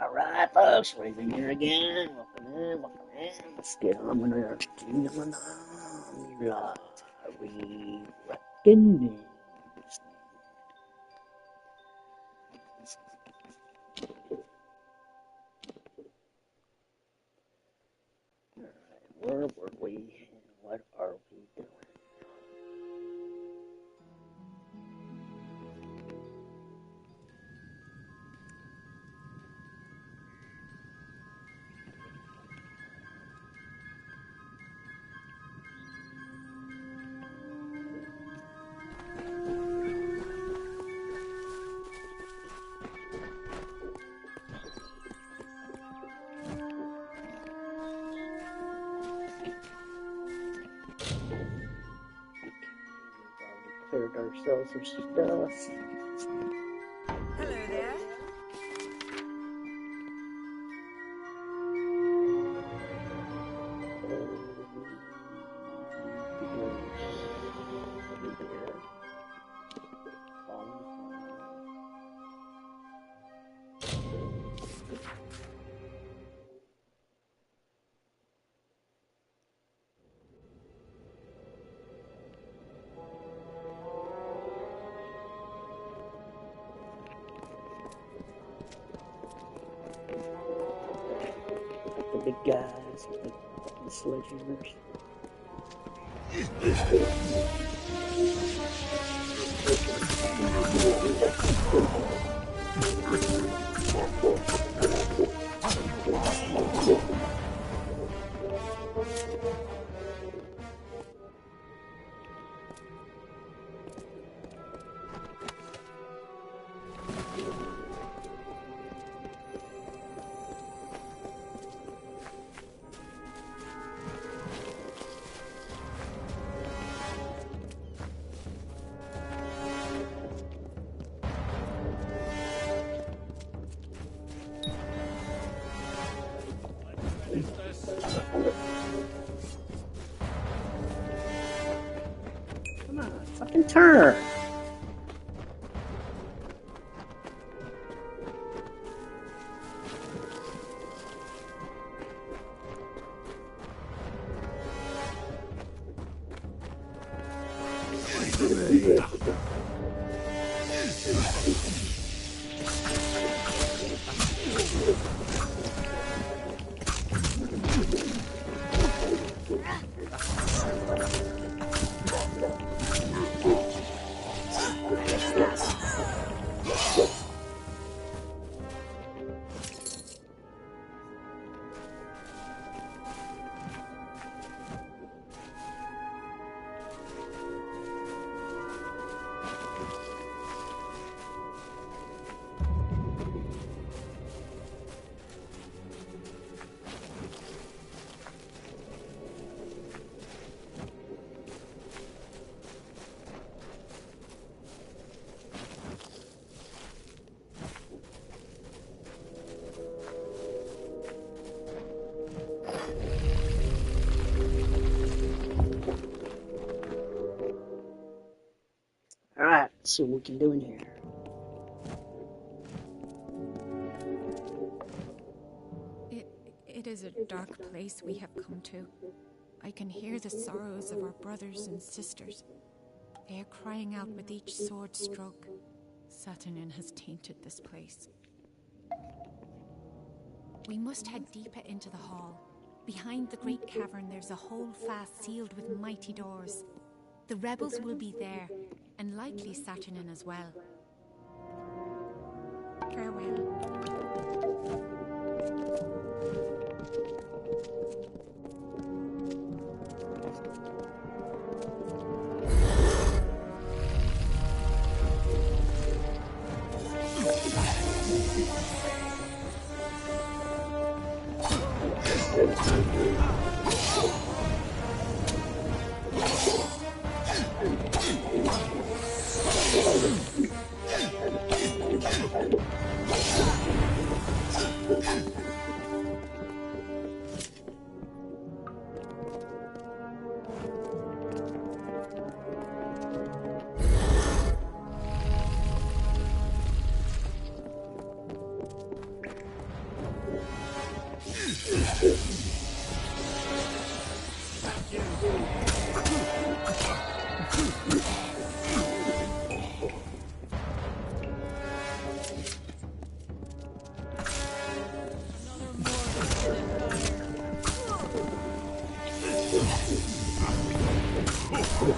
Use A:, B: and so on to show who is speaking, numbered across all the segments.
A: Alright, folks, Raven here again. Welcome in, welcome in. Let's get on with our Amular reckoning. Alright, where were we and what are we doing? Cleared ourselves some stuff.
B: Hello there.
A: The big guys with the sledgehammers. Come on, fucking turn! Alright, let's see what we can do in here.
C: It is a dark place we have come to. I can hear the sorrows of our brothers and sisters. They are crying out with each sword stroke. Saturnin has tainted this place. We must head deeper into the hall. Behind the great cavern there's a hole fast sealed with mighty doors. The rebels will be there, and likely Saturnin as well. Farewell. Yes?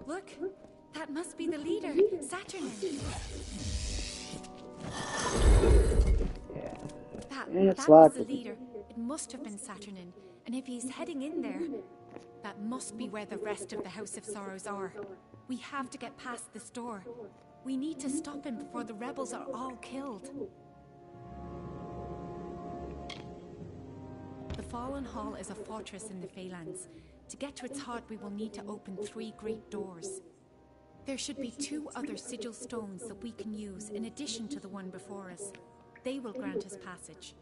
C: Look, that must be the leader, Saturnin. That was the leader. It must have been Saturnin. And if he's heading in there, that must be where the rest of the House of Sorrows are. We have to get past this door. We need to stop him before the rebels are all killed. The Fallen Hall is a fortress in the Phalanx. To get to its heart, we will need to open 3 great doors. There should be 2 other sigil stones that we can use in addition to the one before us. They will grant us passage.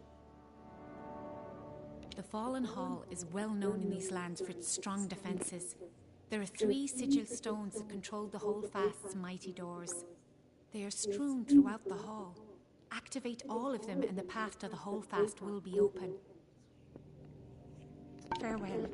C: The Fallen Hall is well known in these lands for its strong defenses. There are 3 sigil stones that control the Holdfast's mighty doors. They are strewn throughout the hall. Activate all of them and the path to the Holdfast will be open. Farewell.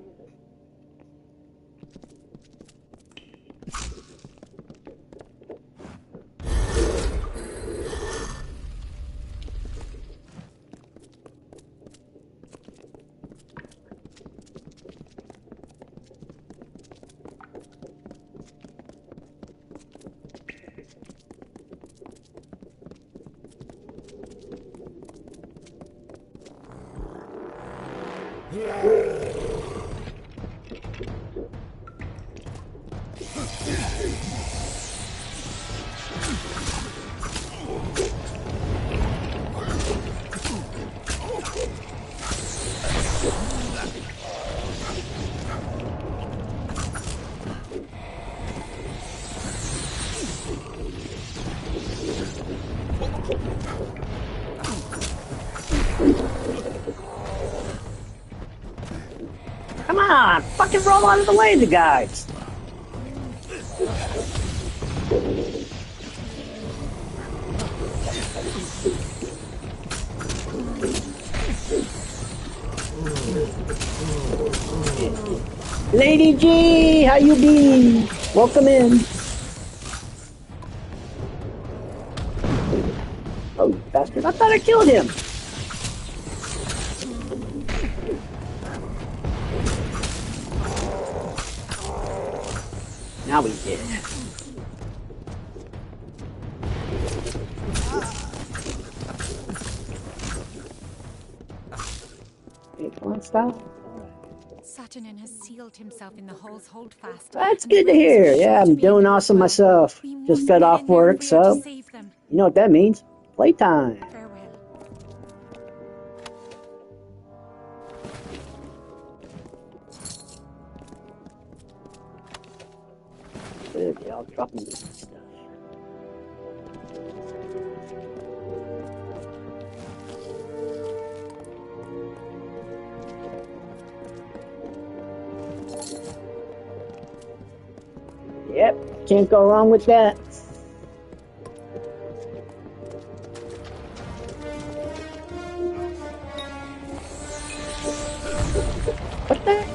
A: Come on, fucking roll out of the way, the guys. Lady G, how you be? Welcome in. Oh, you bastard! I thought I killed him. Now we did. Hey, come on, stop.
C: Saturnin has sealed himself in the hall's holdfast.
A: That's good to hear. Yeah, I'm doing awesome myself. Just got off work, so you know what that means. Playtime.
C: Farewell.
A: Good, yeah, I'll drop me this stuff. Yep, can't go wrong with that. What the heck?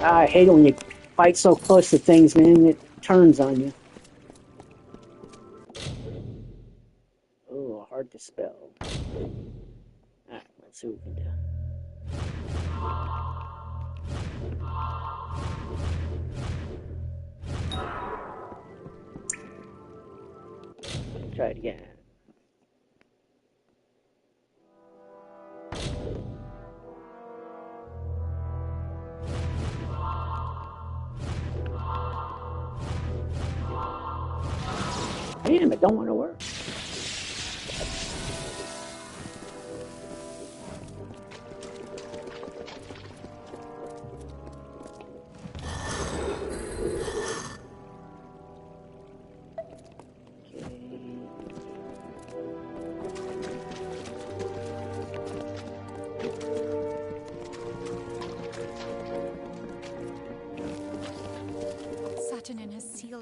A: I hate it when you fight so close to things, man. It turns on you. Oh, hard to spell. Alright, let's see what we can do. Try it again. Damn, it don't want to work.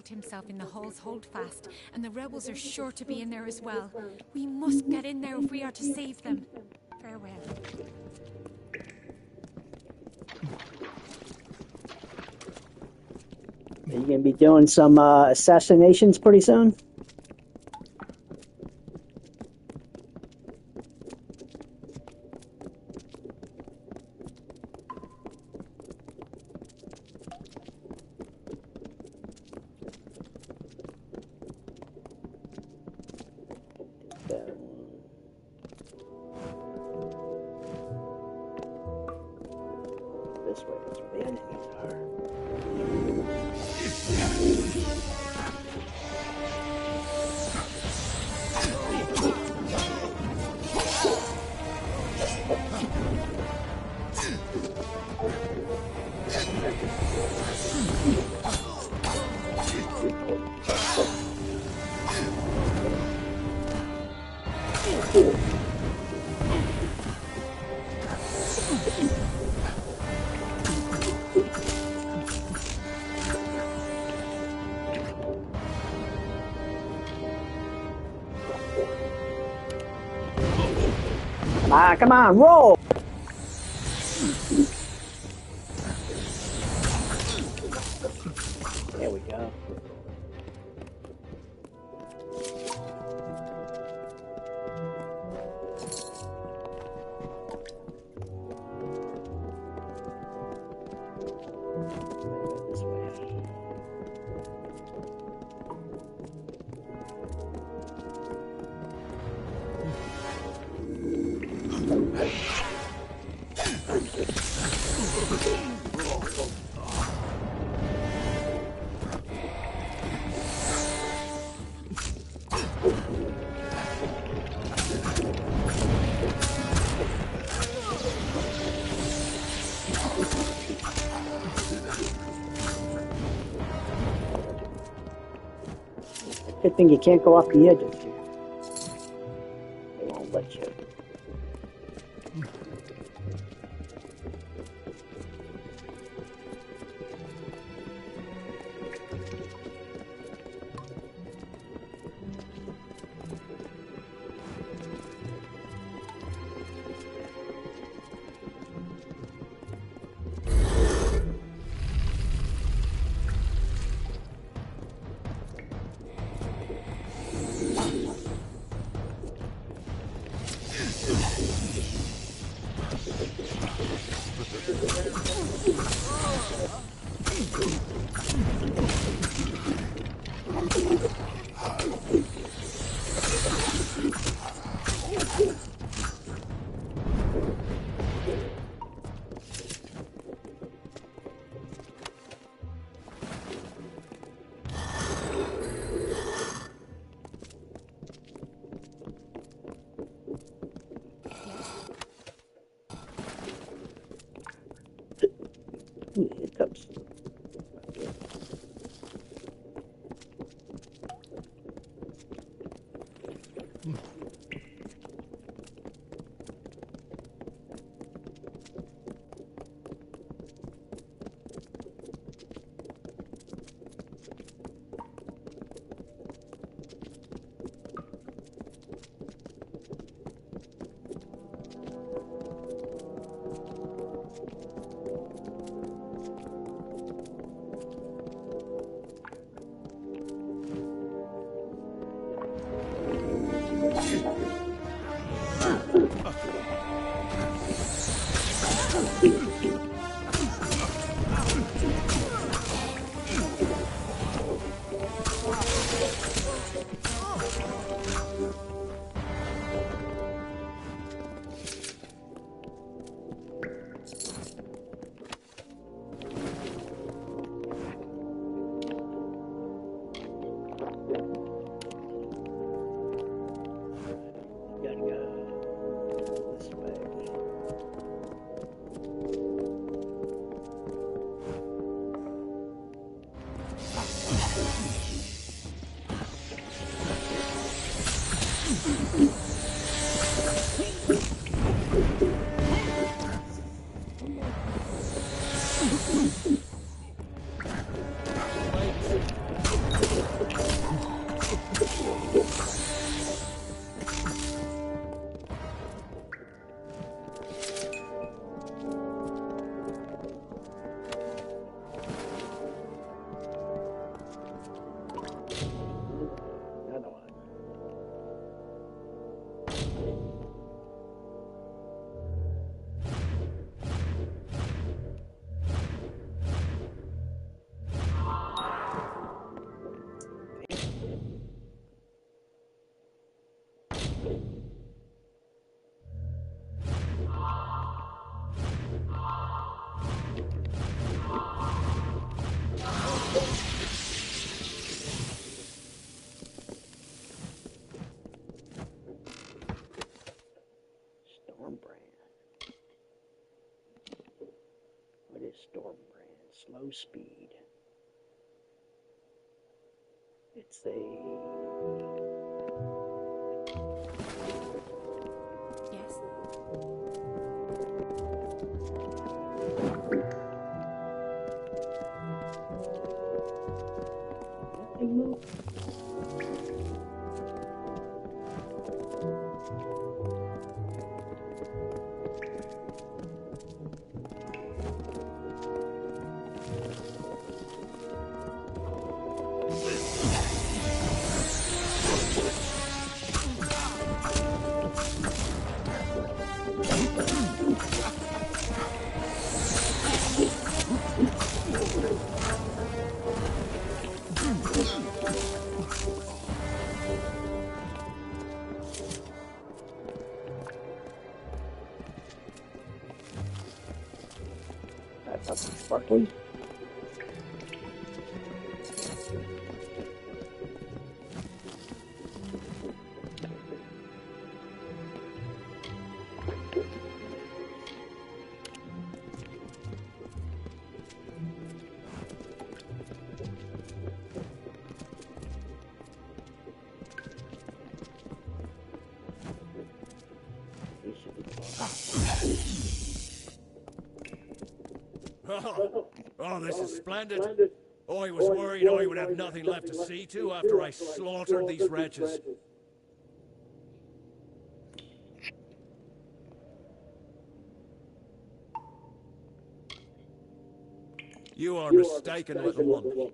C: himself in the hall's holdfast, and the rebels are sure to be in there as well. We must get in there if we are to save them. Farewell.
A: Are you going to be doing some assassinations pretty soon? This way, that's where the enemies are. Come on, roll! There we go. This way. Good thing you can't go off the edges here. They won't let you. Hiccups. is Stormbrand? Slow speed. It's a...
C: Yes?
A: Nothing move. That's something sparkly.
D: Oh, this is splendid. I was worried I would have nothing left to see to after I slaughtered these wretches. You are mistaken, little one.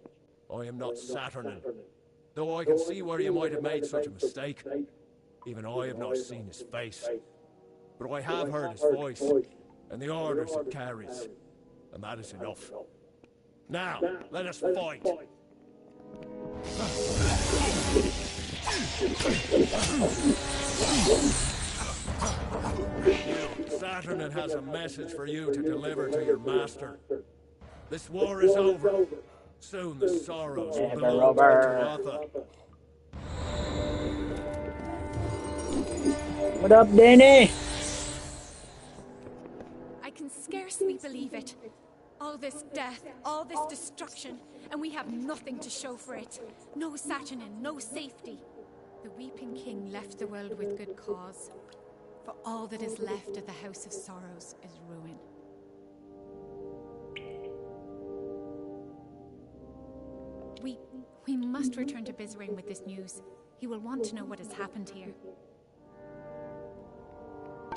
D: I am not Saturnin. Though I can see where you might have made such a mistake, even I have not seen his face. But I have heard his voice, and the orders it carries, and that is enough. Now, let us fight! Saturnin has a message for you to deliver to your master. This war is over. Soon the sorrows will belong to Tuatha.
A: What up, Danny?
C: I can scarcely believe it. All this death, all this destruction, and we have nothing to show for it. No Saturnin, no safety. The Weeping King left the world with good cause. For all that is left of the House of Sorrows is ruin. We must return to Bizrain with this news. He will want to know what has happened here.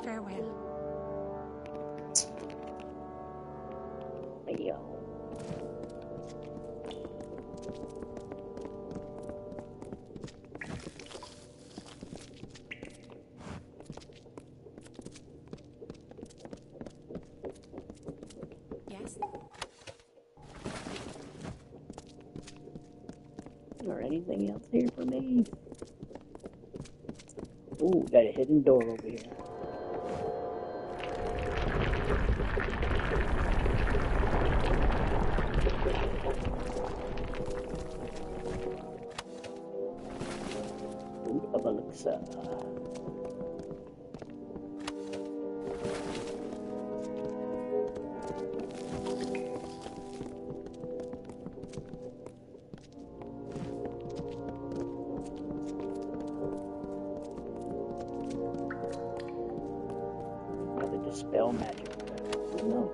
C: Farewell.
A: Yo.
C: Yes?
A: Or anything else here for me? Ooh, got a hidden door over here. Root of Elixir. Dispel magic. No.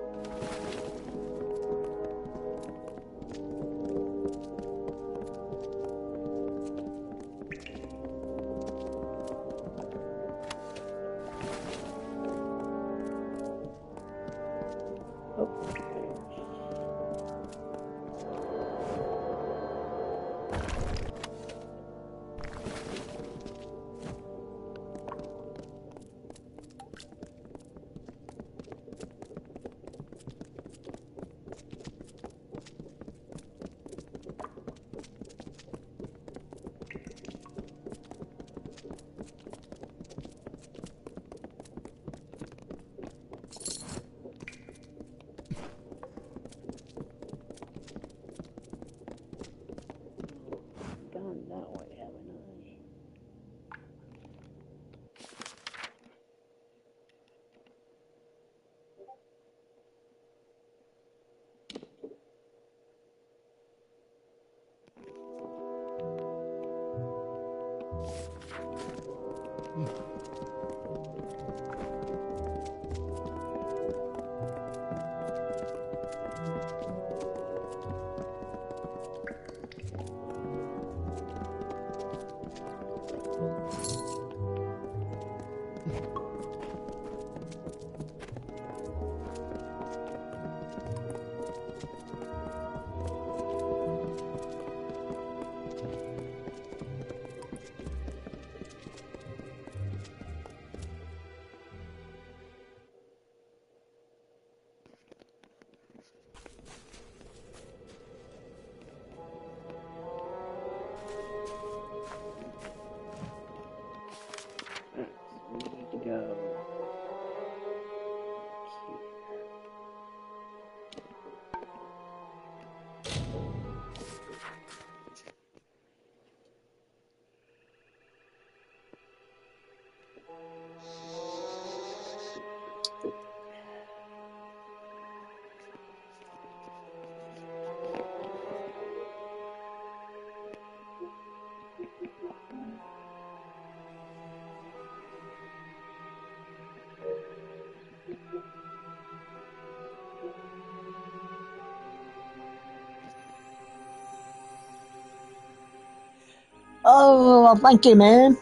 A: Oh, well, thank you, man.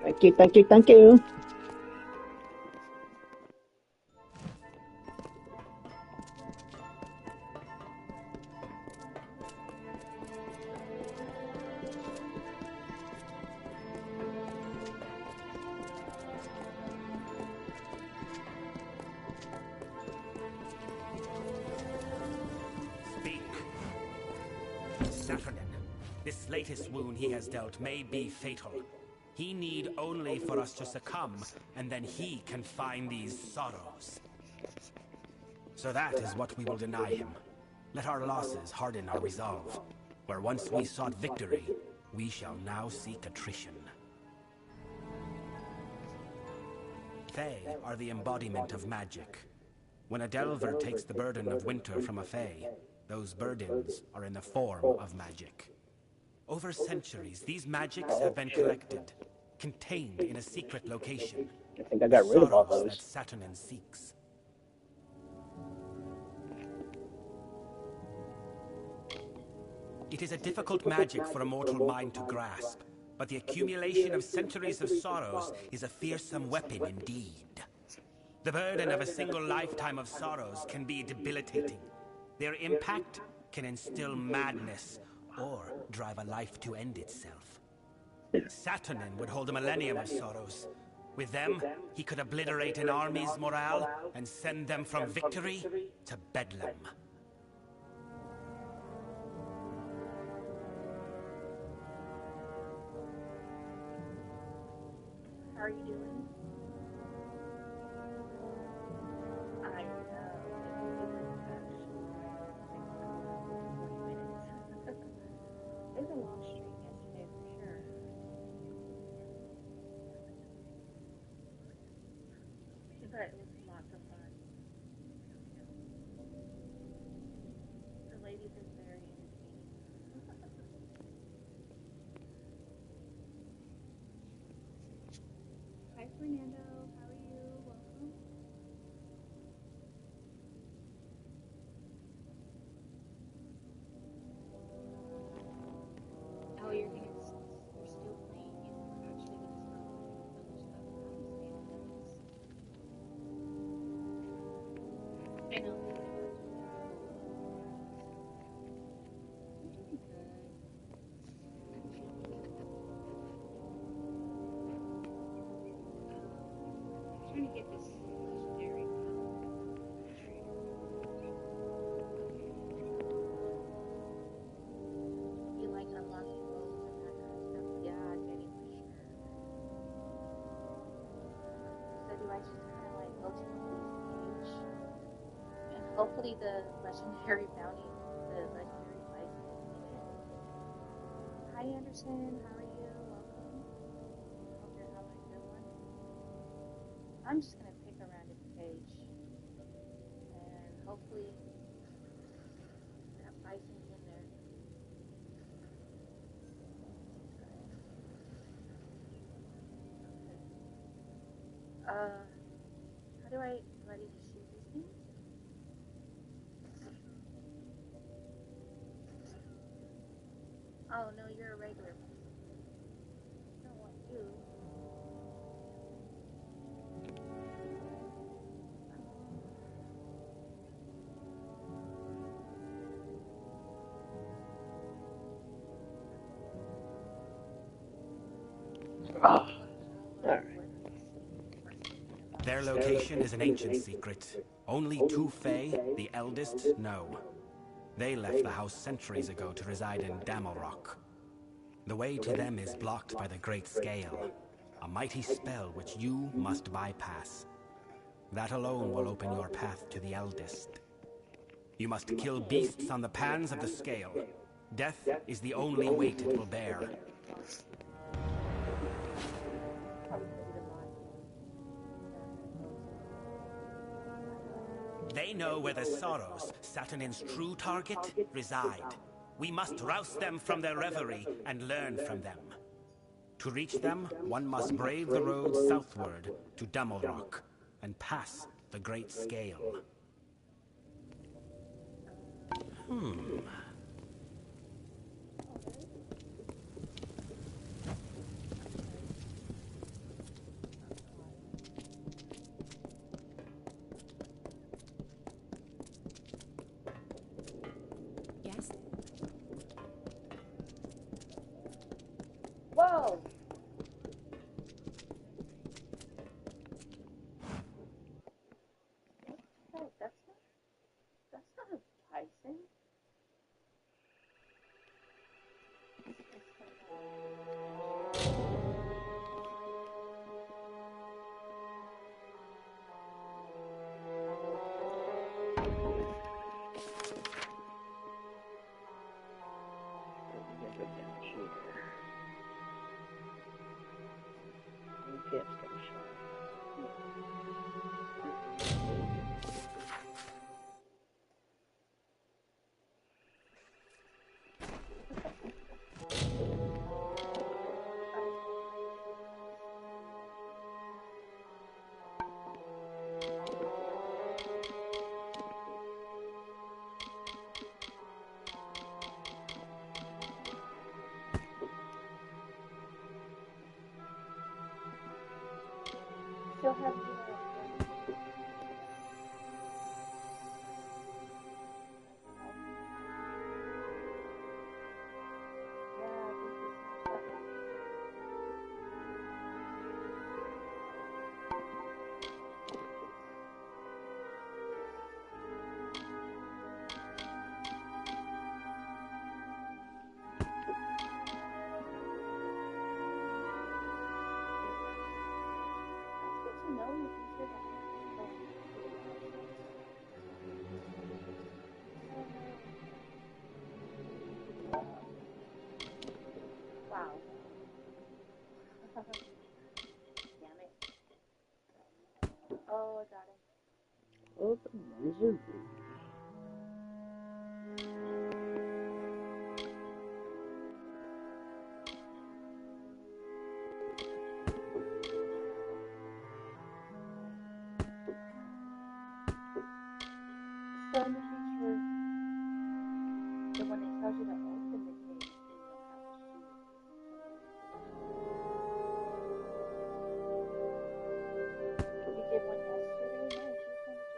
A: Thank you, thank you, thank you.
E: Speak. Saturnin, this latest wound he has dealt may be fatal. He need only for us to succumb, and then he can find these sorrows. So that is what we will deny him. Let our losses harden our resolve. Where once we sought victory, we shall now seek attrition. Fae are the embodiment of magic. When a Delver takes the burden of winter from a Fae, those burdens are in the form of magic. Over centuries, these magics have been collected, contained in a secret location.
A: I think I got rid of all
E: Sorrows
A: those.
E: that Saturnin seeks. It is a difficult magic for a mortal mind to grasp, but the accumulation of centuries of sorrows is a fearsome weapon indeed. The burden of a single lifetime of sorrows can be debilitating. Their impact can instill madness or drive a life to end itself. Saturnin would hold a millennium of sorrows. With them, he could obliterate an army's morale and send them from victory to bedlam.
F: How are you doing? I know. It was actually 40 minutes. It was a long stream yesterday for sure. But it was lots of fun. The ladies are very entertaining. Hi, Fernando. How are you? Welcome. Oh, you're still playing. You're actually gonna start other stuff. I know. You're doing good. Trying to get this legendary trader. You like unlocking roles and that kind of stuff? Yeah, I'm getting for sure. So do I just kind of like go to the police page and hopefully the legendary bounty, the legendary bison is in it? Hi Anderson, how are you? Welcome. Hope you're having a good one. I'm just gonna pick a random page and hopefully that bison's in there. How do I need to shoot these things? Oh no, you're a regular bison. I don't want you.
A: Ah, alright.
E: Their location is an ancient secret. Only two Fae, the eldest, know. They left the house centuries ago to reside in Damelrock. The way to them is blocked by the Great Scale, a mighty spell which you must bypass. That alone will open your path to the eldest. You must kill beasts on the pans of the scale. Death is the only weight it will bear. They know where the sorrows, Saturnin's true target, reside. We must rouse them from their reverie and learn from them. To reach them, one must brave the road southward to Damelrock and pass the Great Scale.
F: have you, wow. Damn it. Oh, I got it.
A: Oh, the misery.
F: So in the future, the one that tells you the ultimate thing, so you don't have to shoot. You did one yesterday? Nice. Which one did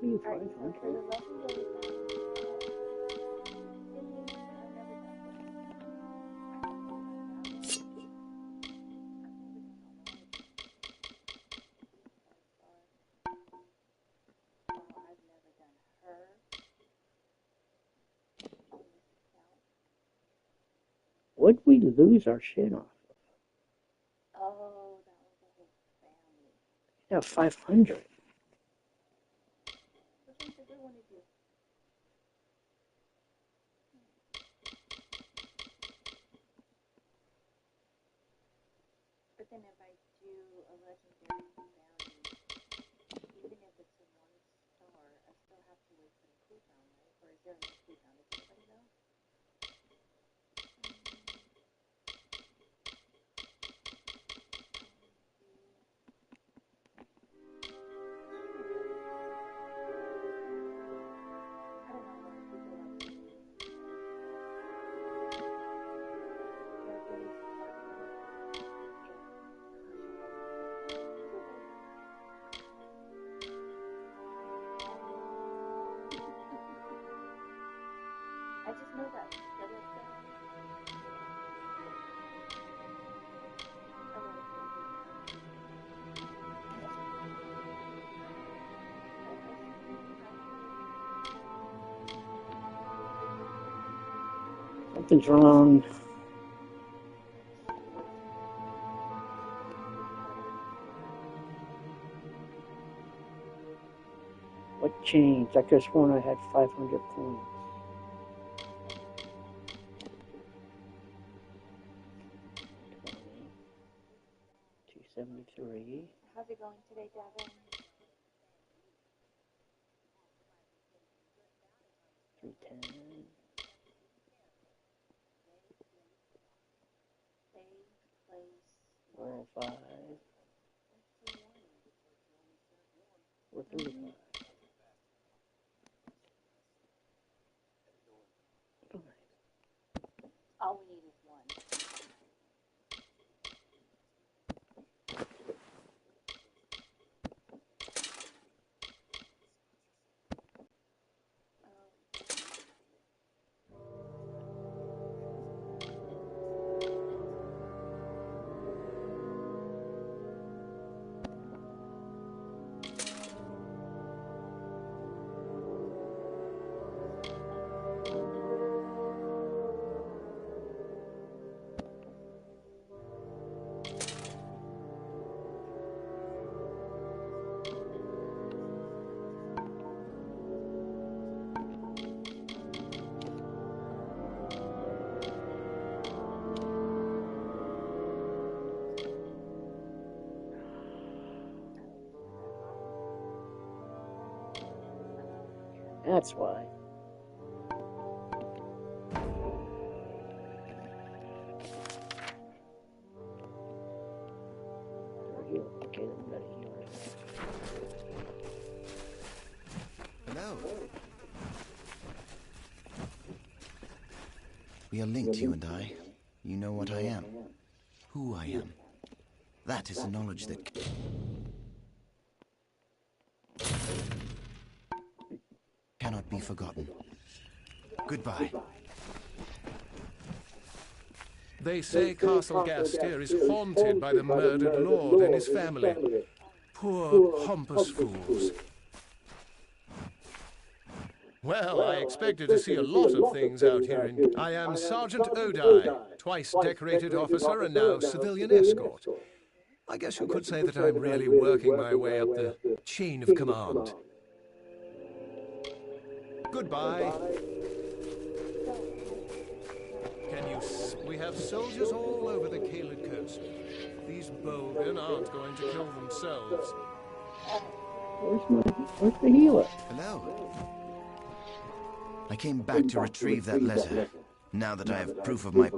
A: be
F: Alright, so for
A: 500.
F: the legendary bounty, I've never done this. I've never done her on this account.
A: What'd we lose our shit off of?
F: Oh, that was the whole family.
A: Yeah, 500.
F: Which one's the good one to do? But then if I do a legendary bounty, even if it's a 1 star, I still have to wait for the cooldown, right? Or is there no cooldown? Does anybody know? I just know that Philip
A: Something's wrong. What changed? I could have sworn I had 500 points. 373.
F: How's it going today, Devin?
A: 310.
F: Place.
A: 405. 435.
F: All we need is one.
A: That's why. Okay, then we gotta heal it.
G: Hello. We are linked, you and I. You know what I am. Who I am. That is a knowledge that cannot be forgotten. Goodbye.
D: They say Castle Gastier is haunted by the murdered lord and his family. Poor, pompous fools. Well, I expected to see a lot of things out here. I am Sergeant Odai, twice decorated officer and now civilian escort. I guess you could say that I'm really working my way up the chain of command. Goodbye. We have soldiers all over the Kaled coast. These Bolgan aren't going to kill themselves.
A: Where's the healer?
G: Hello. I came back to retrieve that letter. Now that I have proof of my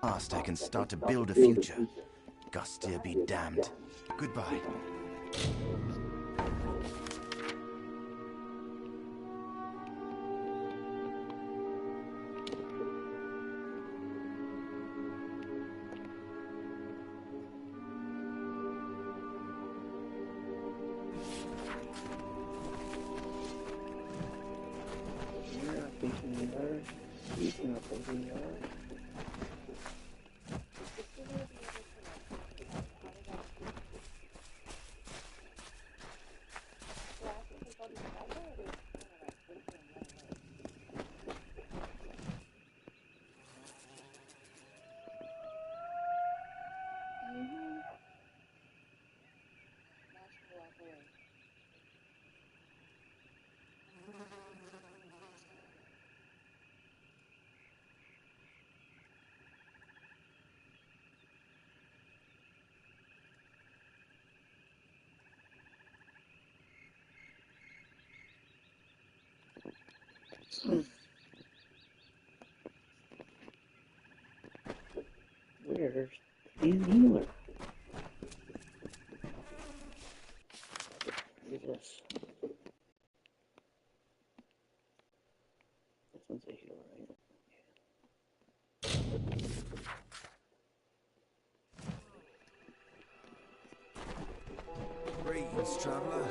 G: past, I can start to build a future. Gastier be damned. Goodbye.
A: Where's the healer? Look at this. This one's a healer, right?
H: Greetings, traveler.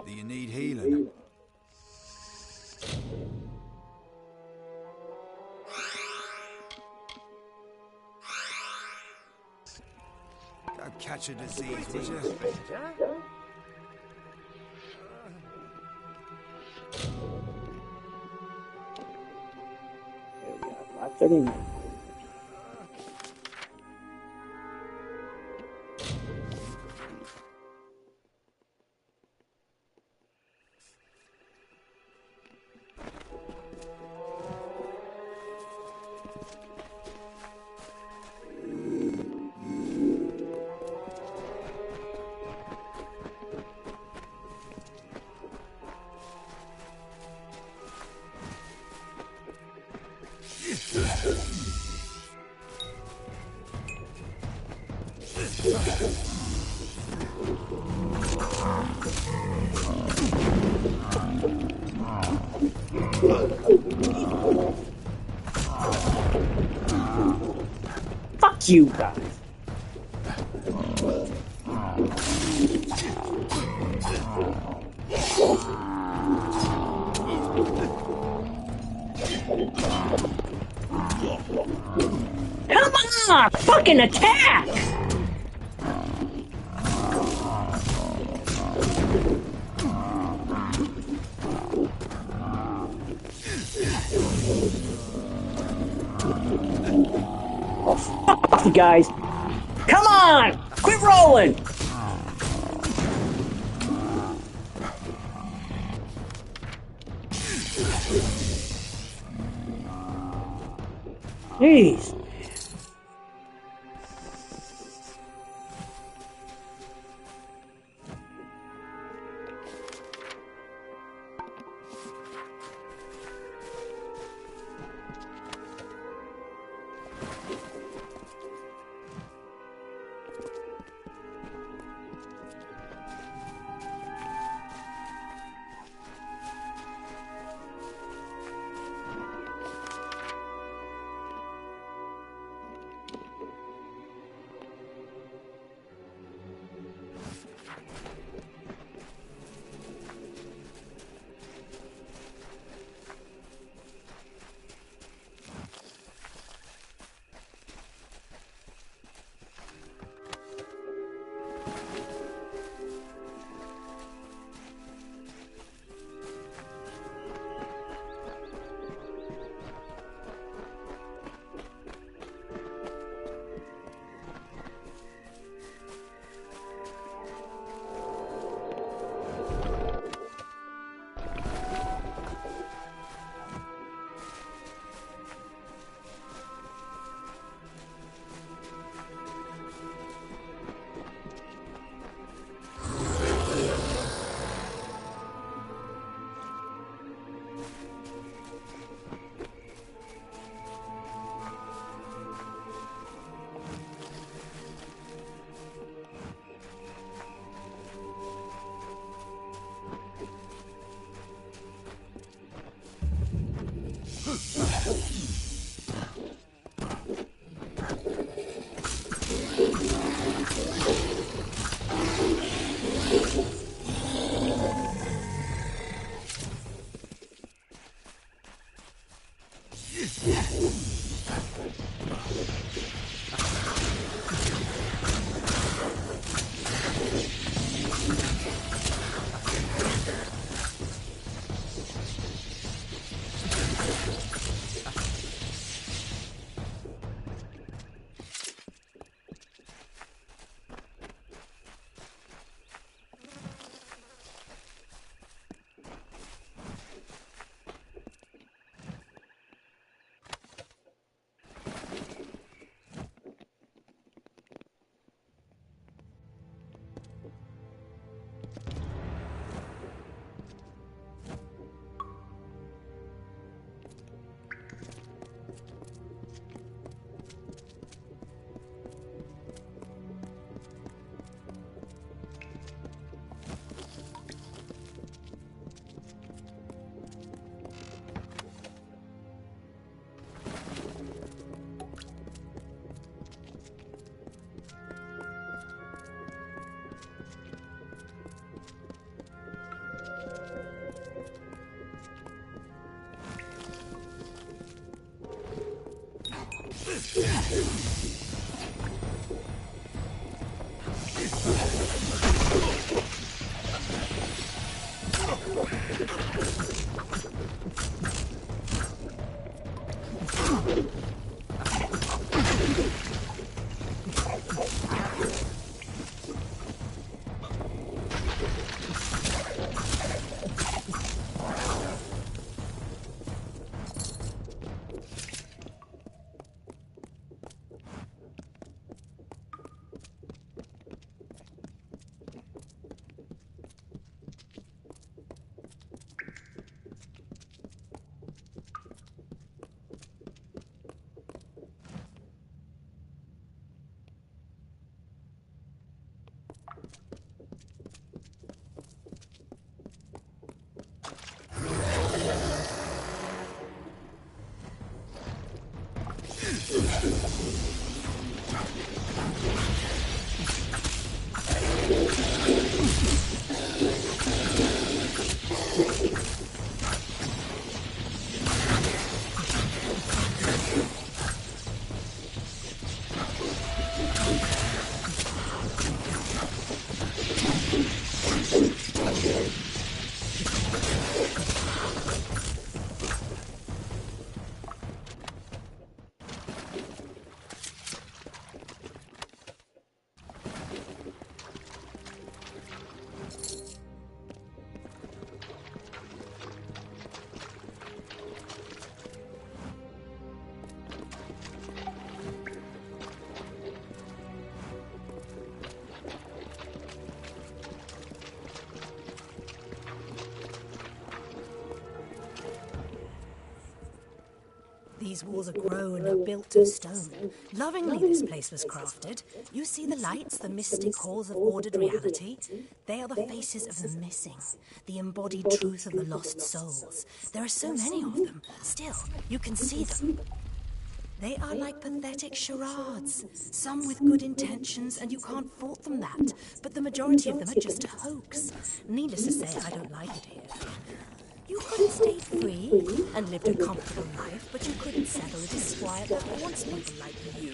H: Do you need healing? Go catch a disease, would you?
A: There we are. 539. Fuck you guys. Come on! Fucking attack! Oh, fuck off, you guys! Come on! Quit rolling! Jeez.
I: These walls are grown, built of stone. Lovingly this place was crafted. You see the lights, the mystic halls of ordered reality? They are the faces of the missing, the embodied truth of the lost souls. There are so many of them. Still, you can see them. They are like pathetic charades. Some with good intentions, and you can't fault them that. But the majority of them are just a hoax. Needless to say, I don't like it here. You could have stayed free and lived a comfortable life, but you couldn't settle a disquiet that haunts people like you.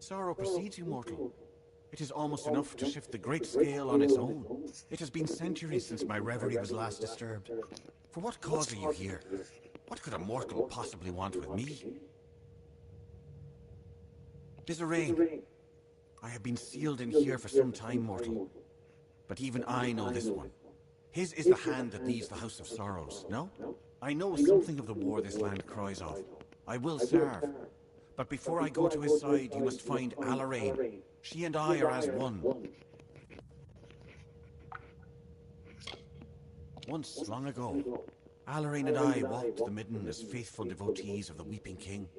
G: Sorrow precedes you, mortal. It is almost enough to shift the great scale on its own. It has been centuries since my reverie was last disturbed. For what cause are you here? What could a mortal possibly want with me? Disarray. I have been sealed in here for some time, mortal. But even I know this one. His is the hand that leads the House of Sorrows, no? I know something of the war this land cries of. I will serve. But before I go to his side, you must find Alarain. She and I are as one. Once, long ago, Alarain and I walked the midden as faithful devotees of the Weeping King.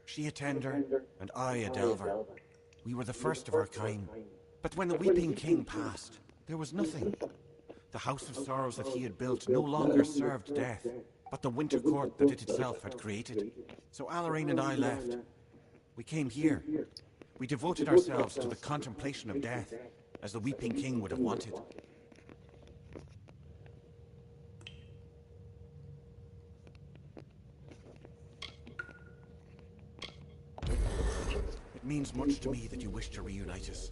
G: She a tender, and I a delver. We were the first of our kind. But when the Weeping King passed, there was nothing. The House of Sorrows that he had built no longer served death, but the winter court that it itself had created. So Alarain and I left. We came here. We devoted ourselves to the contemplation of death, as the Weeping King would have wanted. means much to me that you wish to reunite us.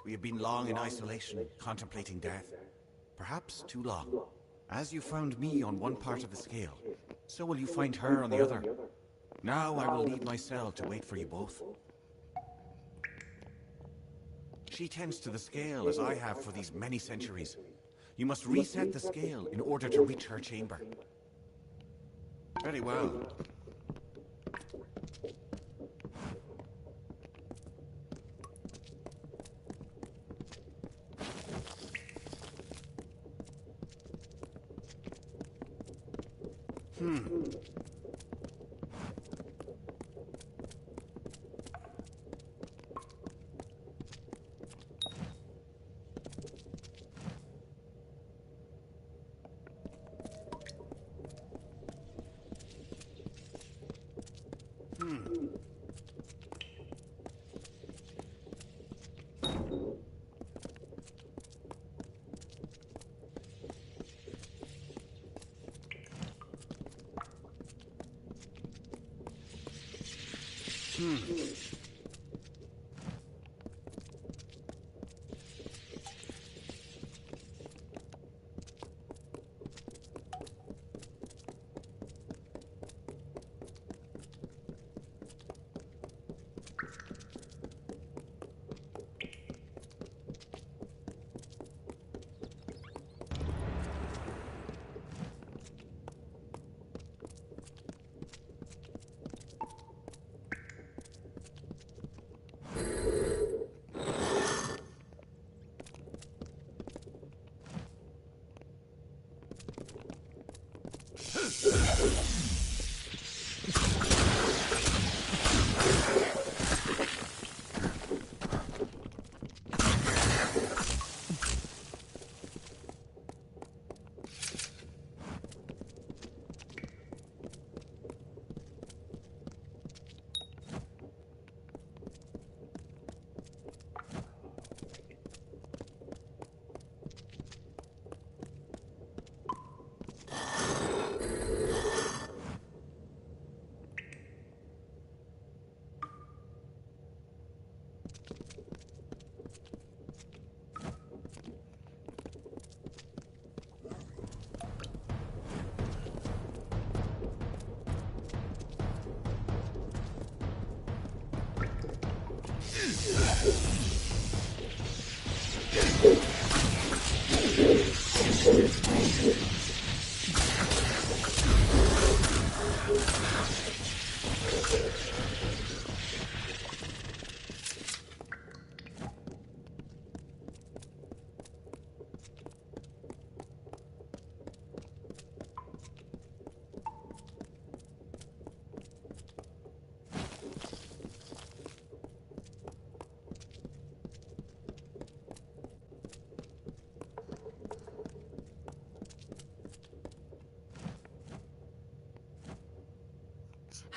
G: We have been long in isolation, contemplating death. Perhaps too long. As you found me on one part of the scale, so will you find her on the other. Now I will leave my cell to wait for you both. She tends to the scale as I have for these many centuries. You must reset the scale in order to reach her chamber. Very well.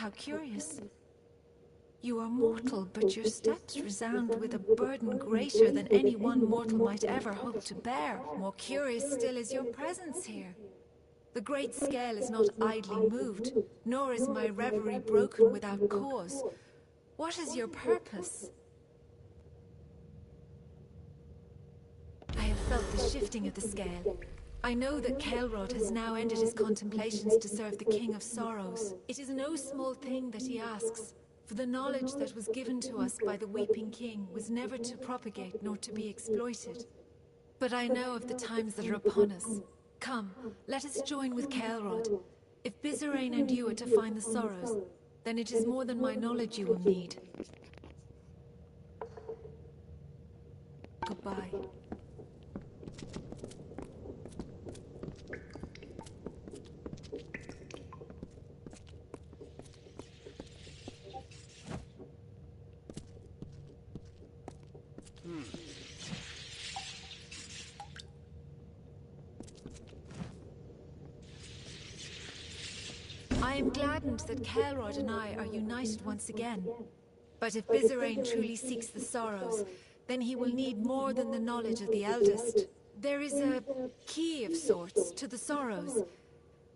C: How curious. You are mortal, but your steps resound with a burden greater than any one mortal might ever hope to bear. More curious still is your presence here. The great scale is not idly moved, nor is my reverie broken without cause. What is your purpose? I have felt the shifting of the scale. I know that Caelrod has now ended his contemplations to serve the King of Sorrows. It is no small thing that he asks, for the knowledge that was given to us by the Weeping King was never to propagate nor to be exploited. But I know of the times that are upon us. Come, let us join with Caelrod. If Bizerain and you are to find the Sorrows, then it is more than my knowledge you will need. Goodbye. I am gladdened that Caelrod and I are united once again. But if Bizerain truly seeks the Sorrows, then he will need more than the knowledge of the eldest. There is a key of sorts to the Sorrows.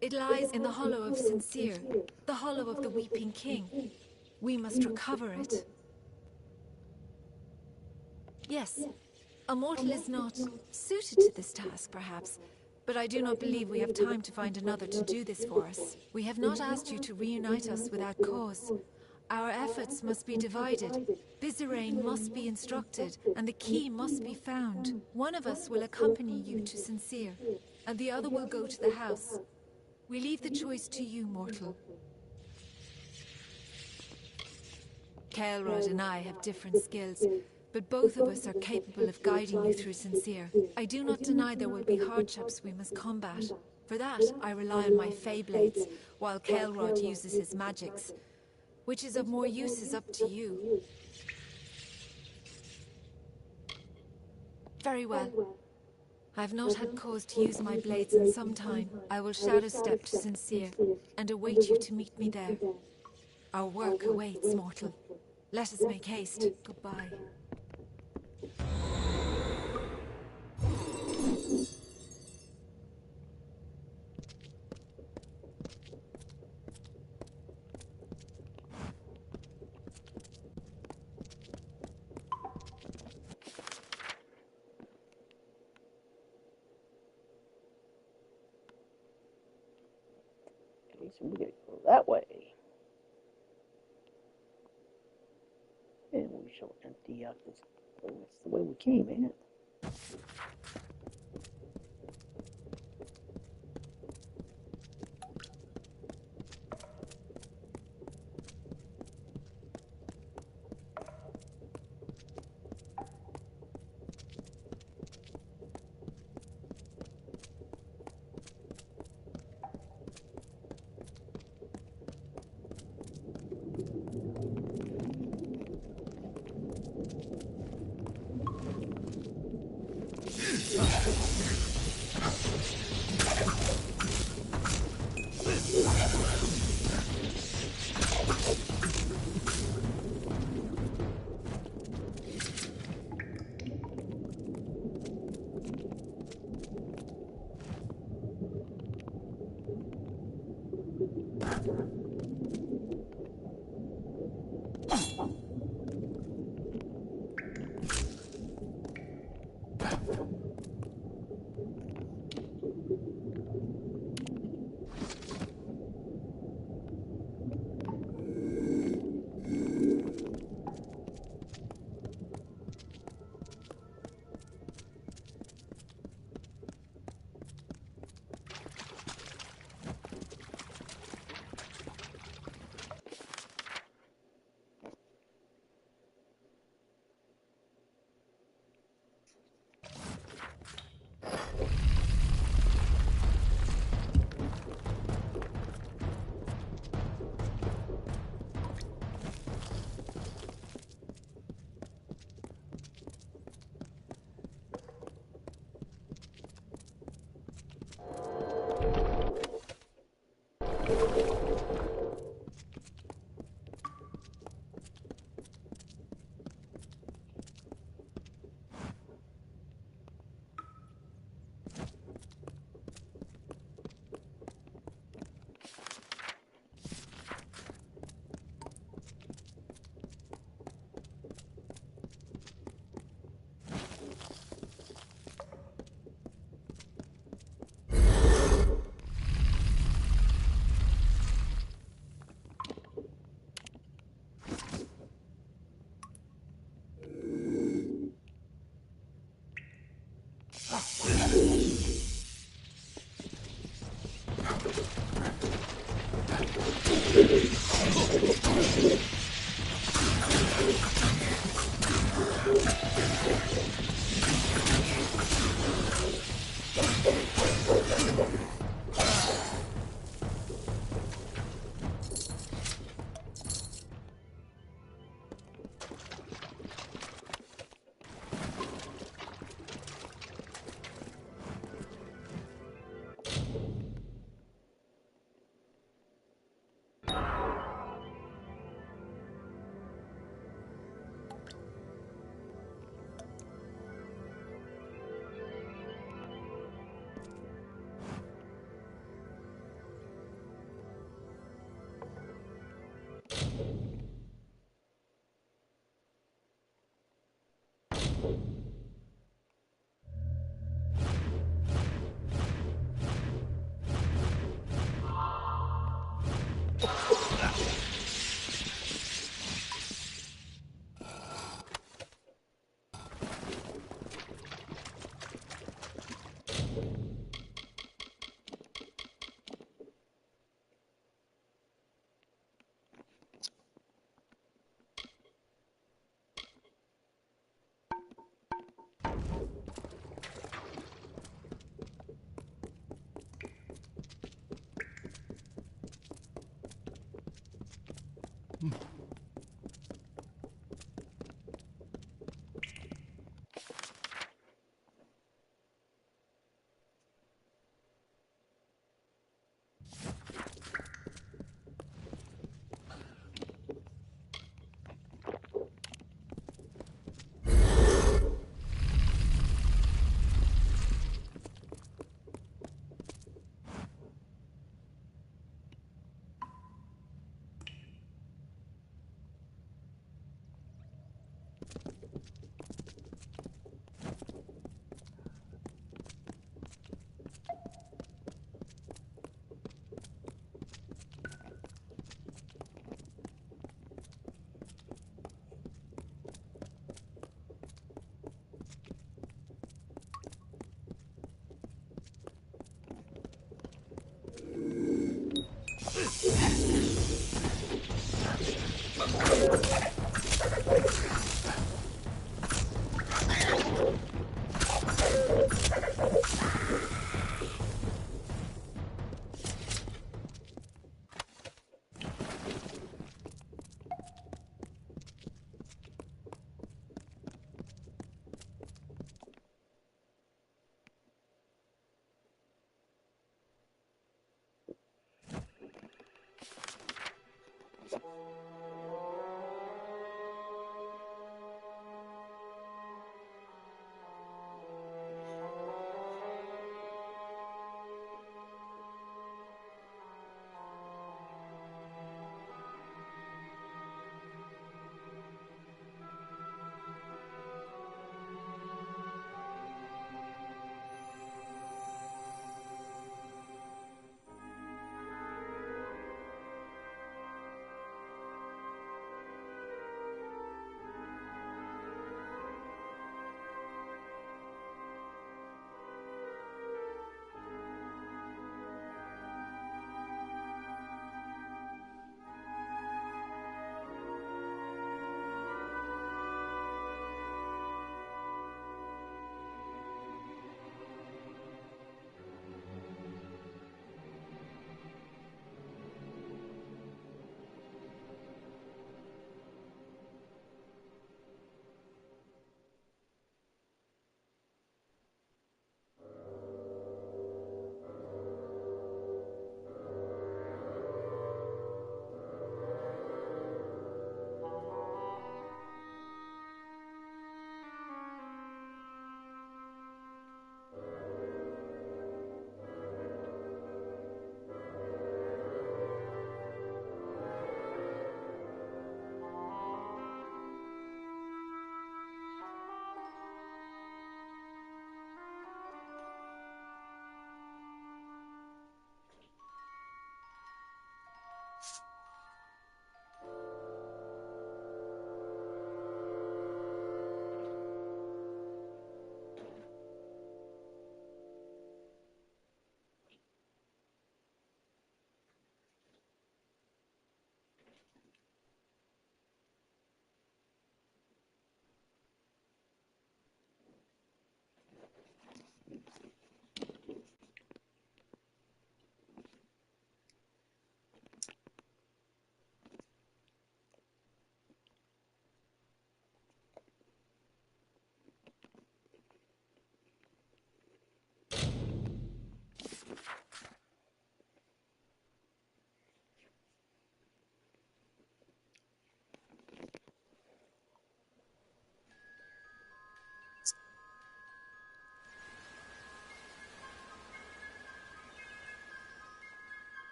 C: It lies in the hollow of Sincere, the hollow of the Weeping King. We must recover it. Yes, a mortal is not suited to this task, perhaps. But I do not believe we have time to find another to do this for us. We have not asked you to reunite us without cause. Our efforts must be divided. Bizarane must be instructed, and the key must be found. One of us will accompany you to Sincere, and the other will go to the house. We leave the choice to you, mortal. Kael'rod and I have different skills, but both of us are capable of guiding you through Sincere. I do not deny there will be hardships we must combat. For that, I rely on my Feyblades, while Kael'rod uses his magics. Which is of more use is up to you. Very well. I have not had cause to use my blades in some time. I will shadow step to Sincere, and await you to meet me there. Our work awaits, mortal. Let us make haste. Goodbye.
A: Okay, so we gotta go that way. And we shall empty out this. Oh, that's the way we came, ain't it?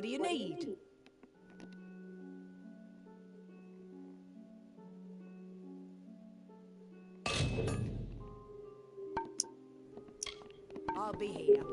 B: What do you need? I'll be here.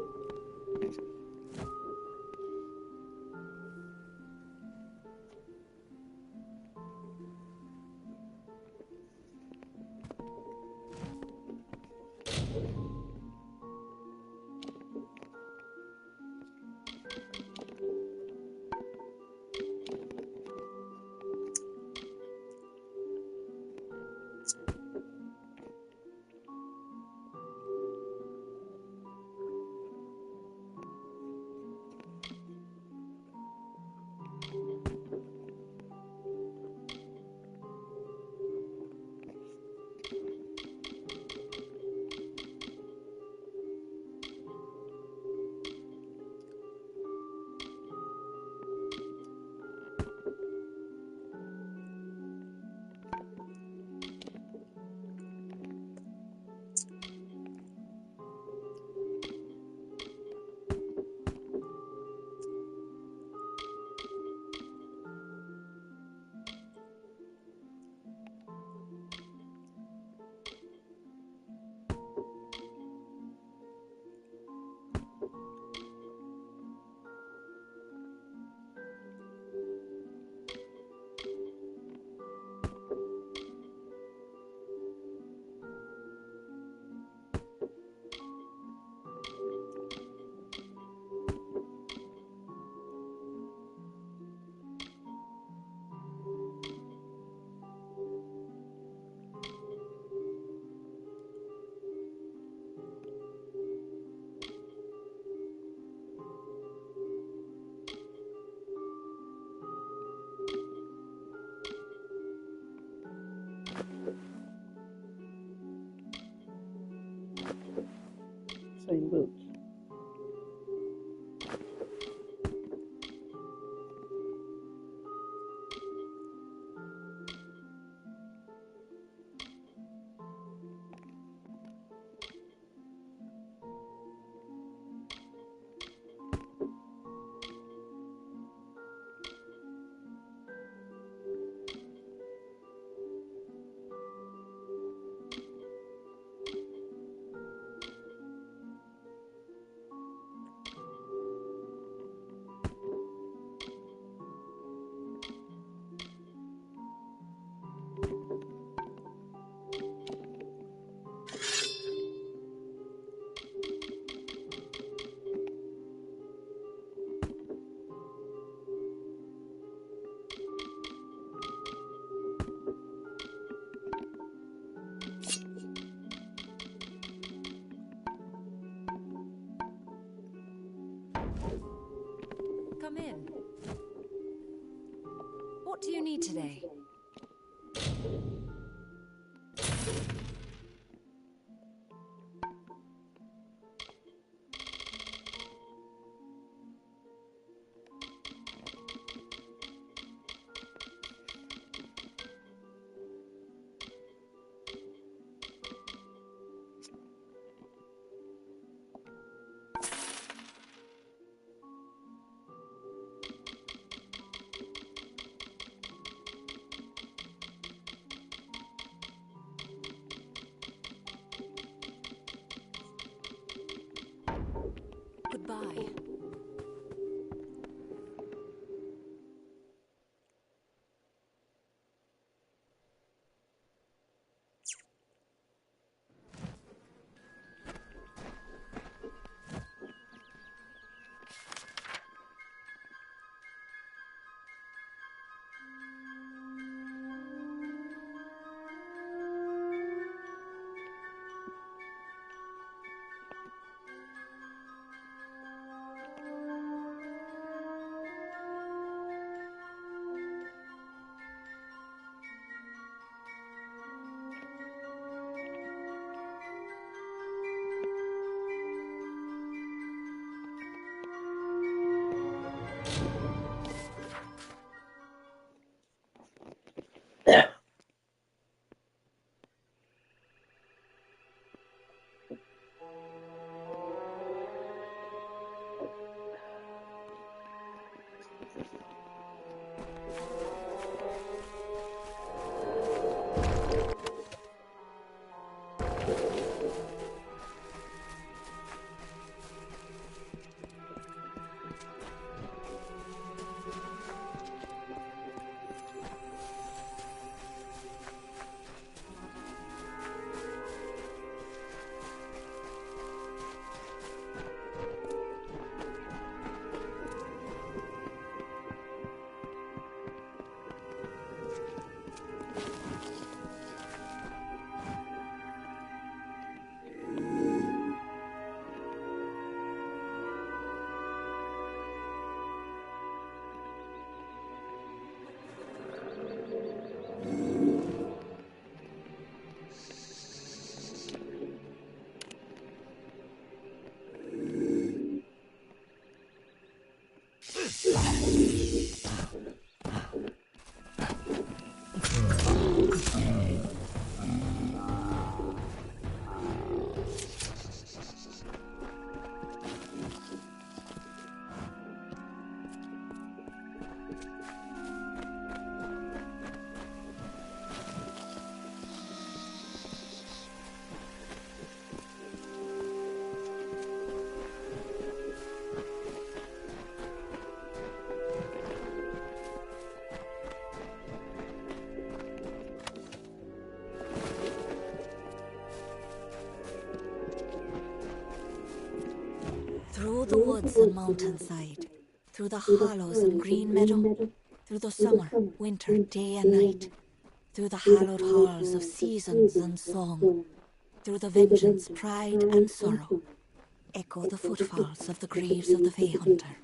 A: same boots.
B: Come in. What do you need today? Goodbye.
J: Through the woods and mountainside, through the hollows and green meadow, through the summer, winter, day and night, through the hallowed halls of seasons and song, through the vengeance, pride and sorrow, echo the footfalls of the greaves of the Fey Hunter.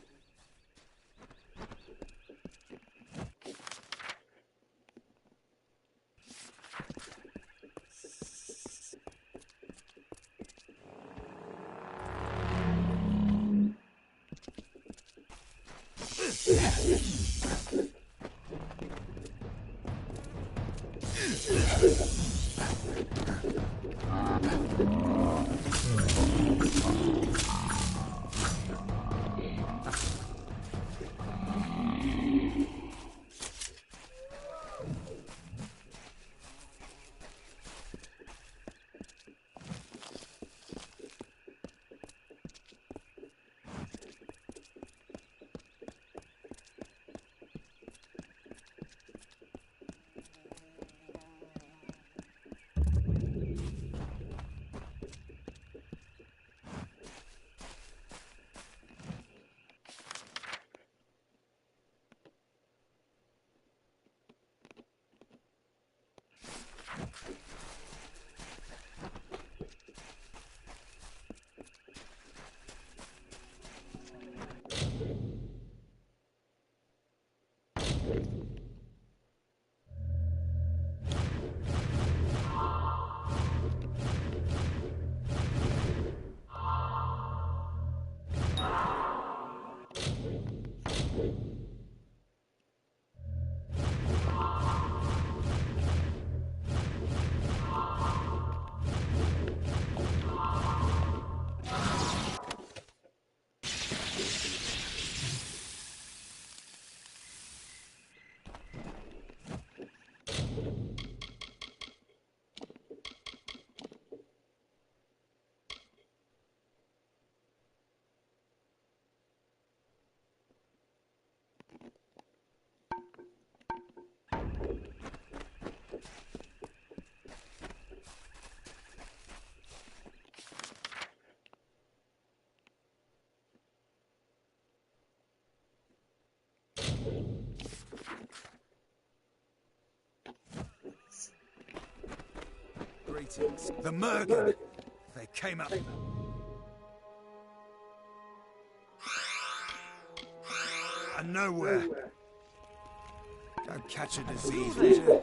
H: Greetings. The Mergen. They came up. And nowhere. Don't catch a disease, would you?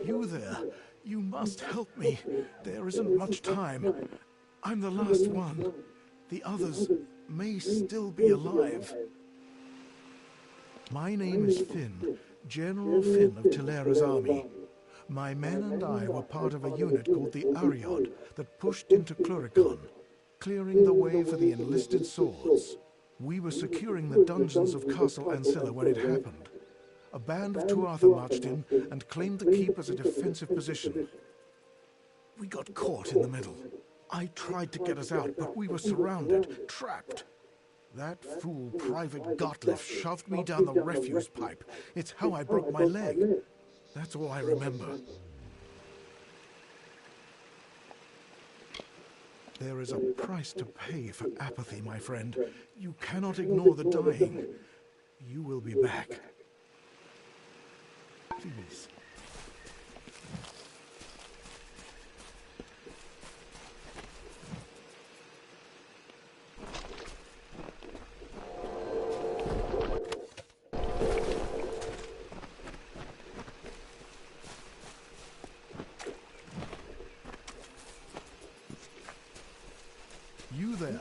K: You there. You must help me. There isn't much time. I'm the last one. The others may still be alive. My name is Finn, General Finn of Telera's army. My men and I were part of a unit called the Ariod that pushed into Cluricon, clearing the way for the enlisted swords. We were securing the dungeons of Castle Ancilla when it happened. A band of Tuatha marched in and claimed the keep as a defensive position. We got caught in the middle. I tried to get us out, but we were surrounded, trapped. That fool Private Gottlieb shoved me down the refuse pipe. It's how I broke my leg. That's all I remember. There is a price to pay for apathy, my friend. You cannot ignore the dying. You will be back. Please. You there?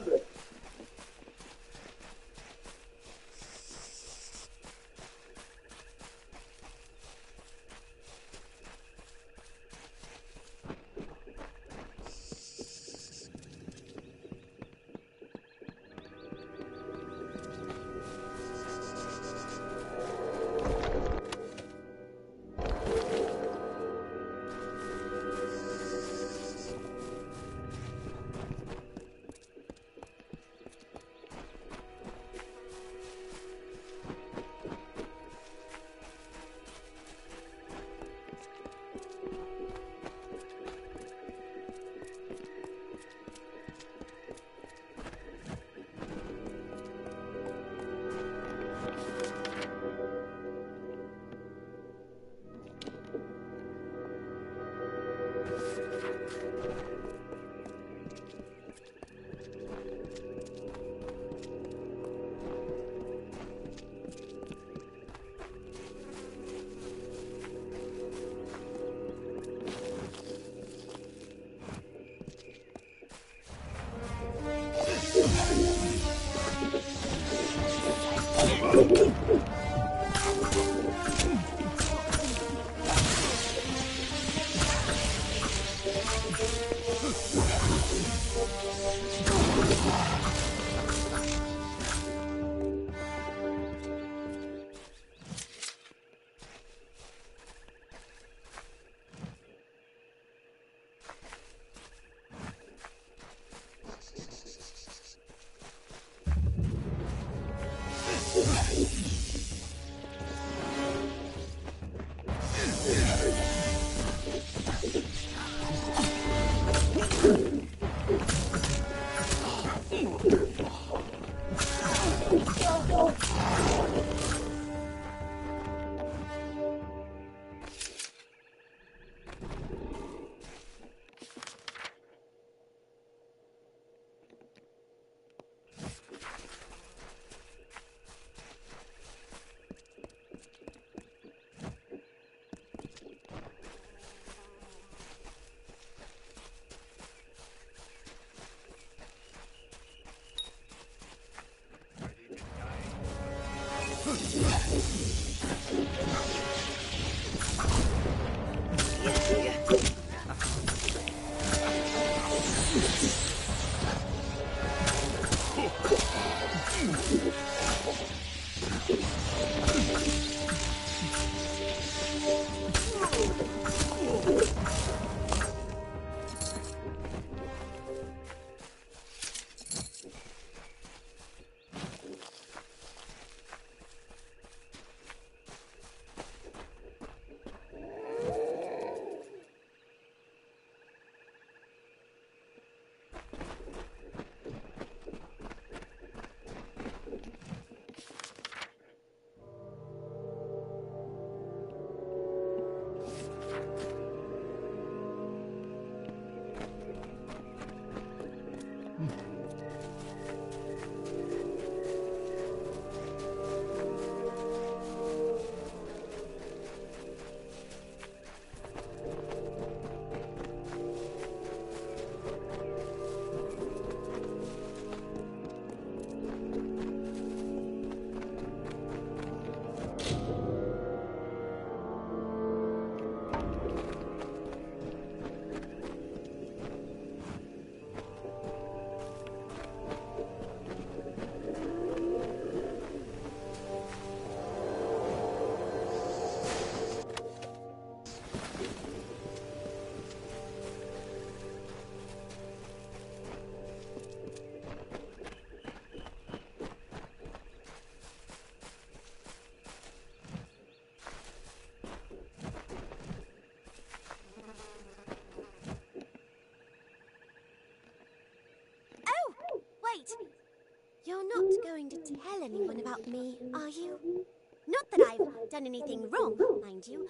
L: going to tell anyone about me, are you? Not that I've done anything wrong, mind you.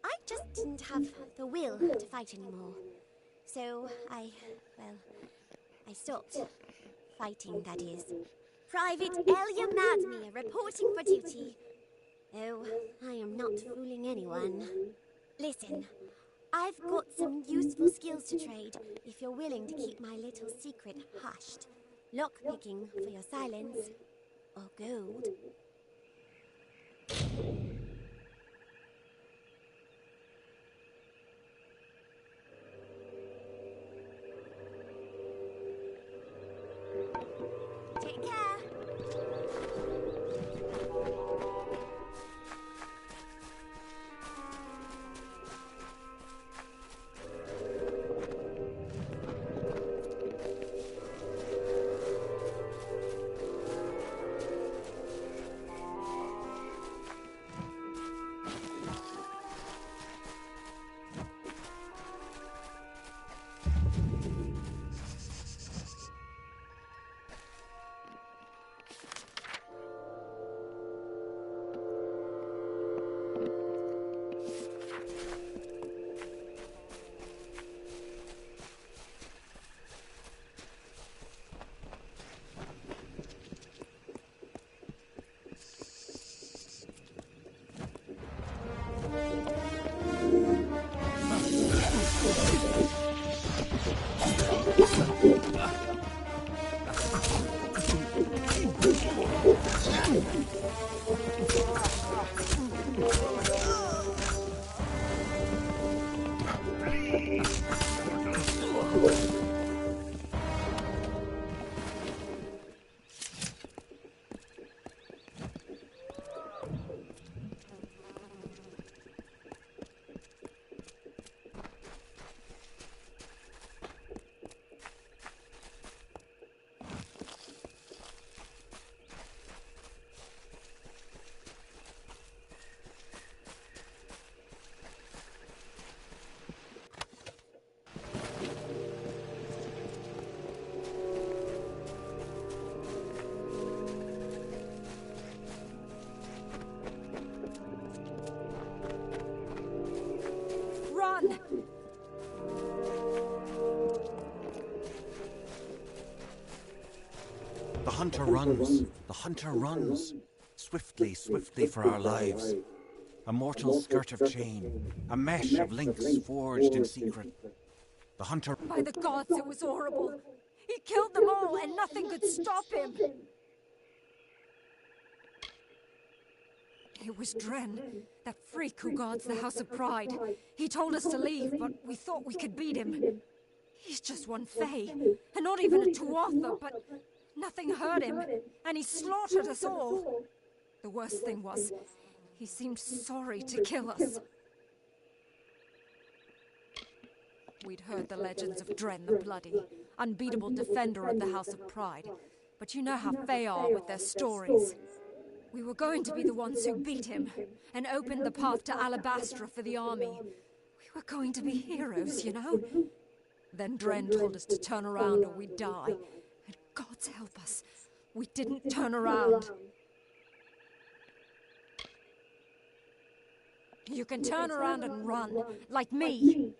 L: I just didn't have the will to fight anymore. So I stopped. Fighting, that is. Private Elia Madmere, reporting for duty. Oh, I am not fooling anyone. Listen, I've got some useful skills to trade, if you're willing to keep my little secret hushed. Lockpicking for your silence, or gold. Take care.
G: The hunter runs. The hunter runs. Swiftly, swiftly for our lives. A mortal skirt of chain. A mesh of links forged in secret. The hunter...
C: By the gods, it was horrible. He killed them all, and nothing could stop him. It was Dren, that freak who guards the House of Pride. He told us to leave, but we thought we could beat him. He's just one Fae, and not even a Tuatha, but nothing hurt him, and he slaughtered us all. The worst thing was, he seemed sorry to kill us. We'd heard the legends of Dren the Bloody, unbeatable defender of the House of Pride, but you know how Fae are with their stories. We were going to be the ones who beat him, and opened the path to Alabastra for the army. We were going to be heroes, you know? Then Dren told us to turn around or we'd die. And gods help us, we didn't turn around. You can turn around and run, like me.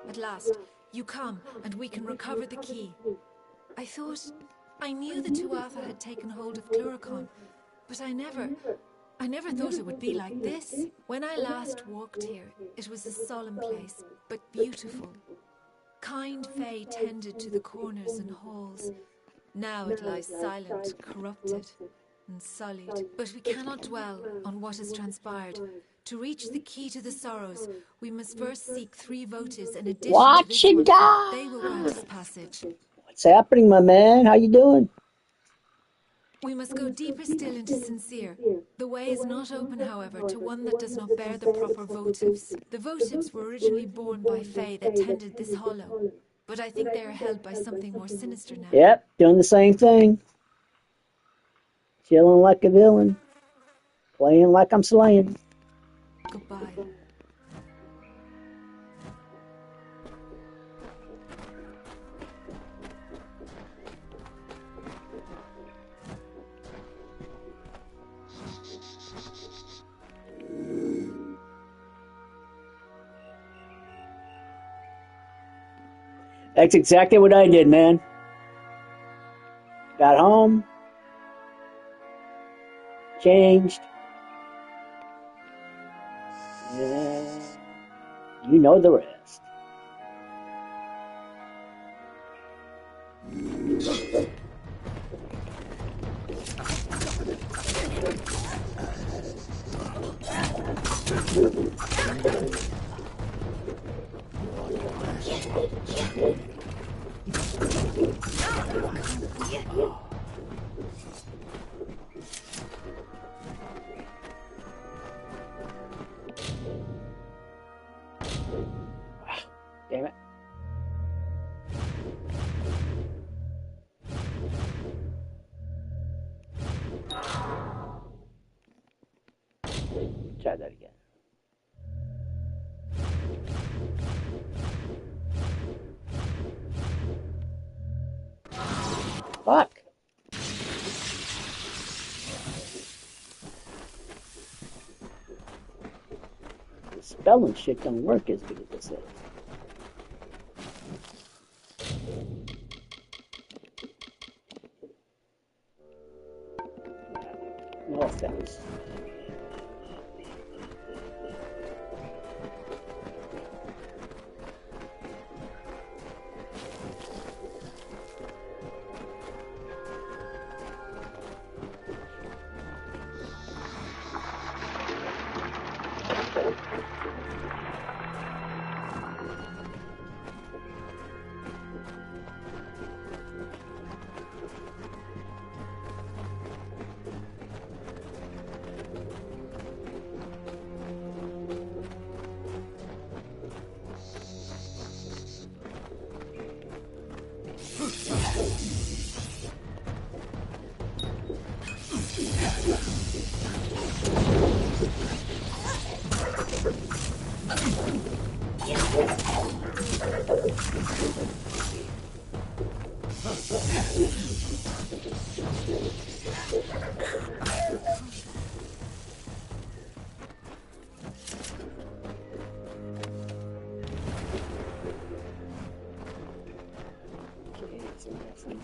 M: At last, you come, and we can recover the key. I knew the Tuatha had taken hold of Cluricon, but I never... I never thought it would be like this. When I last walked here, it was a solemn place, but beautiful. Kind fae tended to the corners and halls. Now it lies silent, corrupted, and sullied. But we cannot dwell on what has transpired. To reach the key to the sorrows, we must first seek 3 votives in addition to this one. They will grant us passage.
A: What's happening, my man? How you doing?
M: We must go deeper still into Sincere. The way is not open, however, to one that does not bear the proper votives. The votives were originally borne by fae that tended this hollow, but I think they are held by something more sinister now.
A: Yep, doing the same thing. Chilling like a villain. Playing like I'm slaying.
M: Goodbye.
A: That's exactly what I did, man. Got home, changed, and you know the rest. Damn it. Try that again. Fuck. The spelling shit don't work as good as this is. No offense.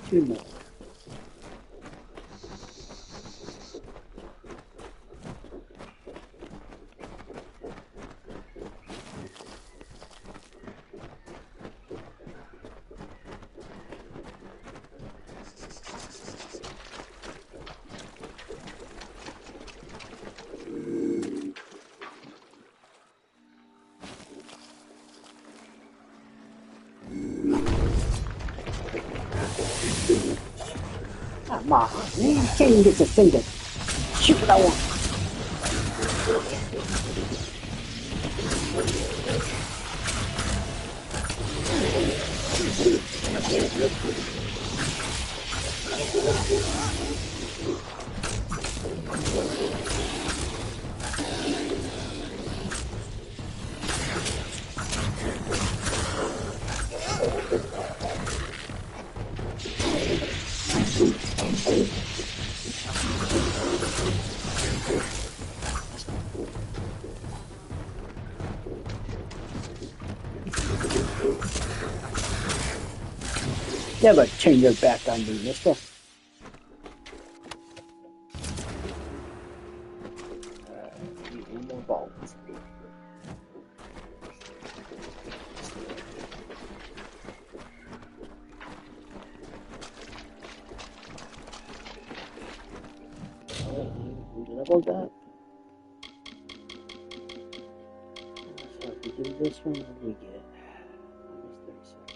A: Two more. Come on, man. You can't even get the thing to shoot what I want. Never turn your back on me, mister. vault. Leveled up. So if we do this one, what do we get? Almost 37.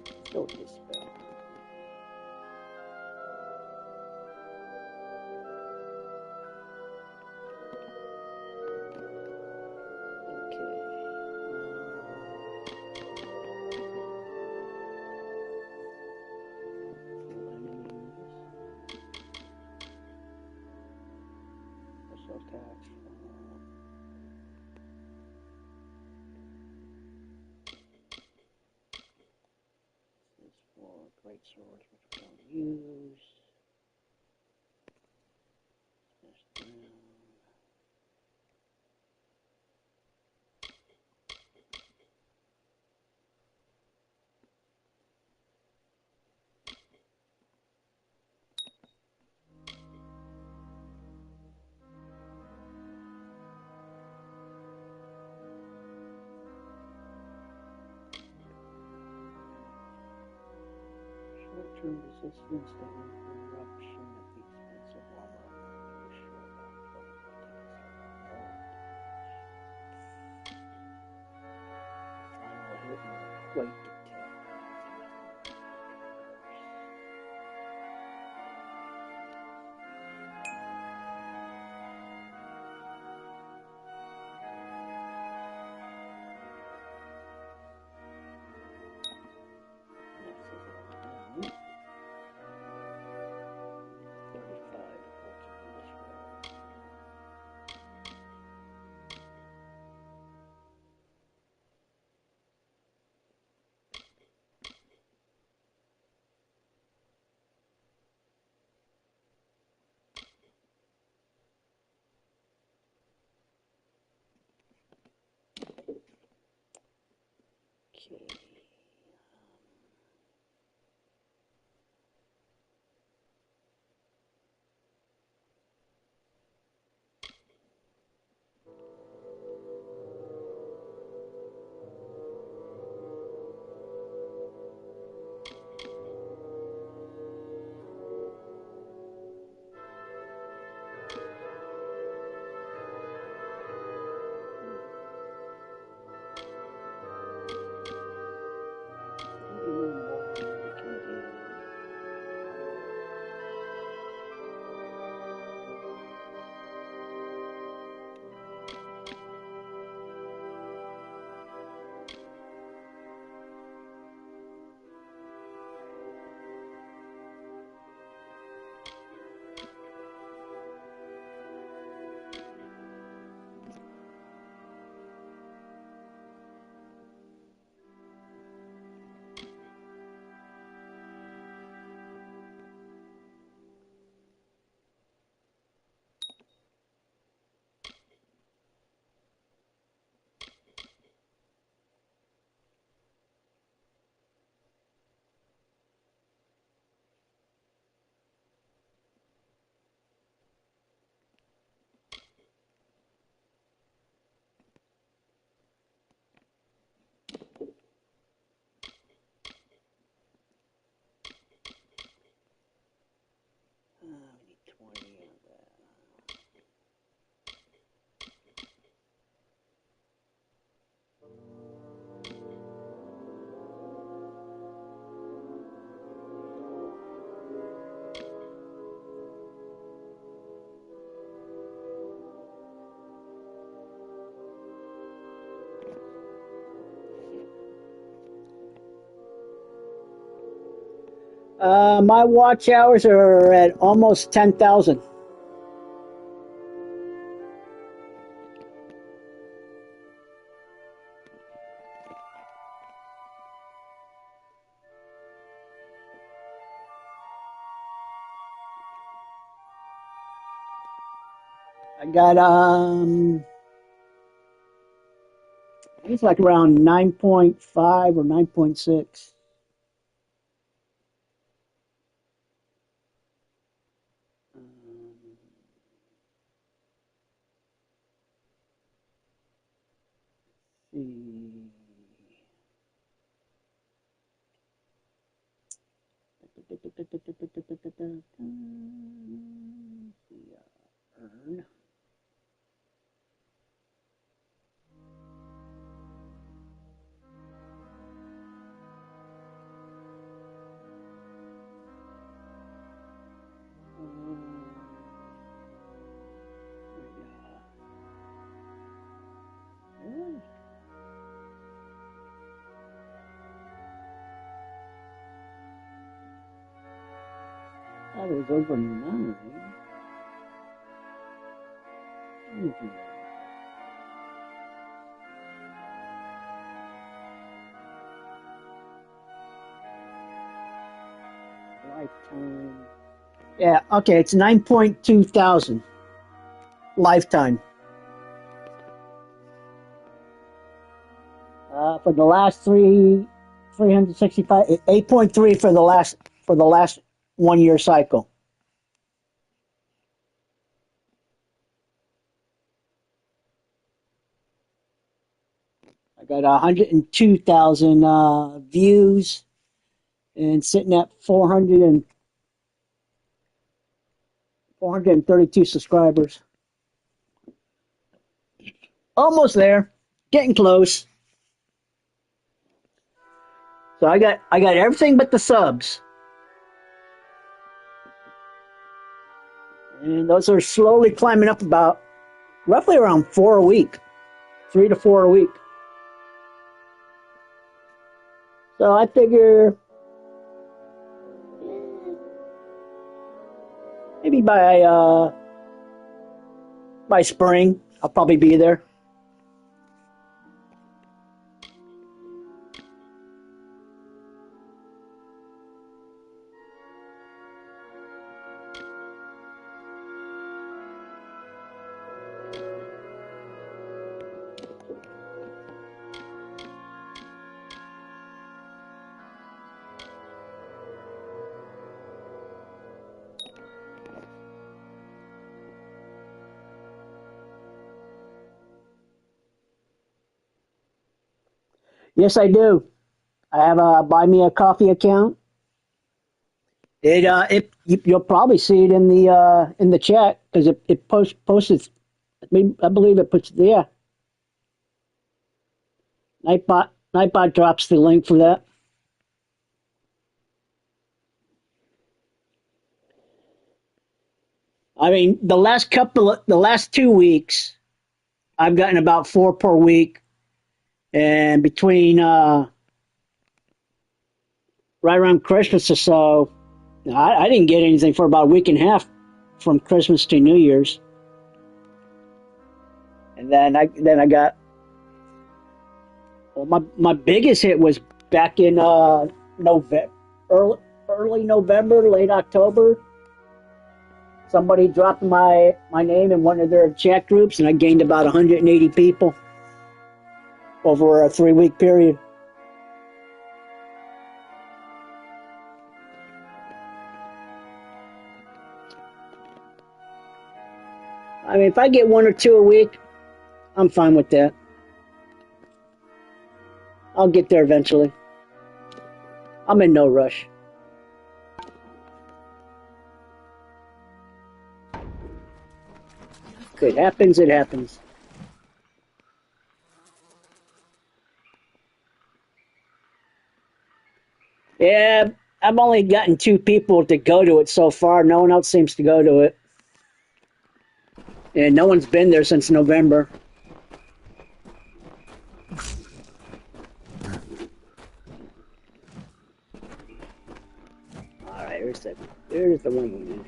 A: Let's go with this spell. Great swords, which we don't use. Smash around. Short-term resistance to interruption at the expense of armor. Final hit and quake attack. Okay. We need 20 of that. My watch hours are at almost 10,000. I got it's like around 9.5 or 9.6. see. Earn. That was over 9. Lifetime. Yeah, okay, it's 9.2 thousand. Lifetime. For the last 365, 8.3 for the last 1 year cycle. I got 102,000 views and sitting at 432 subscribers. Almost there, getting close. So I got everything but the subs. And those are slowly climbing up about roughly around 4 a week, 3 to 4 a week. So I figure maybe by spring I'll probably be there. Yes, I do. I have a Buy Me a Coffee account. You'll probably see it in the chat because it posts. I believe it puts Nightbot drops the link for that. I mean, the last 2 weeks, I've gotten about 4 per week, and between right around Christmas or so, I didn't get anything for about a week and a half from Christmas to New Year's, and then I got. Well, my biggest hit was back in November, early November, late October. Somebody dropped my name in one of their chat groups, and I gained about 180 people over a 3-week period. I mean, if I get 1 or 2 a week, I'm fine with that. I'll get there eventually. I'm in no rush. If it happens, it happens. Yeah, I've only gotten 2 people to go to it so far. No one else seems to go to it. And no one's been there since November. Alright, there's the one we need.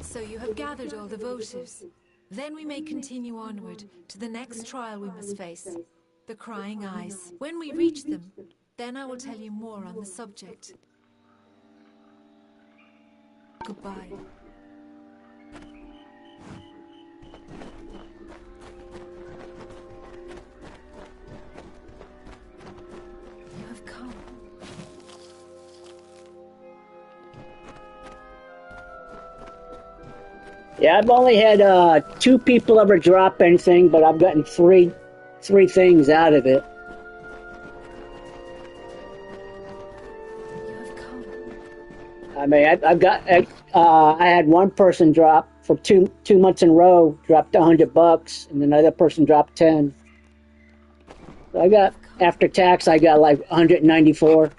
M: So you have gathered all the votives. Then we may continue onward to the next trial we must face, the Crying Eyes. When we reach them, then I will tell you more on the subject. Goodbye.
A: Yeah, I've only had 2 people ever drop anything, but I've gotten three things out of it. I mean, I've got. I had one person drop for two months in a row, dropped $100, and another person dropped 10. So I got, after tax, I got like 194.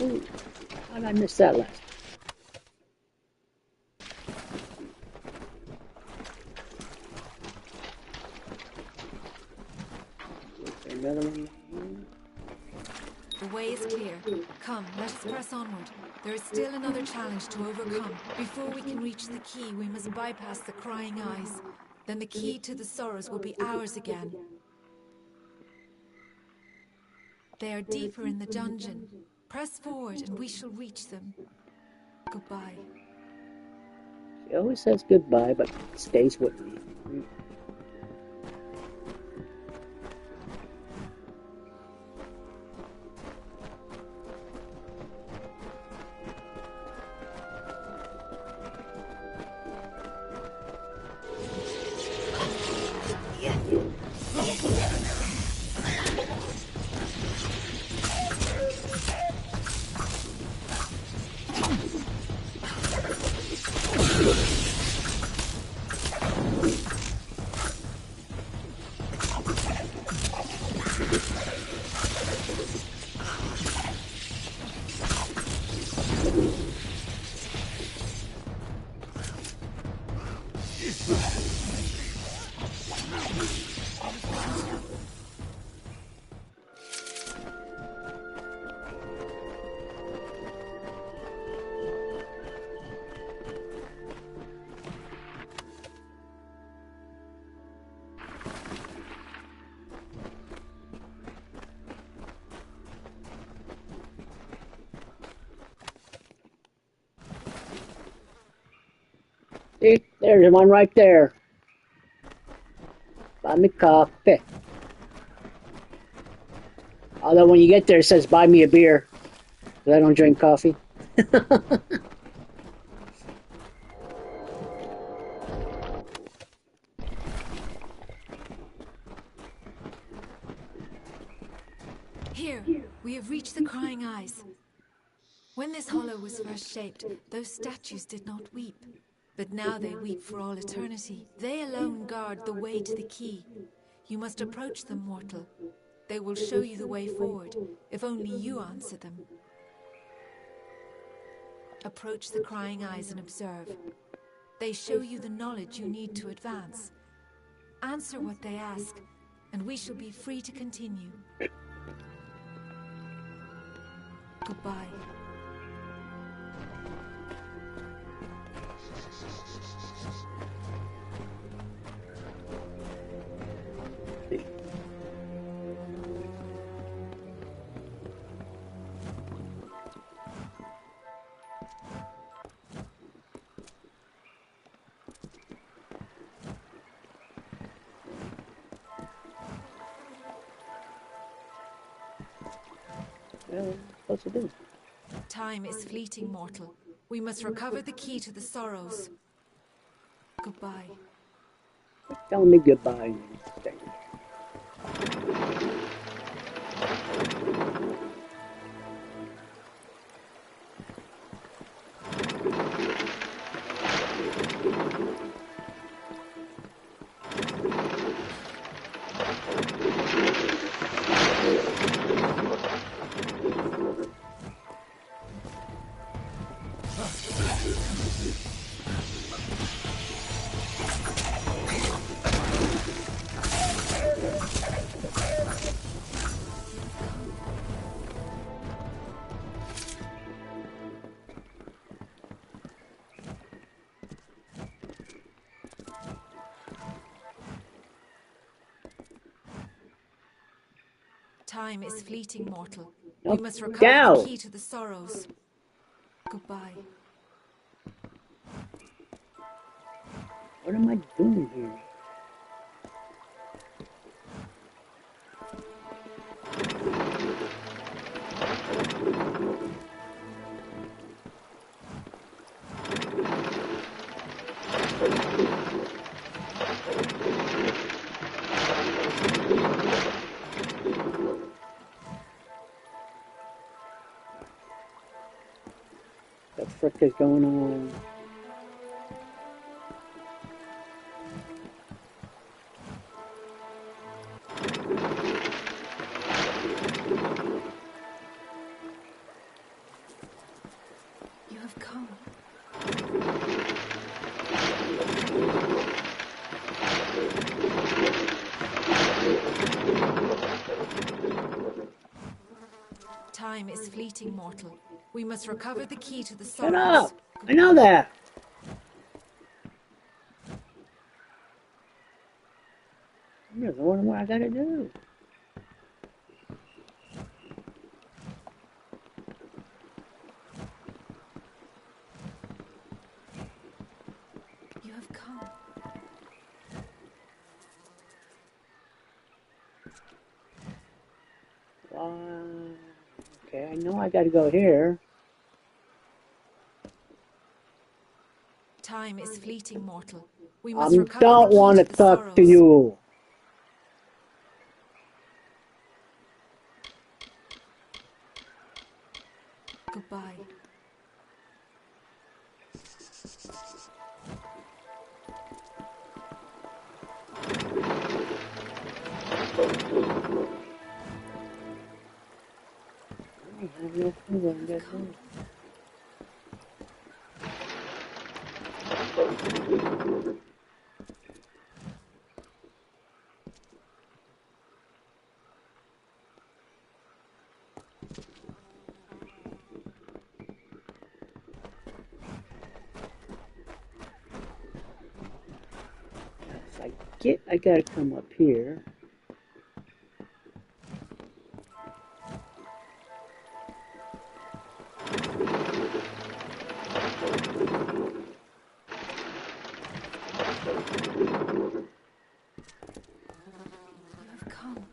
A: Ooh, how did I miss that last? Another one.
M: The way is clear. Come, let us press onward. There is still another challenge to overcome. Before we can reach the key, we must bypass the Crying Eyes. Then the key to the Sorrows will be ours again. They are deeper in the dungeon. Press forward and we shall reach them. Goodbye.
A: She always says goodbye, but stays with me. See, there's one right there. Buy me coffee. Although when you get there, it says buy me a beer. Because I don't drink coffee.
M: Here, we have reached the Crying Eyes. When this hollow was first shaped, those statues did not weep. But now they weep for all eternity. They alone guard the way to the key. You must approach them, mortal. They will show you the way forward, if only you answer them. Approach the Crying Eyes and observe. They show you the knowledge you need to advance. Answer what they ask, and we shall be free to continue. Goodbye.
A: What's supposed to do?
M: Time is fleeting, mortal. We must recover the key to the Sorrows. Goodbye.
A: Telling me goodbye.
M: Time is fleeting, mortal.
A: No,
M: We must recover
A: go.
M: the key to the sorrows. Goodbye.
A: What am I doing here? What the frick is going on?
M: You have come. Time is fleeting, mortal. We must recover the key to the sorrows.
A: Shut up! I know that! I'm just wondering what I gotta do.
M: You have come.
A: Okay, I know I gotta go here.
M: Time is fleeting, mortal. We
A: I
M: must recover
A: don't
M: the key
A: want to
M: to the
A: talk
M: sorrows.
A: to you.
M: Goodbye.
A: I have no clue what I'm gonna do. I gotta come up here.
M: You have come.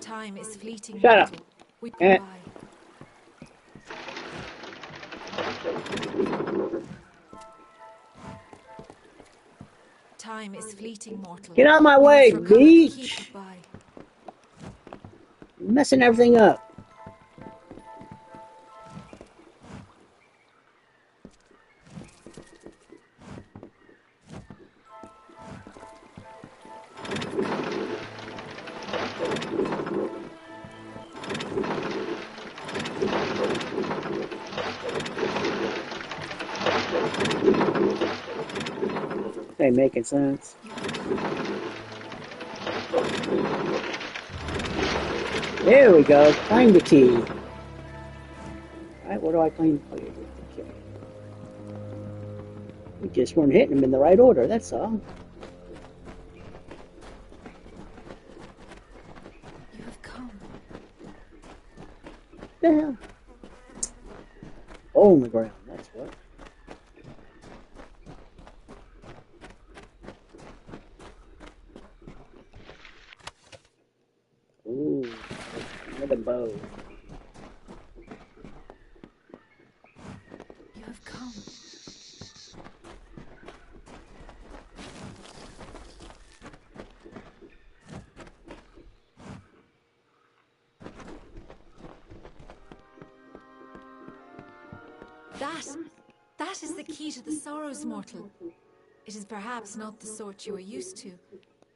M: Time is fleeting.
A: Shut up.
M: We goodbye. Time is fleeting, mortal.
A: Get out of my
M: We
A: way,
M: must recover the key.
A: bitch!
M: Goodbye.
A: You're messing everything up. This ain't making sense. There we go. Find the key. Alright, what do I claim? Okay. We just weren't hitting them in the right order, that's all.
M: You have come.
A: What the hell? Hole in the ground, that's what. Ooh, another bow.
M: You have come. That is the key to the sorrows, mortal. It is perhaps not the sort you are used to,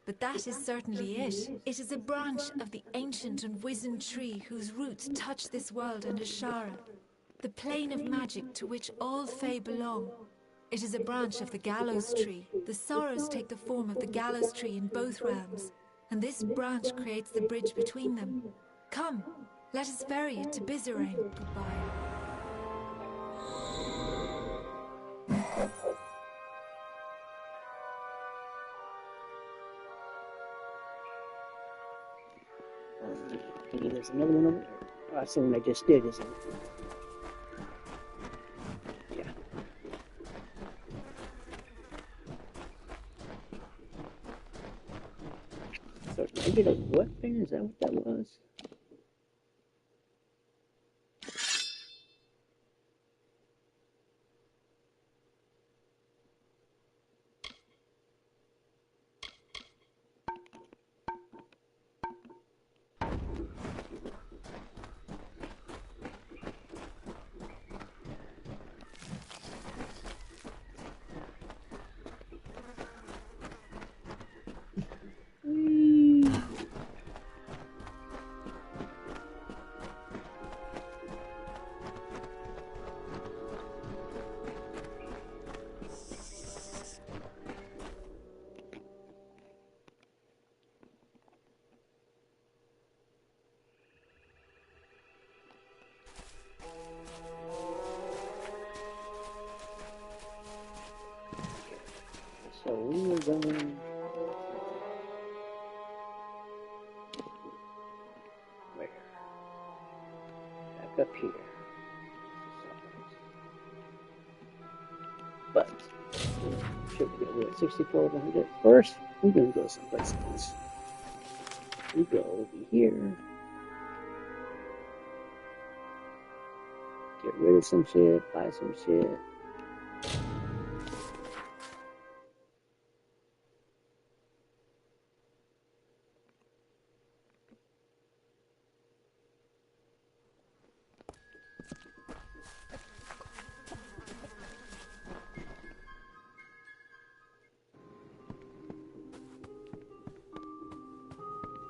M: but that is certainly it. It is a branch of the ancient and wizened tree whose roots touch this world and Ashara, the plane of magic to which all Fae belong. It is a branch of the gallows tree. The sorrows take the form of the gallows tree in both realms, and this branch creates the bridge between them. Come, let us ferry it to Bizarane. Goodbye.
A: there's another one over there. Oh, that's the one I just did, isn't it? Yeah. So it's maybe a weapon? Is that what that was? So we are going where? Back up here. But should we go at 6400? First, we're gonna go someplace else. We go over here. Get rid of some shit, buy some shit.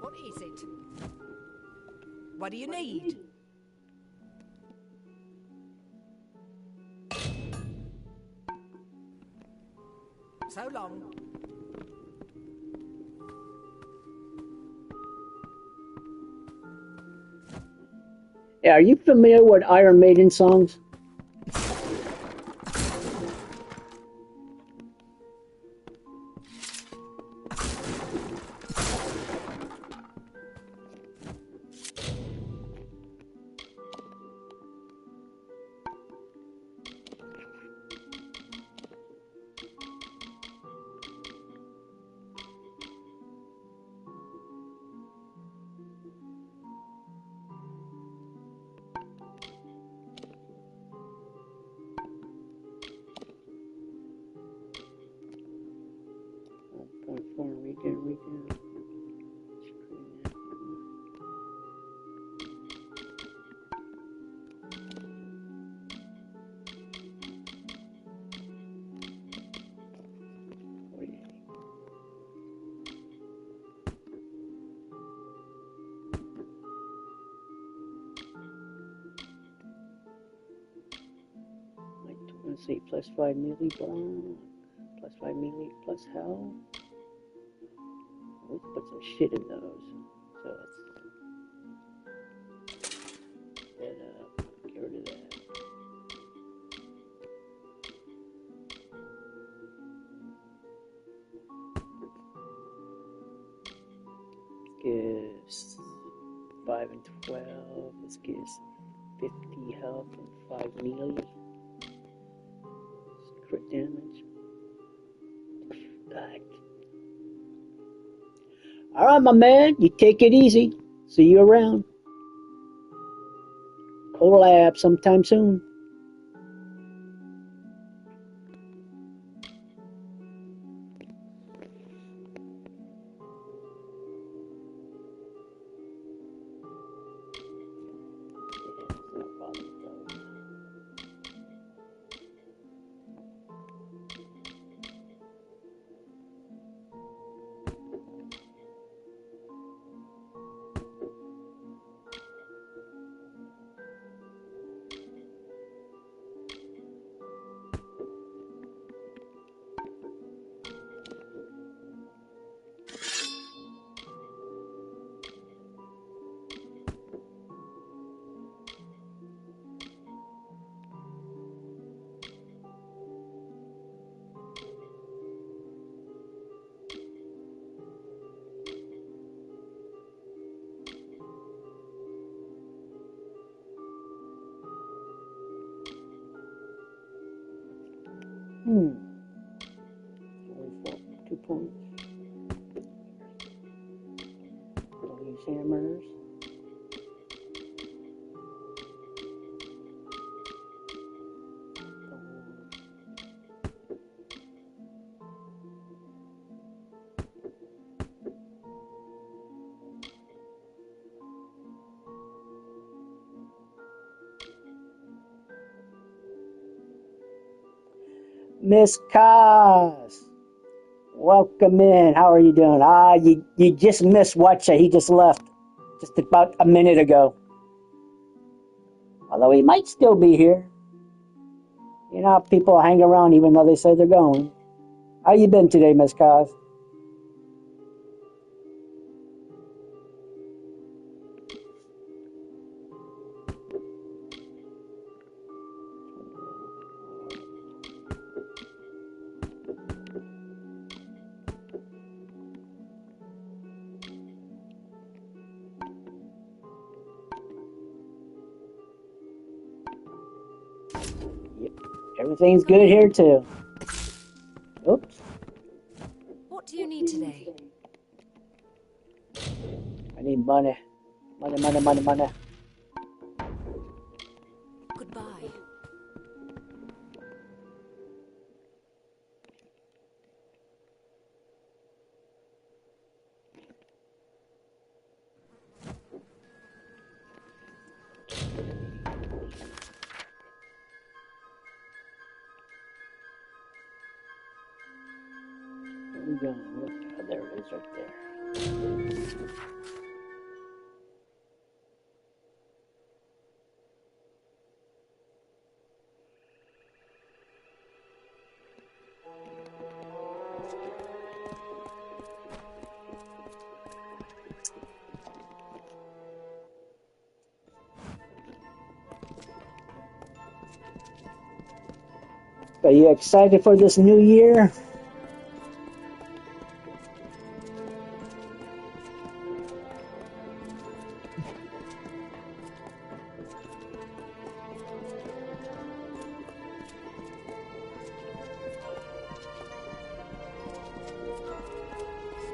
N: What is it? What do you need? So long.
A: Yeah, are you familiar with Iron Maiden songs? Region. Let's see, plus 5 melee block, plus 5 melee, plus health. Let's put some shit in those. So let's get rid of that. Gives 5 and 12. This gives 50 health and 5 melee. Crit damage. God. Alright, my man, you take it easy. See you around. Collab sometime soon. Only 2 points. All these hammers. Miss Kaz, welcome in. How are you doing? You just missed Watcha. He just left just about a minute ago. Although he might still be here. You know, people hang around even though they say they're going. How you been today, Miss Kaz? Everything's good here too. Oops.
B: What do you need today?
A: I need money. Money.
B: Goodbye.
A: Where we going? Oh, there it is right there. Are you excited for this new year?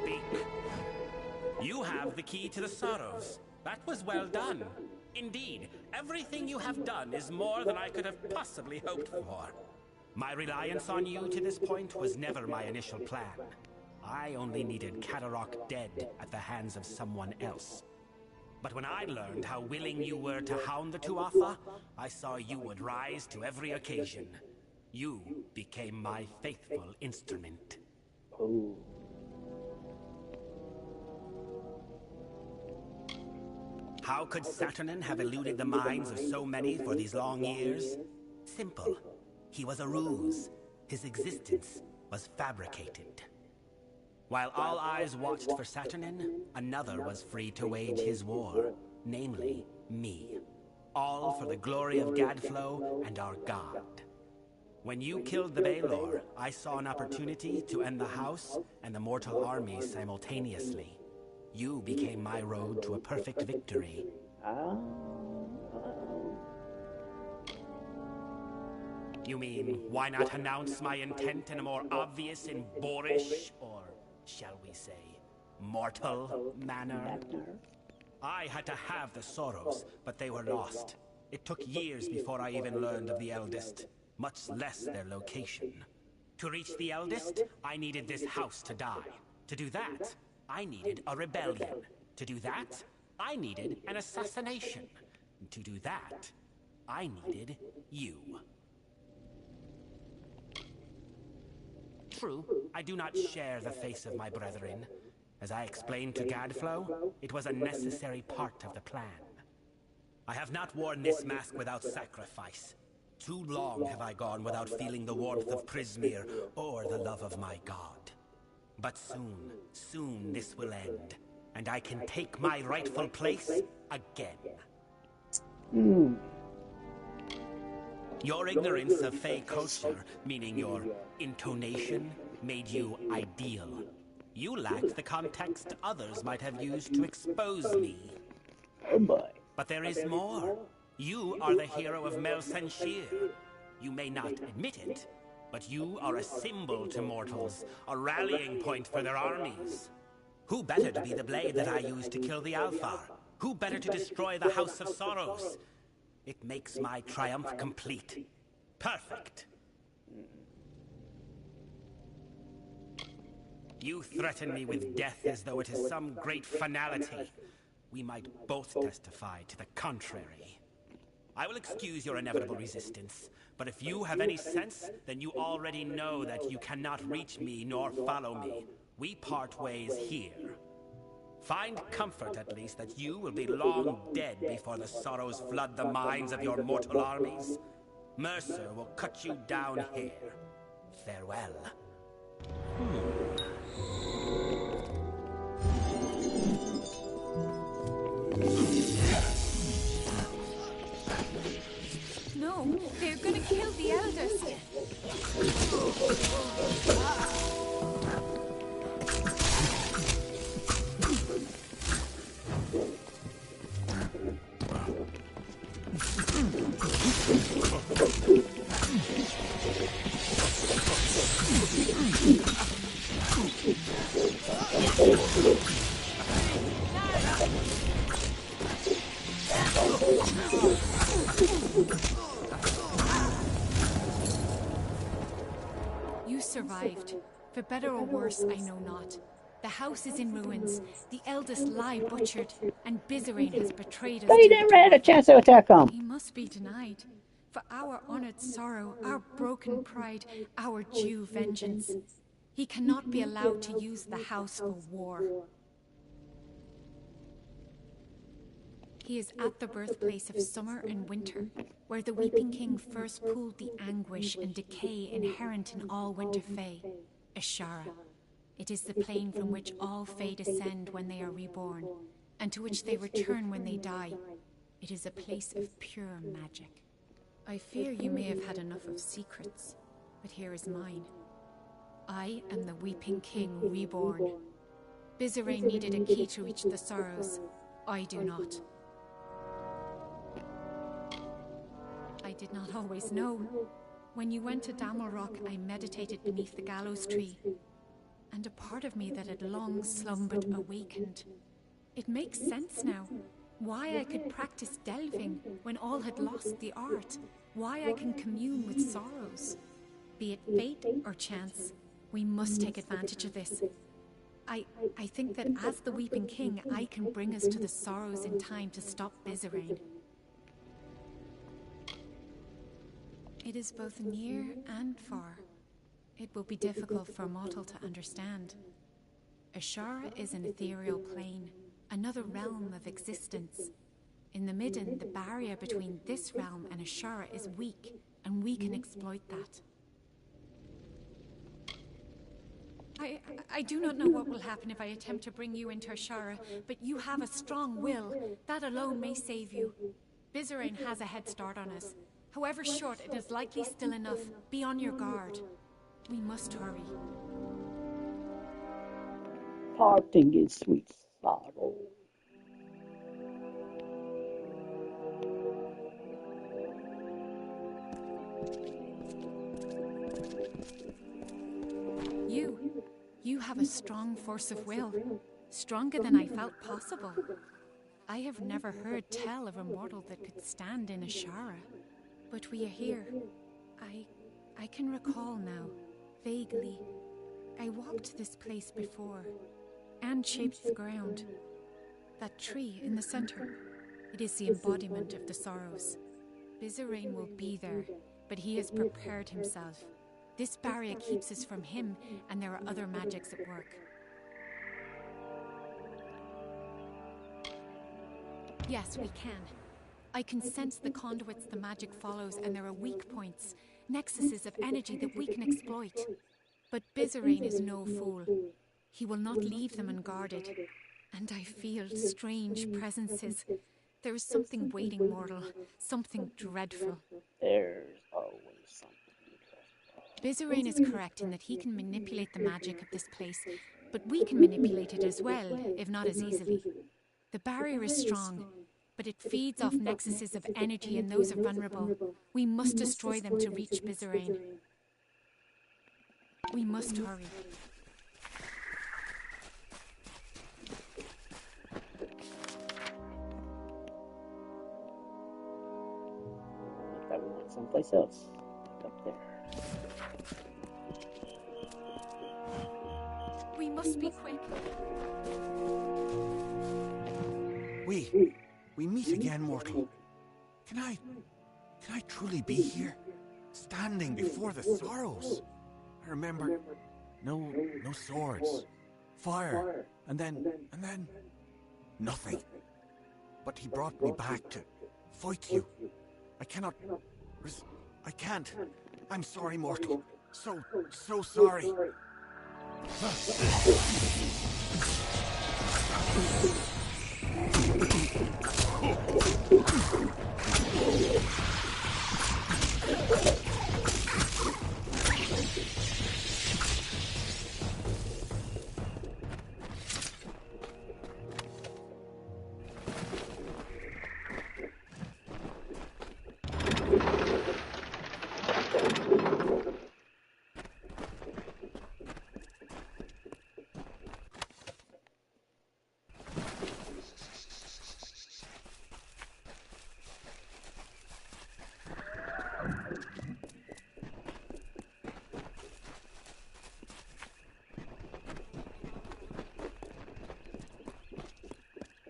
E: Speak. You have the key to the sorrows. That was well done. Indeed, everything you have done is more than I could have possibly hoped for. My reliance on you to this point was never my initial plan. I only needed Katarok dead at the hands of someone else. But when I learned how willing you were to hound the Tuatha, I saw you would rise to every occasion. You became my faithful instrument.
A: Ooh.
E: How could Saturnin have eluded the minds of so many for these long years? Simple. He was a ruse. His existence was fabricated. While all eyes watched for Saturnin, another was free to wage his war, namely, me. All for the glory of Gadflow and our god. When you killed the Baelor, I saw an opportunity to end the house and the mortal army simultaneously. You became my road to a perfect victory. You mean, why not announce my intent in a more obvious and boorish, or shall we say, mortal manner? I had to have the Sorrows, but they were lost. It took years before I even learned of the Eldest, much less their location. To reach the Eldest, I needed this house to die. To do that, I needed a rebellion. To do that, I needed an assassination. To do that, I needed you. True, I do not share the face of my brethren. As I explained to Gadflow, it was a necessary part of the plan. I have not worn this mask without sacrifice. Too long have I gone without feeling the warmth of Prismeer or the love of my god. But soon this will end, and I can take my rightful place again. Your ignorance of Fey culture, meaning your intonation, made you ideal. You lacked the context others might have used to expose me.
A: Oh boy.
E: But there is more. You are the hero of Mel Senshir. You may not admit it, but you are a symbol to mortals, a rallying point for their armies. Who better to be the blade that I use to kill the Alfar? Who better to destroy the House of Sorrows? It makes my triumph complete. Perfect. You threaten me with death as though it is some great finality. We might both testify to the contrary. I will excuse your inevitable resistance, but if you have any sense, then you already know that you cannot reach me nor follow me. We part ways here. Find comfort, at least, that you will be long dead before the sorrows flood the minds of your mortal armies. Mercer will cut you down here. Farewell.
C: No, they're gonna kill the eldest. You survived. For better or worse, I know not. The house is in ruins, the eldest lie butchered, and Bizarine has betrayed us.
A: They never had a chance to attack him.
C: He must be denied. For our honored sorrow, our broken pride, our due vengeance. He cannot be allowed to use the house for war. He is at the birthplace of summer and winter, where the Weeping King first pooled the anguish and decay inherent in all winter fae, Ashara. It is the plane from which all fae descend when they are reborn, and to which they return when they die. It is a place of pure magic. I fear you may have had enough of secrets, but here is mine. I am the Weeping King reborn. Bizarine needed a key to reach the sorrows. I do not. I did not always know. When you went to Damelrock, I meditated beneath the gallows tree, and a part of me that had long slumbered awakened. It makes sense now. Why I could practice delving when all had lost the art. Why I can commune with sorrows. Be it fate or chance, we must take advantage of this. I think that as the Weeping King, I can bring us to the sorrows in time to stop Bizarine. It is both near and far. It will be difficult for a mortal to understand. Ashara is an ethereal plane, another realm of existence. In the Midden, the barrier between this realm and Ashara is weak, and we can exploit that. I do not know what will happen if I attempt to bring you into Ashara, but you have a strong will. That alone may save you. Bizarine has a head start on us. However short, it is likely still enough. Be on your guard. We must hurry.
A: Parting is sweet sorrow.
C: You have a strong force of will. Stronger than I felt possible. I have never heard tell of a mortal that could stand in Ashara. But we are here. I can recall now, vaguely. I walked this place before, and shaped the ground. That tree in the center, it is the embodiment of the sorrows. Bizarine will be there, but he has prepared himself. This barrier keeps us from him, and there are other magics at work. Yes, we can. I can sense the conduits the magic follows, and there are weak points, nexuses of energy that we can exploit. But Bizarine is no fool. He will not leave them unguarded. And I feel strange presences. There is something waiting, mortal. Something dreadful.
A: There's always something dreadful.
C: Bizarine is correct in that he can manipulate the magic of this place, but we can manipulate it as well, if not as easily. The barrier is strong, but it feeds off nexuses of energy, and those are vulnerable. We must destroy them to reach Bizarine. We must hurry.
A: I thought we went someplace else. Up there.
C: We must be quick.
G: We meet again, mortal. Can I truly be here? Standing before the sorrows? I remember no swords, fire, and then nothing. But he brought me back to fight you. I can't. I'm sorry, mortal. So sorry.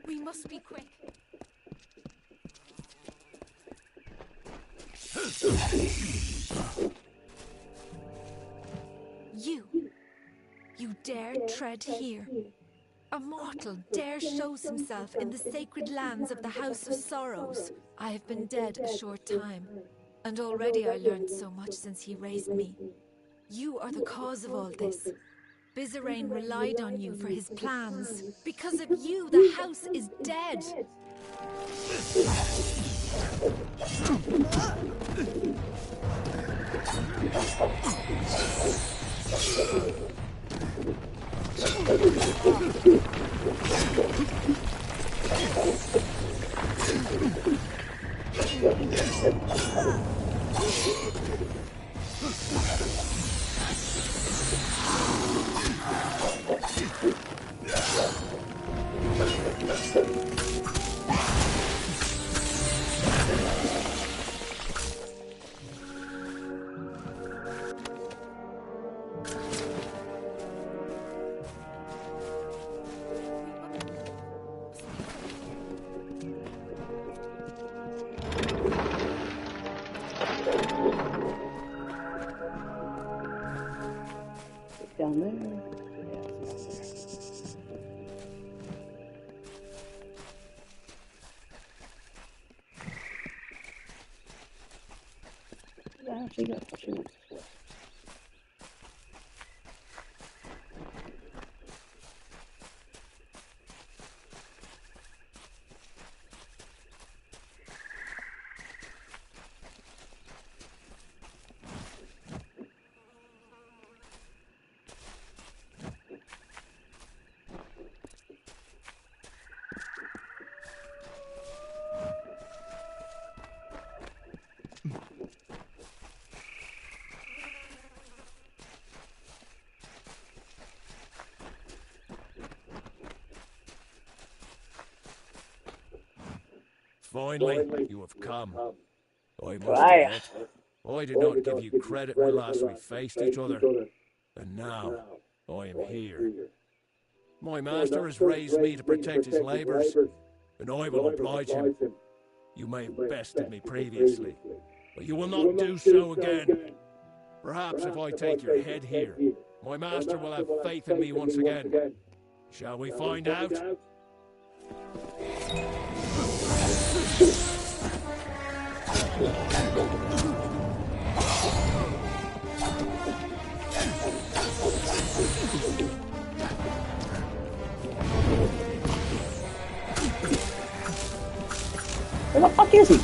C: We must be quick. You dare tread here? A mortal dare shows himself in the sacred lands of the House of Sorrows. I have been dead a short time, and already I learned so much since he raised me. You are the cause of all this. Bizarrain relied on you for his plans. Because of you, the house is dead.
A: Down there. Yeah, she got what she wants.
D: Finally, you have come. I must admit, I did not give you credit when last we faced each other, and now I am here. My master has raised me to protect his labours, and I will oblige him. You may have bested me previously, but you will not do so again. Perhaps if I take your head here, my master will have faith in me once again. Shall we find out?
A: Where the fuck is he?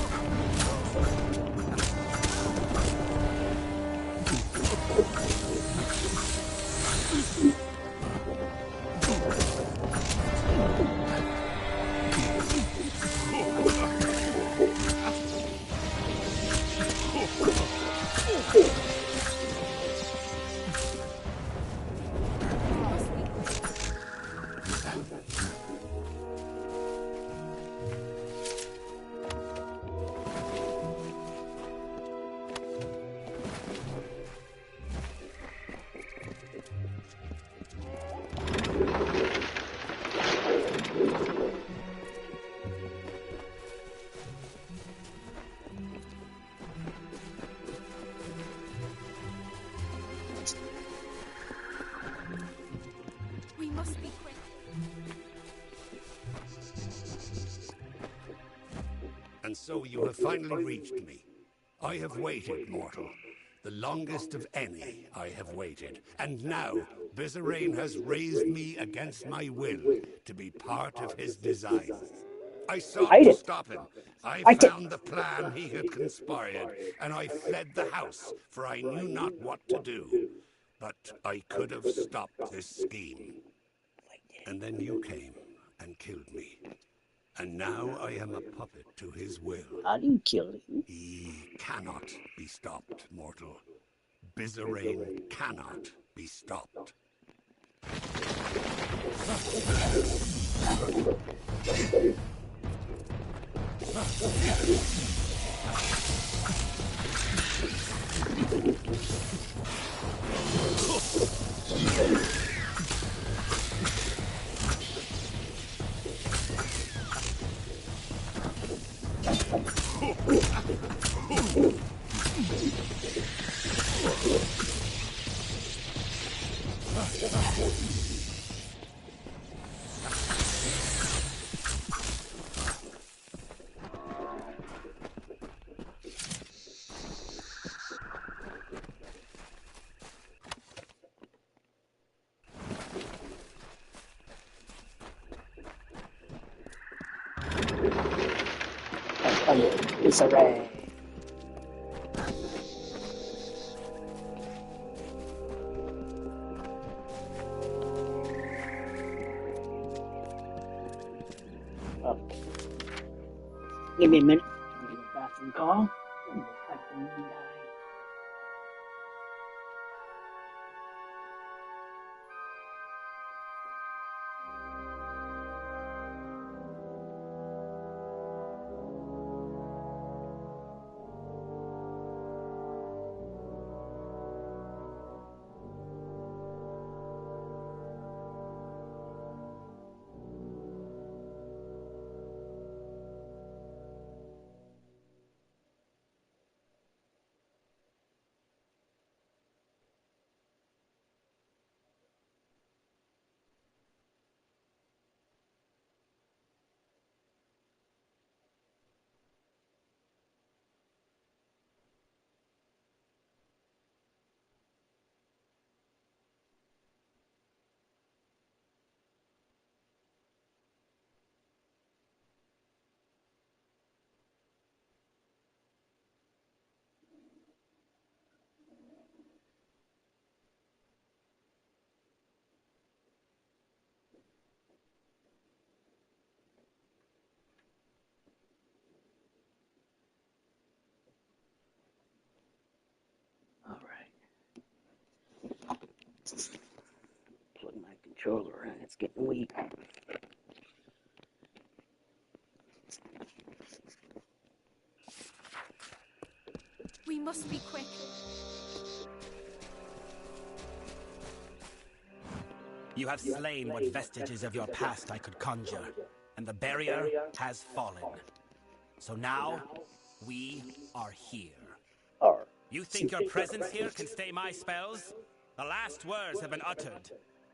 O: And so you have finally reached me. I have waited, mortal. The longest of any I have waited. And now, Bizarrain has raised me against my will to be part of his design. I sought to stop him. I found the plan he had conspired, and I fled the house, for I knew not what to do. But I could have stopped this scheme. And then you came and killed me. And now I am a puppet to his will.
A: I didn't kill you.
O: He cannot be stopped, mortal. Bizarrain cannot be stopped.
A: It's a ray. Oh. Give me a minute. I'm gonna get a bathroom call. Plug my controller in, it's getting weak.
C: We must be quick.
E: You have slain what vestiges of your past I could conjure, and the barrier has fallen. So now, we are here. You think your presence here can stay my spells? The last words have been uttered.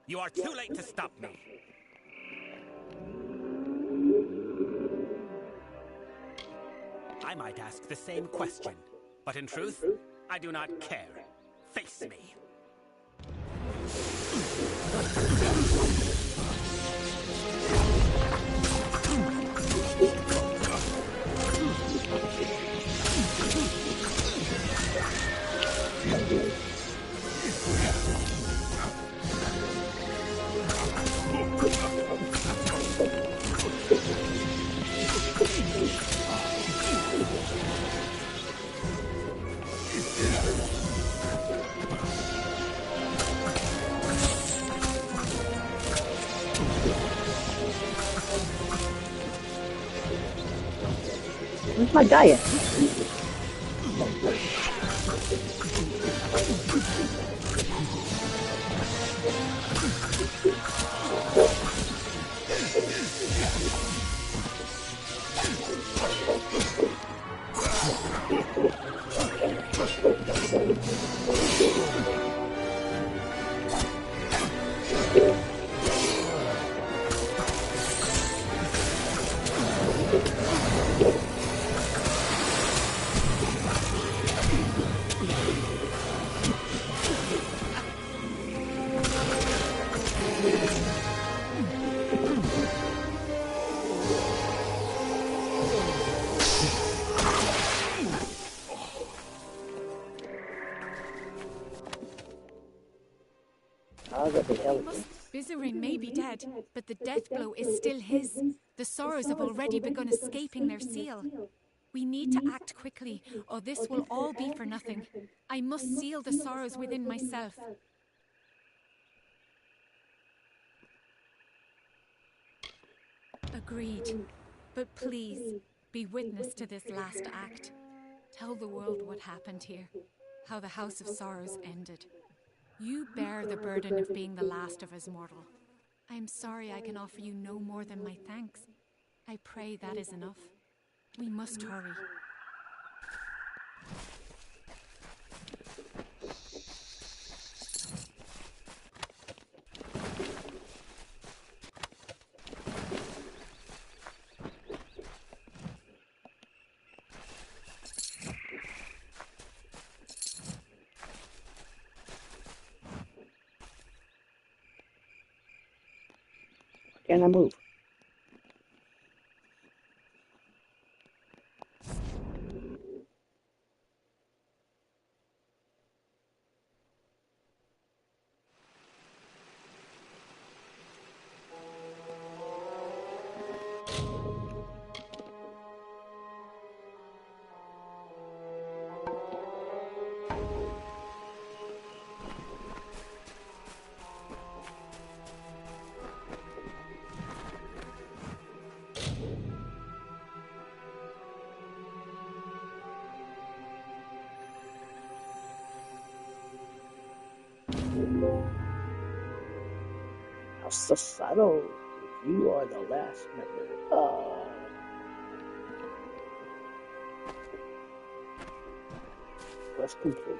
E: You are too late to stop me. I might ask the same question, but in truth, I do not care. Face me.
A: Where's my diet? saga of the elephants.
C: Bizarine may be dead, but the death blow is still his. The Sorrows have already begun escaping their seal. We need to act quickly, or this will all be for nothing. I must seal the Sorrows within myself. Agreed. But please, be witness to this last act. Tell the world what happened here, how the House of Sorrows ended. You bear the burden of being the last of us mortal. I am sorry I can offer you no more than my thanks. I pray that is enough. We must hurry.
A: Can I move? House of Sorrows, you are the last member. Quest complete.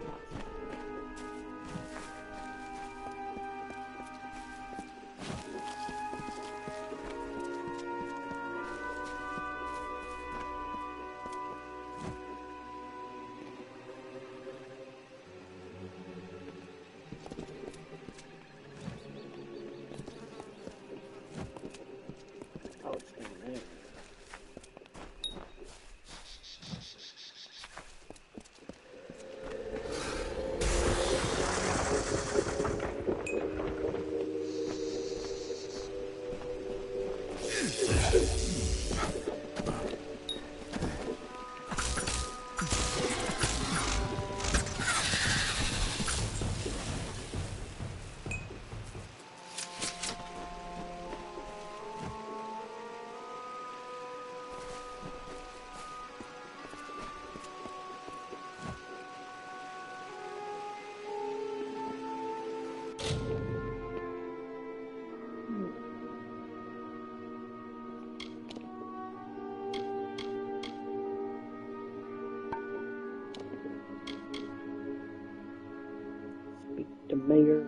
A: The mayor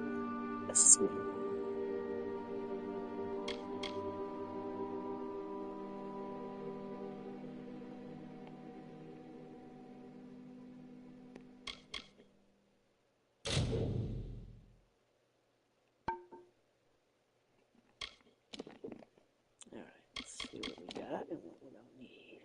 A: asleep. All right, let's see what we got and what we don't need.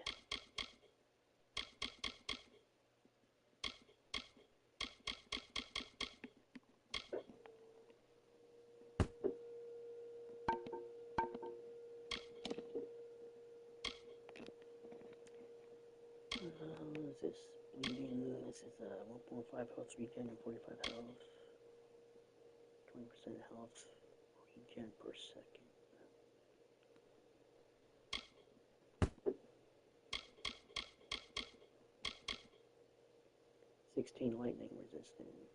A: What is this? Bleeding. This is 1.5 health regen and 45 health. 20% health regen per second. $16 lightning resistance.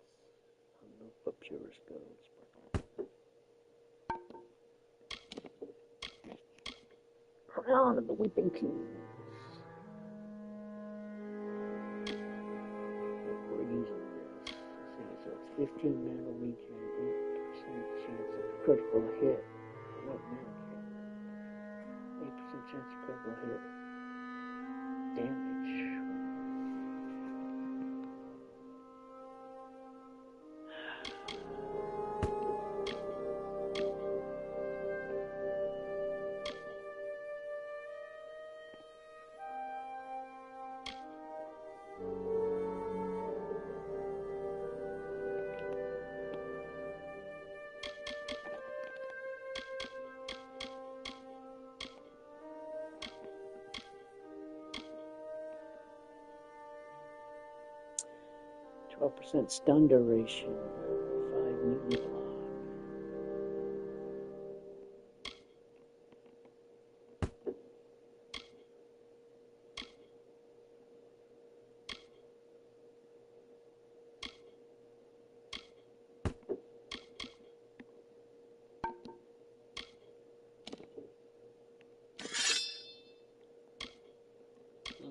A: Look what purest goes. Crown of the Weeping King. We're using this. Let's see, so it's 15 mana regen, 8% chance of critical hit. What mana hit? 8% chance of critical hit. Damage. 12% stun duration. 5 mutant block.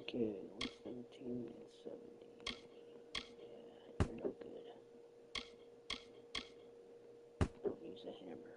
A: Okay, 117 and 70. Yeah, you're no good. Don't use a hammer.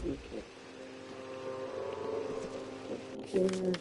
A: Okay. Here.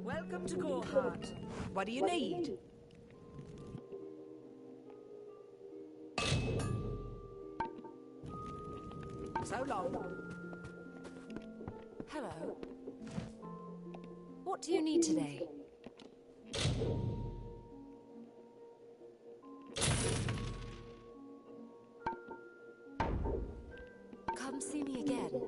N: Welcome to Goreheart. What do you need? So long.
B: Hello. What do you need today? Come see me again.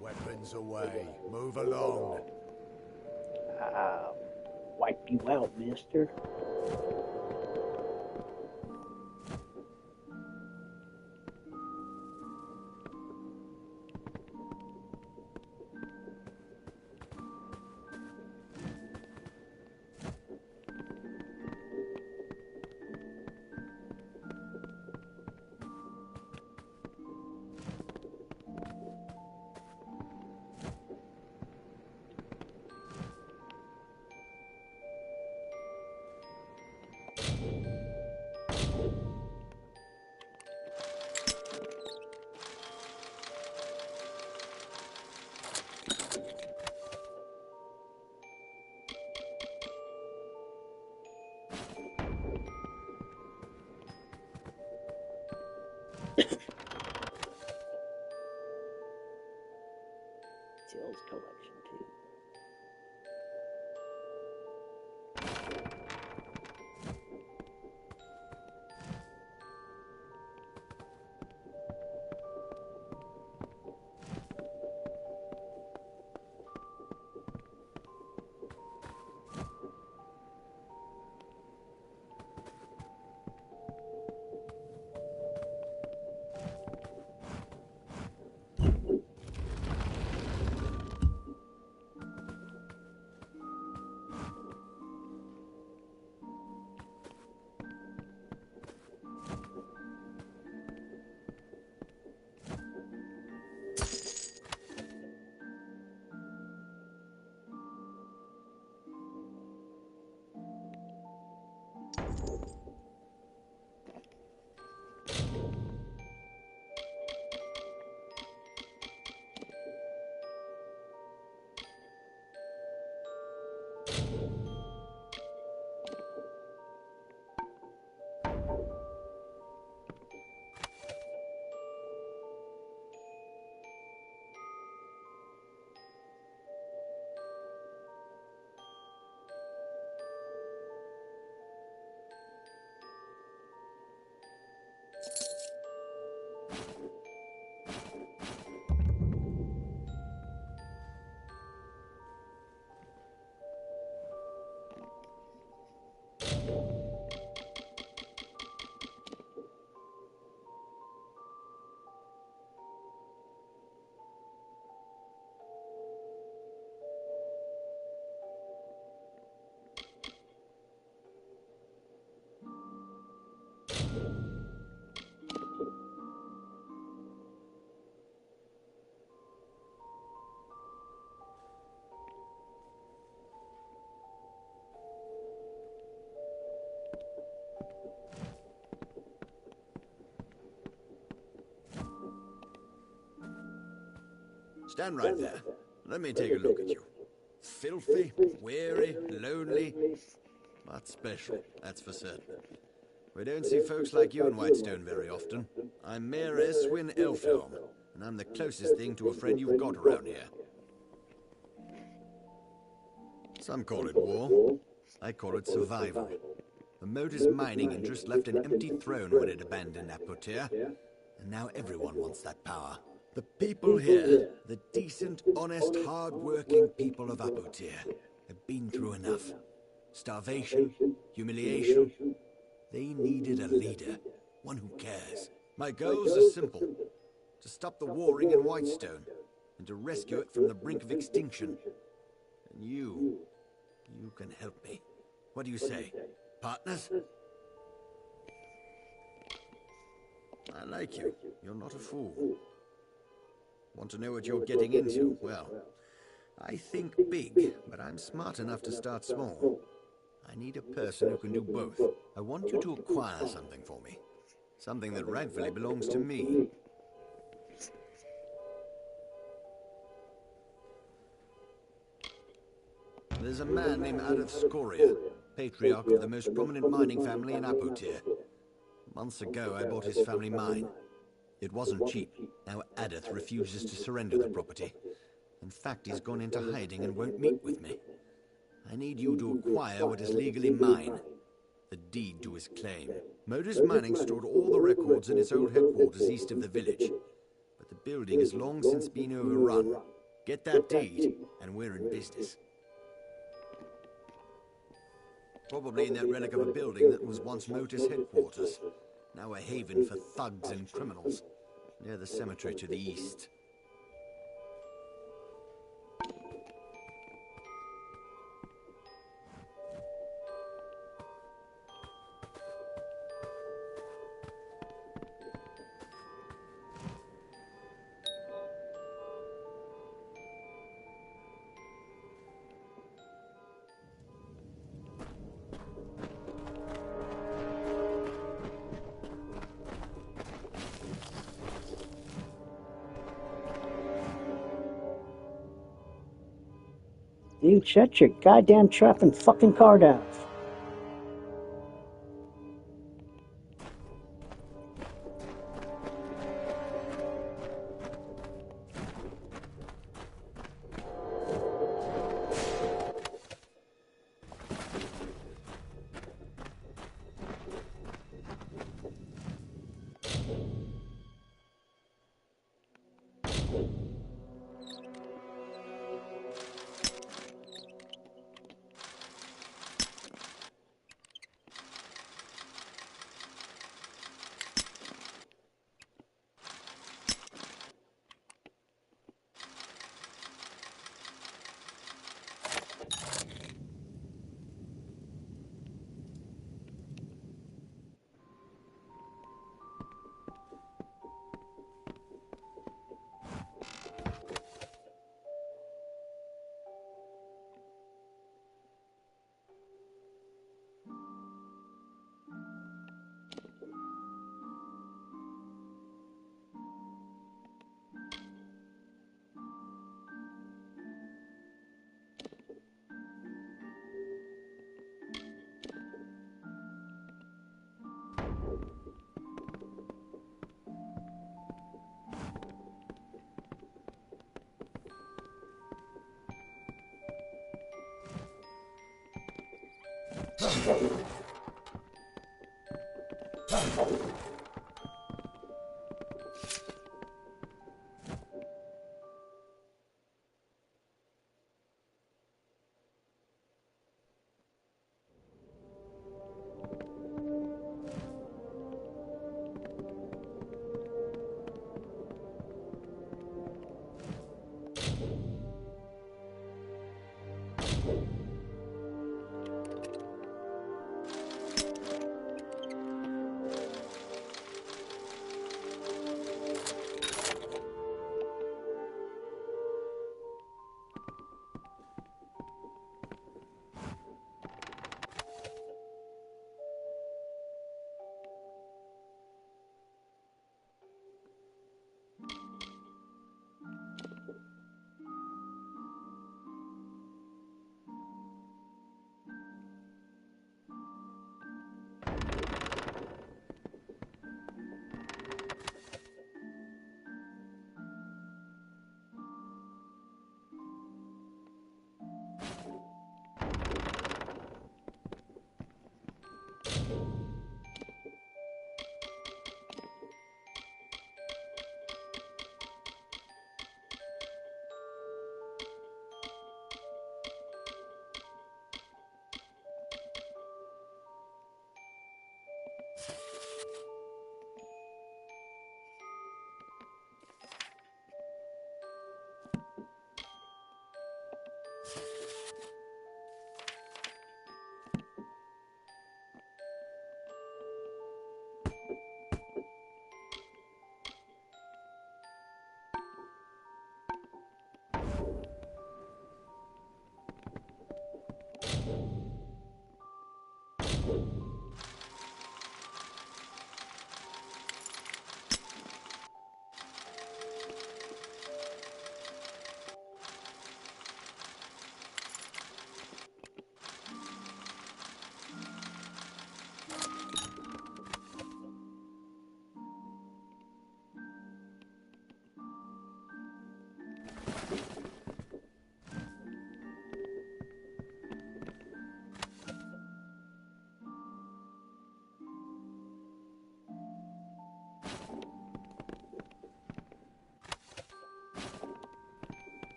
O: Weapons away. Move along.
A: Wipe you out, mister. details collection too.
P: Stand right there. Let me take a look at you. Filthy, weary, lonely, but special, that's for certain. We don't see folks like you in Whitestone very often. I'm Mayor Eswin Elfhelm, and I'm the closest thing to a friend you've got around here. Some call it war. I call it survival. The Motor's mining interest left an empty throne when it abandoned Apotir, and now everyone wants that power. The people here, the decent, honest, hard-working people of Apotir, have been through enough. Starvation, humiliation. They needed a leader, one who cares. My goals are simple. To stop the warring in Whitestone, and to rescue it from the brink of extinction. And you can help me. What do you say? Partners? I like you. You're not a fool. Want to know what you're getting into? Well, I think big, but I'm smart enough to start small. I need a person who can do both. I want you to acquire something for me. Something that rightfully belongs to me. There's a man named Adith Scoria, patriarch of the most prominent mining family in Apotir. Months ago, I bought his family mine. It wasn't cheap. Now Adith refuses to surrender the property. In fact, he's gone into hiding and won't meet with me. I need you to acquire what is legally mine. The deed to his claim. Modus Mining stored all the records in its old headquarters east of the village. But the building has long since been overrun. Get that deed, and we're in business. Probably in that relic of a building that was once Motus headquarters. Now a haven for thugs and criminals, near the cemetery to the east.
A: You shut your goddamn trap and fucking car down.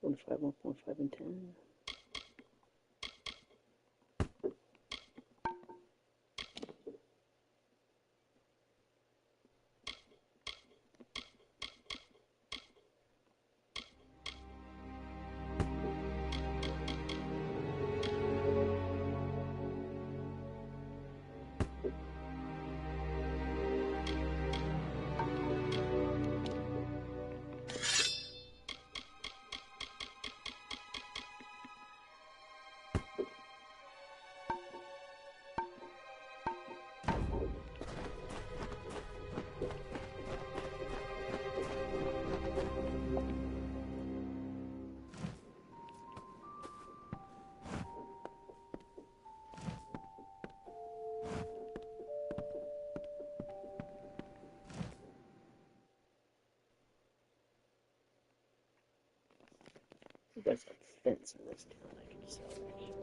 A: 1.5, 1.5, and 10. There's a fence in this town I can salvage.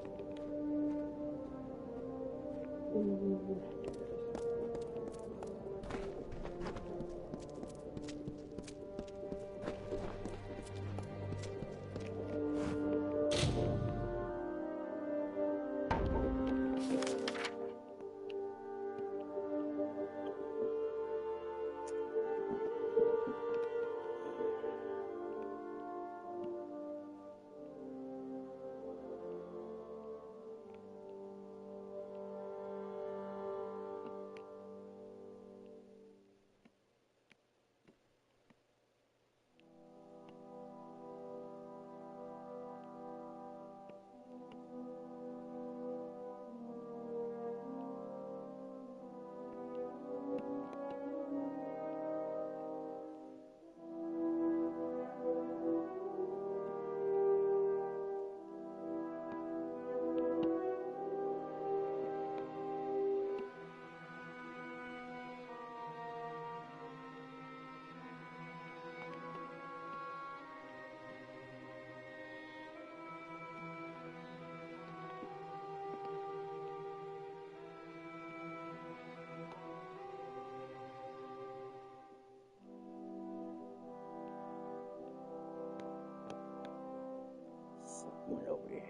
A: Someone over here.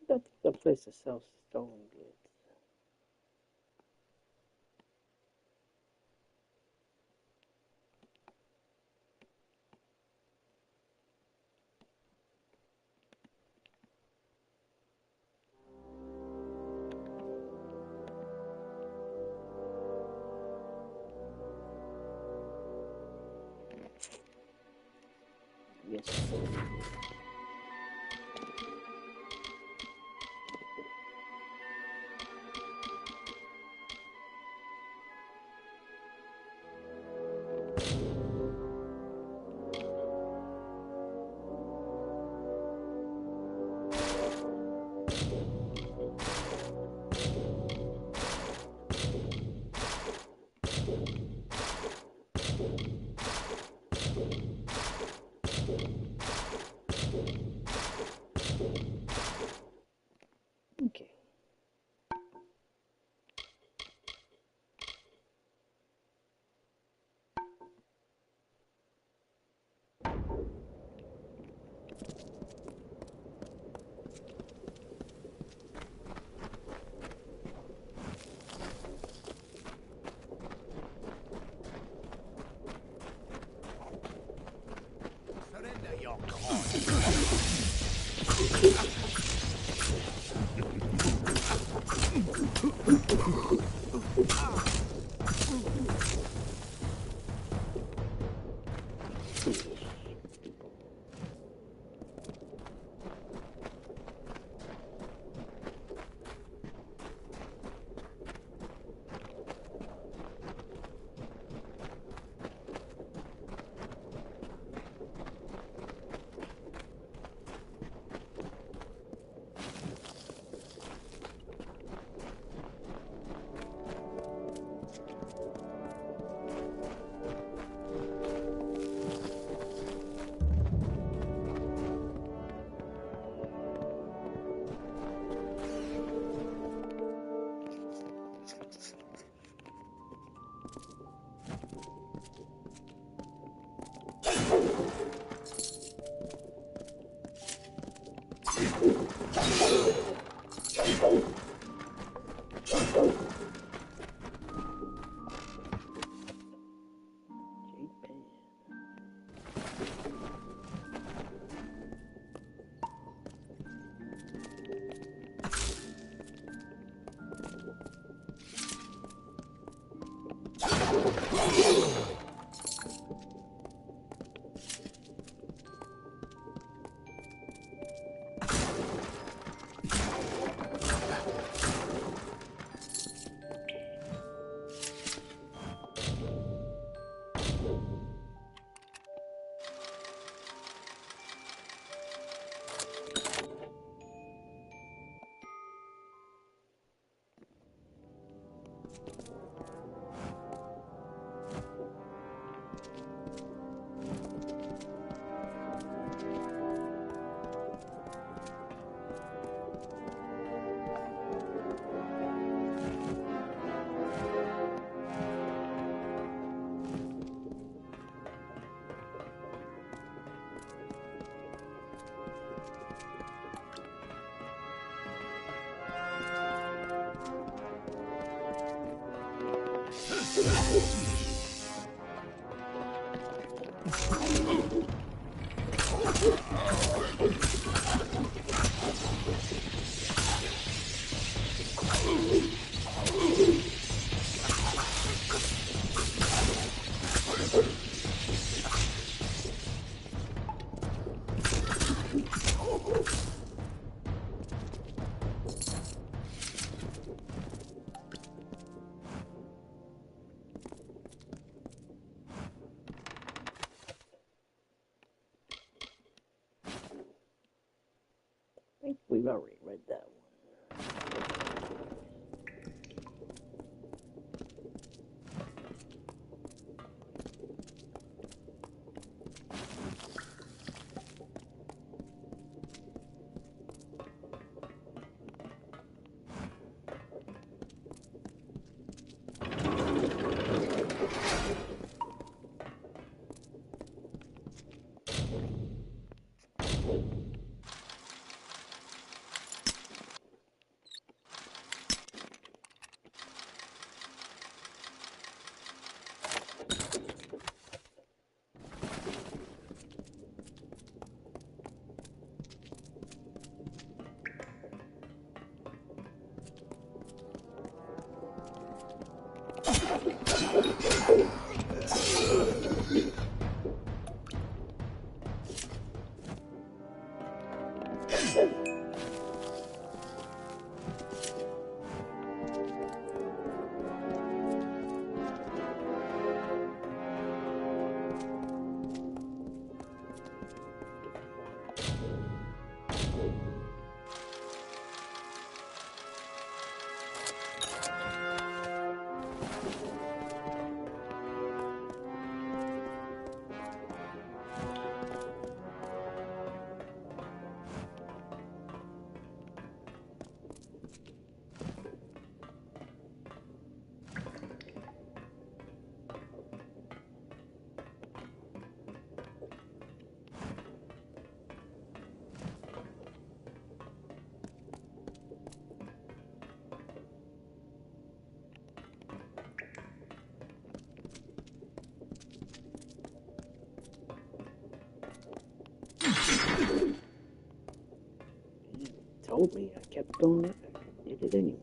A: That's the place that sells stolen goods. Yes. I think we've already read that one. Told me, I kept going, I did it anyway.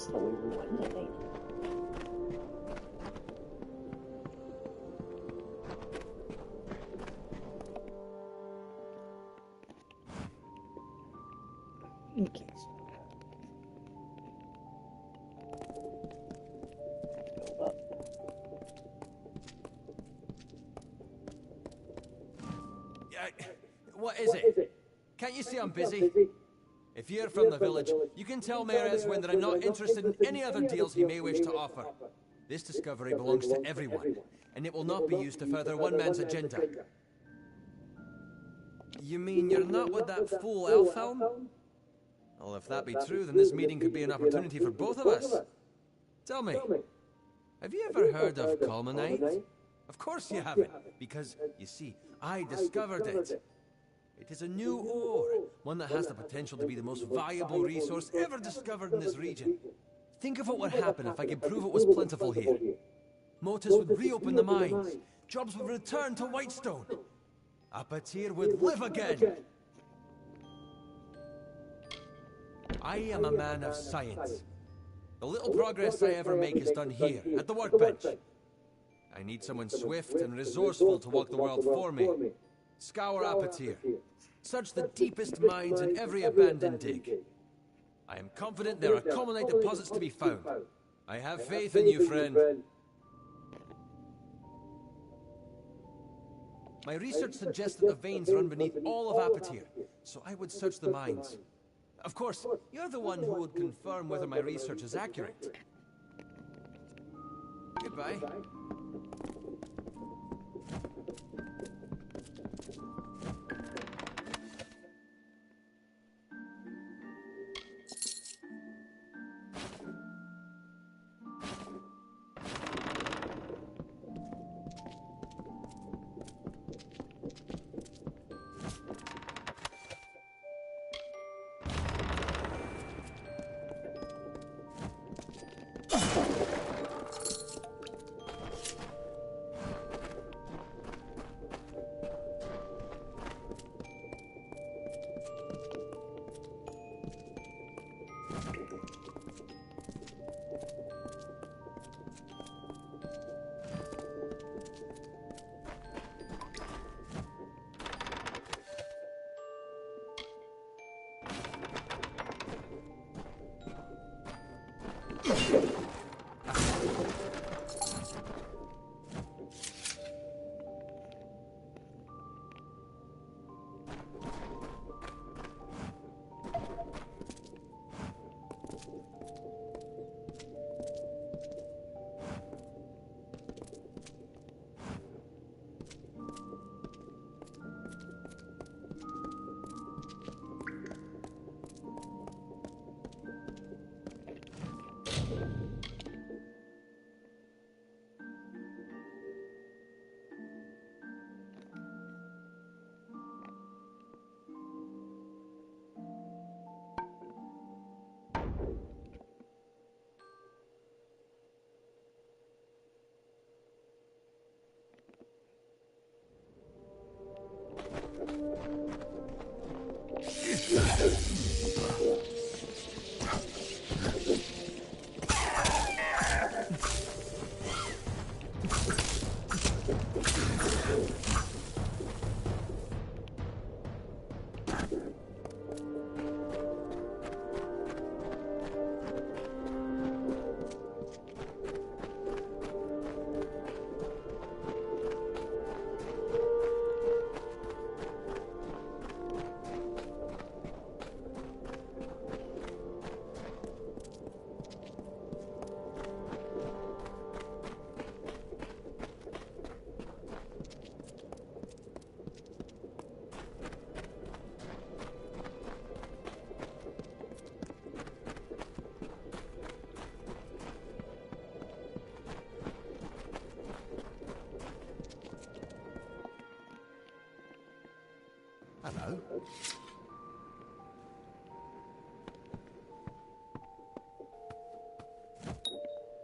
A: So we won today. Okay.
Q: What is it? Can't you see I'm busy? If you're from the village, you can tell Mayor Eswin that I'm not interested in any other deals he may wish to offer. This discovery belongs to everyone, and it will not be used to further one man's agenda. You mean you're not with that fool Elfhelm? Well, if that be true, then this meeting could be an opportunity for both of us. Tell me, have you ever heard of Culminite? Of course you haven't, because, you see, I discovered it. It is a new ore, one that has the potential to be the most valuable resource ever discovered in this region. Think of what would happen if I could prove it was plentiful here. Motus would reopen the mines, jobs would return to Whitestone. Apatir would live again. I am a man of science. The little progress I ever make is done here, at the workbench. I need someone swift and resourceful to walk the world for me. Scour Apatir. Search the deepest mines in every abandoned dig. I am confident there are Culminite deposits to be found. I have faith in you, friend. My research suggests that the veins run beneath all of Apatir, so I would search the mines. Of course, you're the one who would confirm whether my research is accurate. Goodbye.
G: Hello.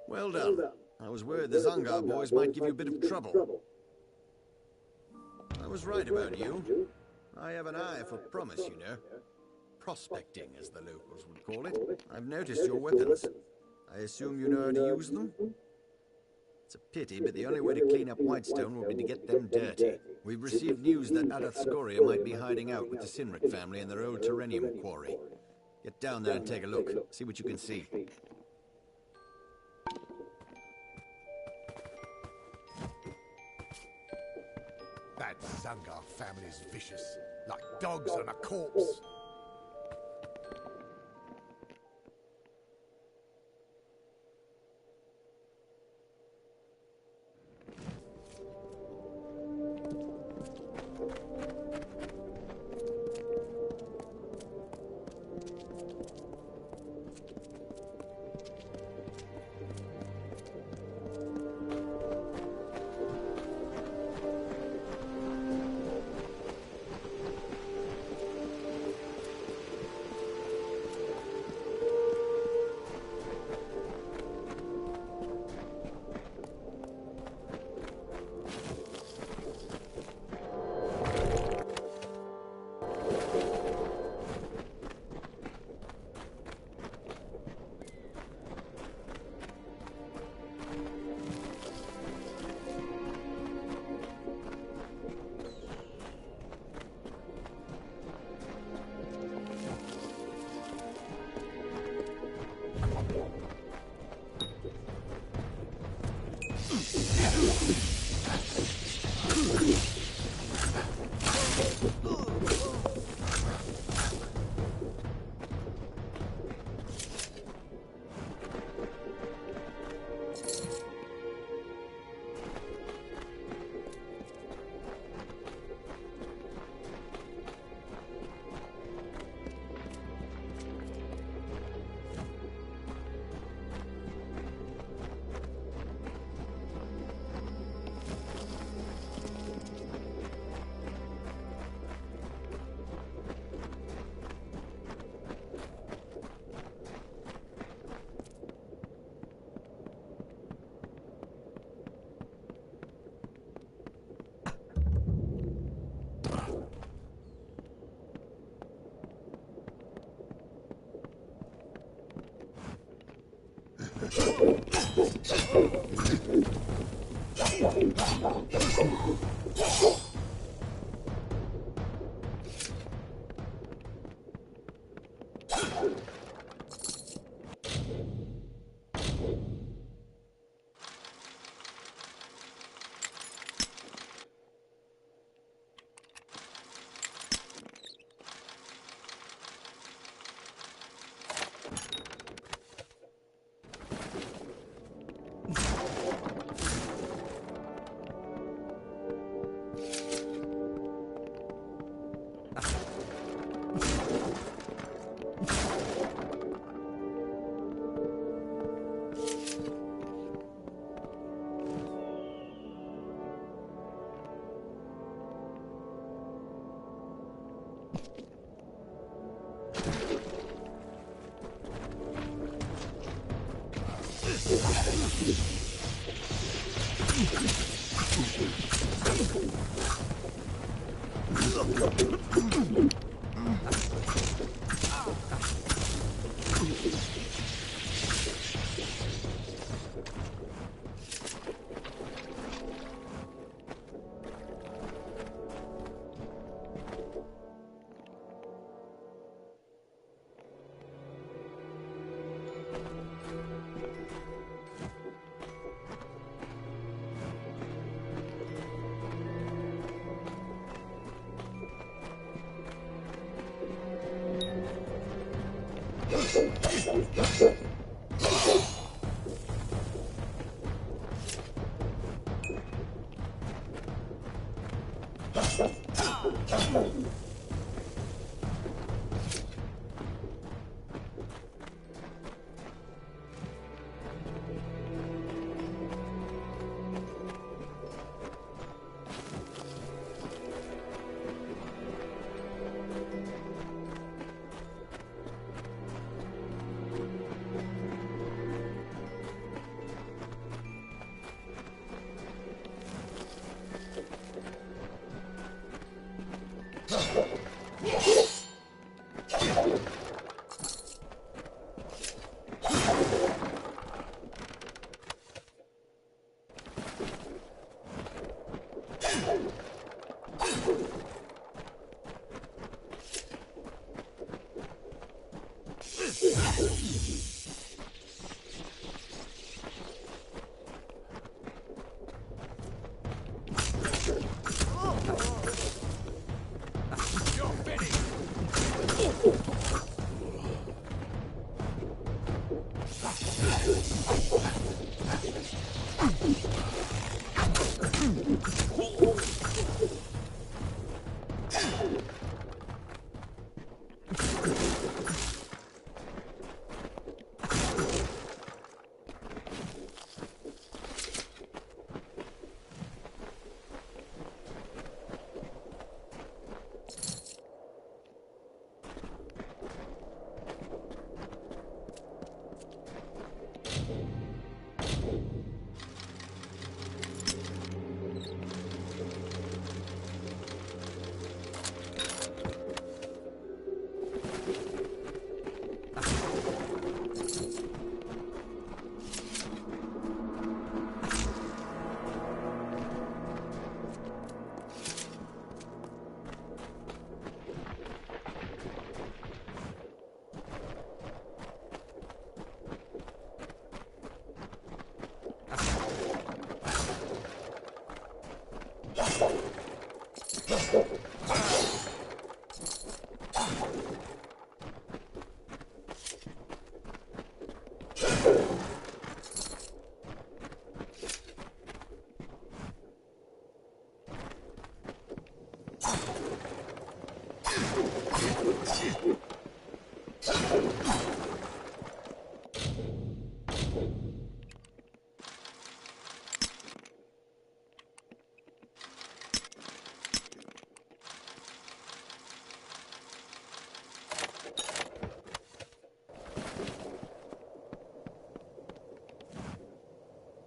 P: Well done. I was worried the Zangar boys might give you a bit of trouble. I was right about you. I have an eye for promise, you know. Prospecting, as the locals would call it. I've noticed your weapons. I assume you know how to use them? It's a pity, but the only way to clean up Whitestone will be to get them dirty. We've received news that Adath Scoria might be hiding out with the Sinric family in their old Terrenium quarry. Get down there and take a look. See what you can see.
O: That Zangar family's vicious, like dogs on a corpse.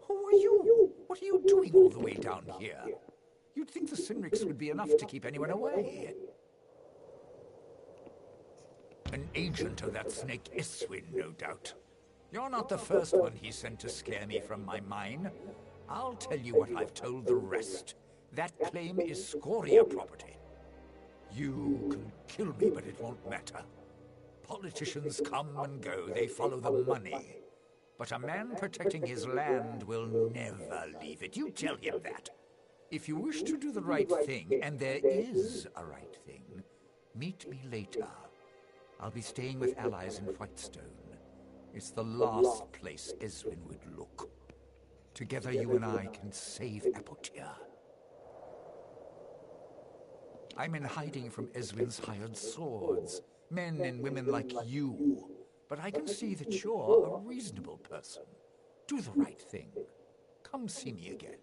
R: Who are you? What are you doing all the way down here? You'd think the Sinrix would be enough to keep anyone away. An agent of that snake Iswin, no doubt. You're not the first one he sent to scare me from my mine. I'll tell you what I've told the rest. That claim is Scoria property. You can kill me, but it won't matter. Politicians come and go, they follow the money. But a man protecting his land will never leave it. You tell him that. If you wish to do the right thing, and there is a right thing, meet me later. I'll be staying with allies in Whitestone. It's the last place Eswin would look. Together you and I can save Apotia. I'm in hiding from Eswin's hired swords, men and women like you. But I can see that you're a reasonable person. Do the right thing. Come see me again.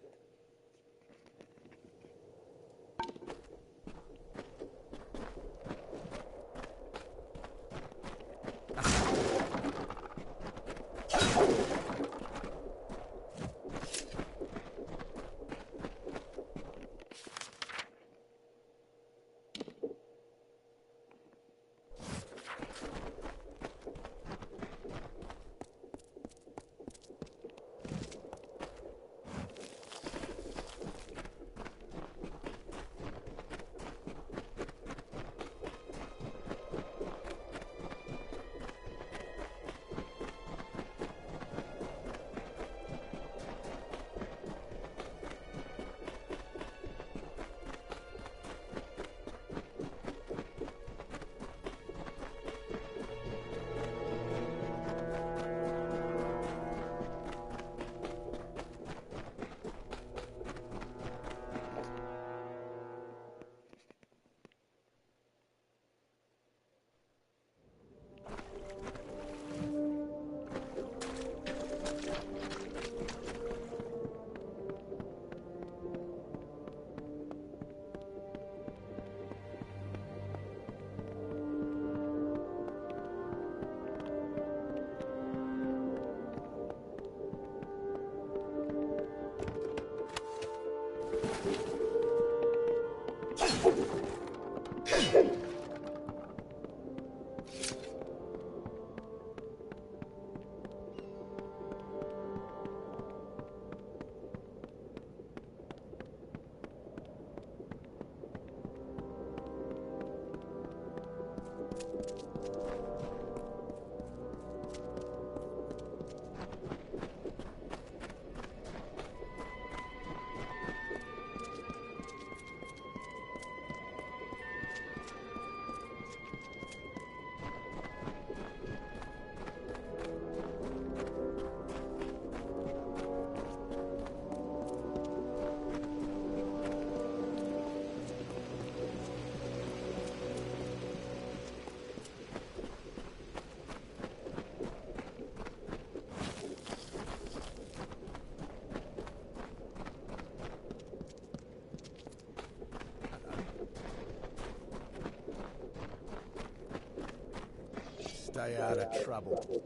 K: Stay out of trouble.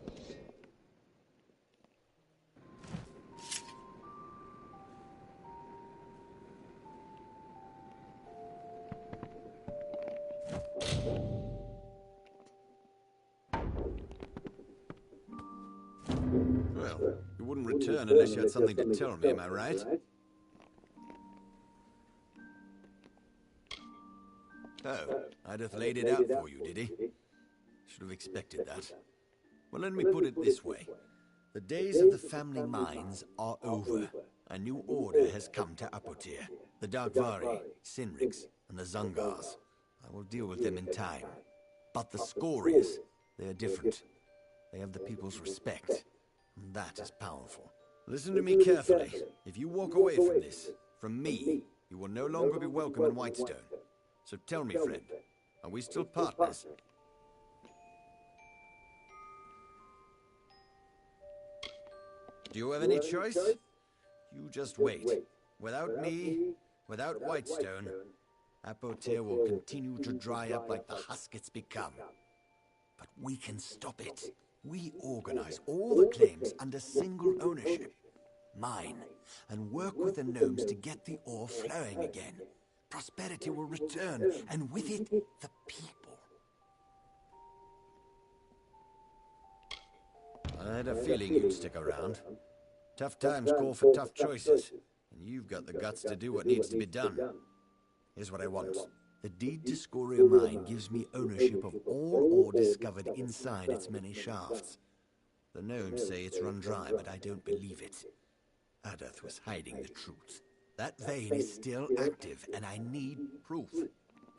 P: Well, you wouldn't return unless you had something to tell me, am I right? Oh, I'd have laid it out for you, did he? Should have expected that. Well, let me put it this way. The days of the family mines are over. A new order has come to Apotir. The Darkvari, Sinrix, and the Zungars. I will deal with them in time. But the Scorias, they are different. They have the people's respect. And that is powerful. Listen to me carefully. If you walk away from this, from me, you will no longer be welcome in Whitestone. So tell me, friend, are we still partners? Do you have any choice? You just wait. Without me, without Whitestone, Apotir will continue to dry up like the husk it's become. But we can stop it. We organize all the claims under single ownership. Mine. And work with the gnomes to get the ore flowing again. Prosperity will return, and with it, the people. I had a feeling you'd stick around. Tough times call for tough choices, and you've got the guts to do what needs to be done. Here's what I want. The deed to Scoria Mine gives me ownership of all ore discovered inside its many shafts. The gnomes say it's run dry, but I don't believe it. Adath was hiding the truth. That vein is still active, and I need proof.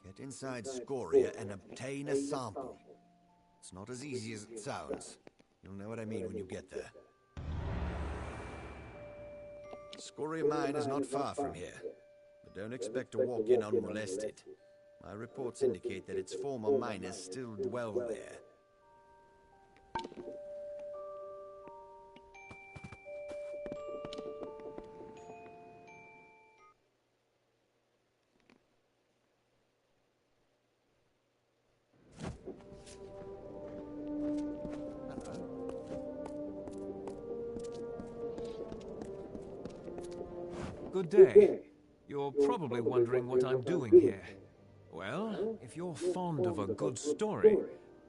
P: Get inside Scoria and obtain a sample. It's not as easy as it sounds. You'll know what I mean when you get there. Scoria Mine is not far from here, but don't expect to walk in unmolested. My reports indicate that its former miners still dwell there.
S: Good day. You're probably wondering what I'm doing here. Well, if you're fond of a good story,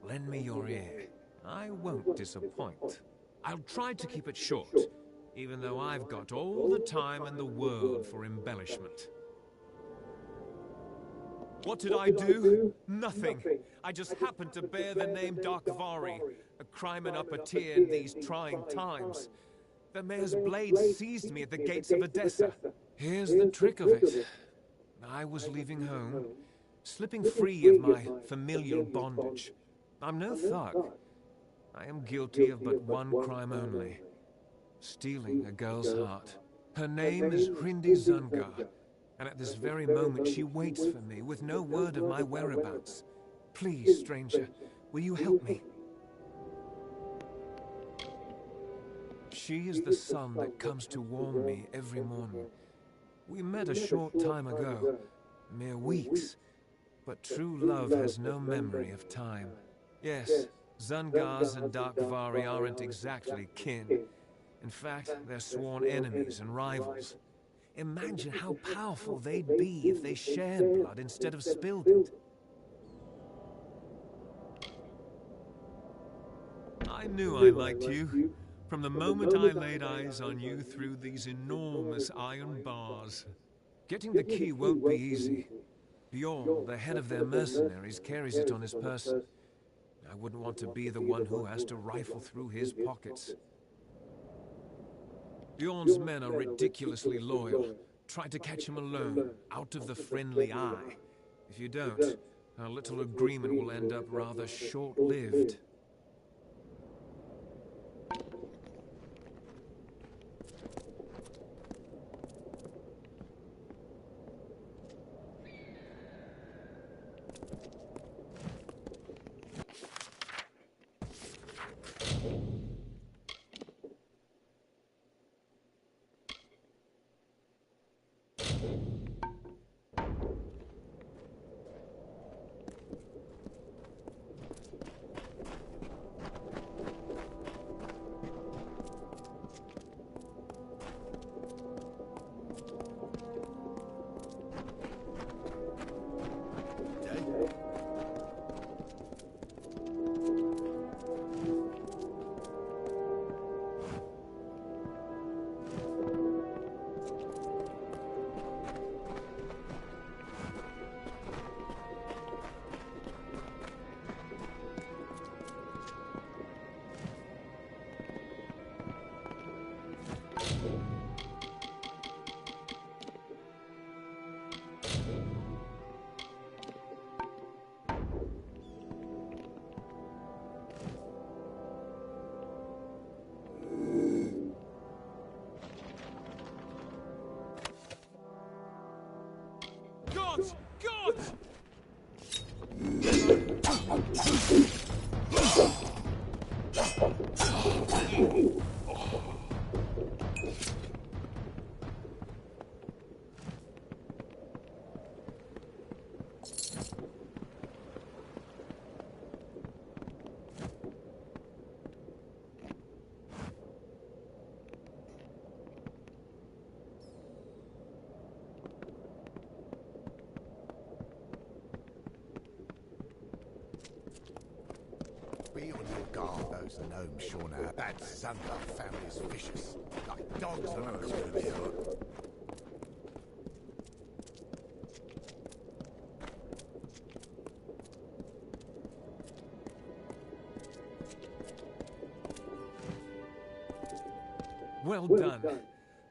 S: lend me your ear. I won't disappoint. I'll try to keep it short, even though I've got all the time in the world for embellishment. What did I do? Nothing. I just happened to bear the name Darkvari, a crime and Apotir in these trying times. The mayor's blade seized me at the gates of Edessa. Here's the trick of it. I was leaving home, slipping free of my familial bondage. I'm no thug. I am guilty of but one crime only. Stealing a girl's heart. Her name is Hrindi Zungar, and at this very moment she waits for me with no word of my whereabouts. Please, stranger, will you help me? She is the sun that comes to warm me every morning. We met a short time ago, mere weeks, but true love has no memory of time. Yes, Zungars and Darkvari aren't exactly kin. In fact, they're sworn enemies and rivals. Imagine how powerful they'd be if they shared blood instead of spilled it. I knew I liked you. From the moment I laid eyes on you through these enormous iron bars. Getting the key won't be easy. Bjorn, the head of their mercenaries, carries it on his person. I wouldn't want to be the one who has to rifle through his pockets. Bjorn's men are ridiculously loyal. Try to catch him alone, out of the friendly eye. If you don't, our little agreement will end up rather short-lived.
O: Those gnomes sure know that Zanga family's vicious. Like dogs that are going to be out.
S: Well done.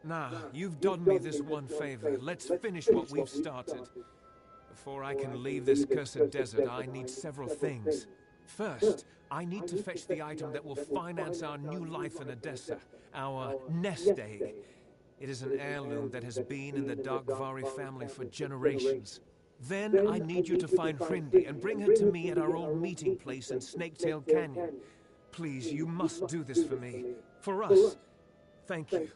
S: Now, you've done me this one favor. Let's finish what we've started. Before I can leave this cursed desert, I need several things. First, I need to fetch the item that will finance our new life in Odessa, our nest egg. It is an heirloom that has been in the Darkvari family for generations. Then I need you to find Hrindi and bring her to me at our old meeting place in Snaketail Canyon. Please, you must do this for me. For us. Thank you.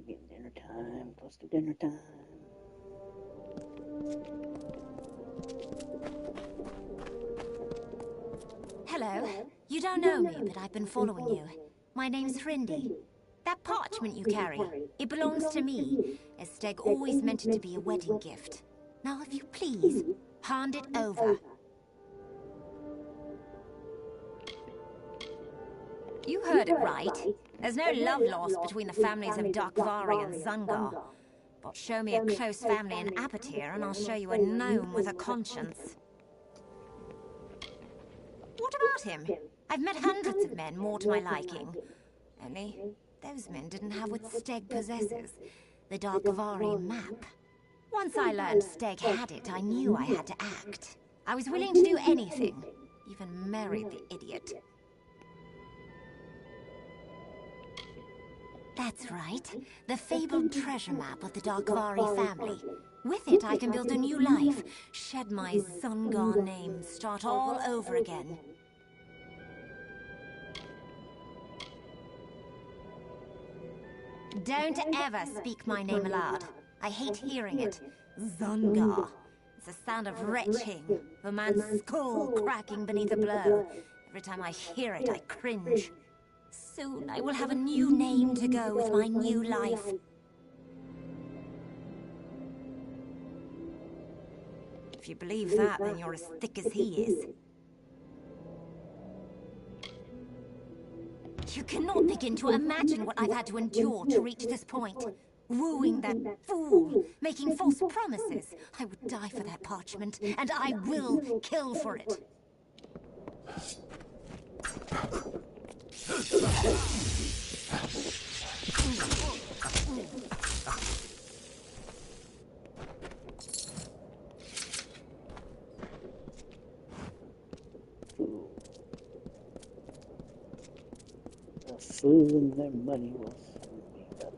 A: Getting dinner time, close to dinner time.
L: Hello. You don't know me, but I've been following you. My name's Rindy. That parchment you carry, it belongs to me, as Steg always meant it to be a wedding gift. Now, if you please, hand it over. You heard it right. There's no love lost between the families of Darkvari and Zungar. But show me a close family in Apotir, and I'll show you a gnome with a conscience. What about him? I've met hundreds of men more to my liking. Only, those men didn't have what Steg possesses, the Darkvari map. Once I learned Steg had it, I knew I had to act. I was willing to do anything, even marry the idiot. That's right. The fabled treasure map of the Darkvari family. With it, I can build a new life, shed my Zungar name, start all over again. Don't ever speak my name aloud. I hate hearing it. Zungar. It's the sound of retching, of a man's skull cracking beneath a blow. Every time I hear it, I cringe. Soon I will have a new name to go with my new life. If you believe that, then you're as thick as he is. You cannot begin to imagine what I've had to endure to reach this point. Wooing that fool, making false promises. I would die for that parchment, and I will kill for it.
A: Food and their money will soon be done.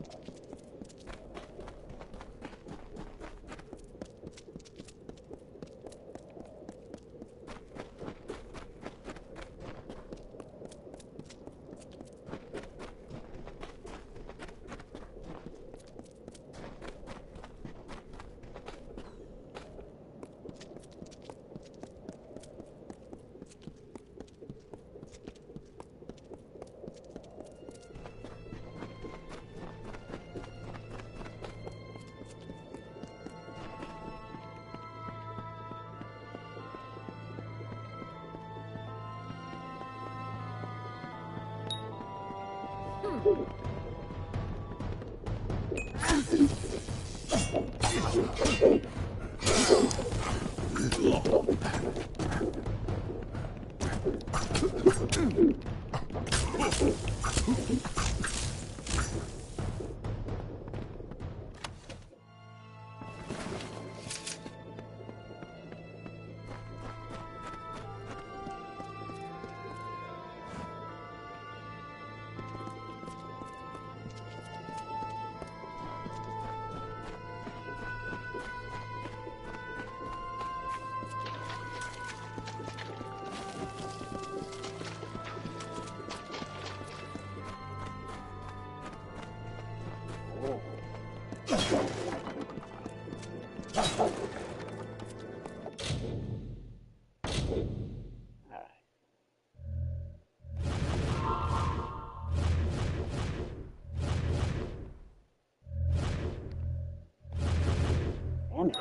A: Damn it.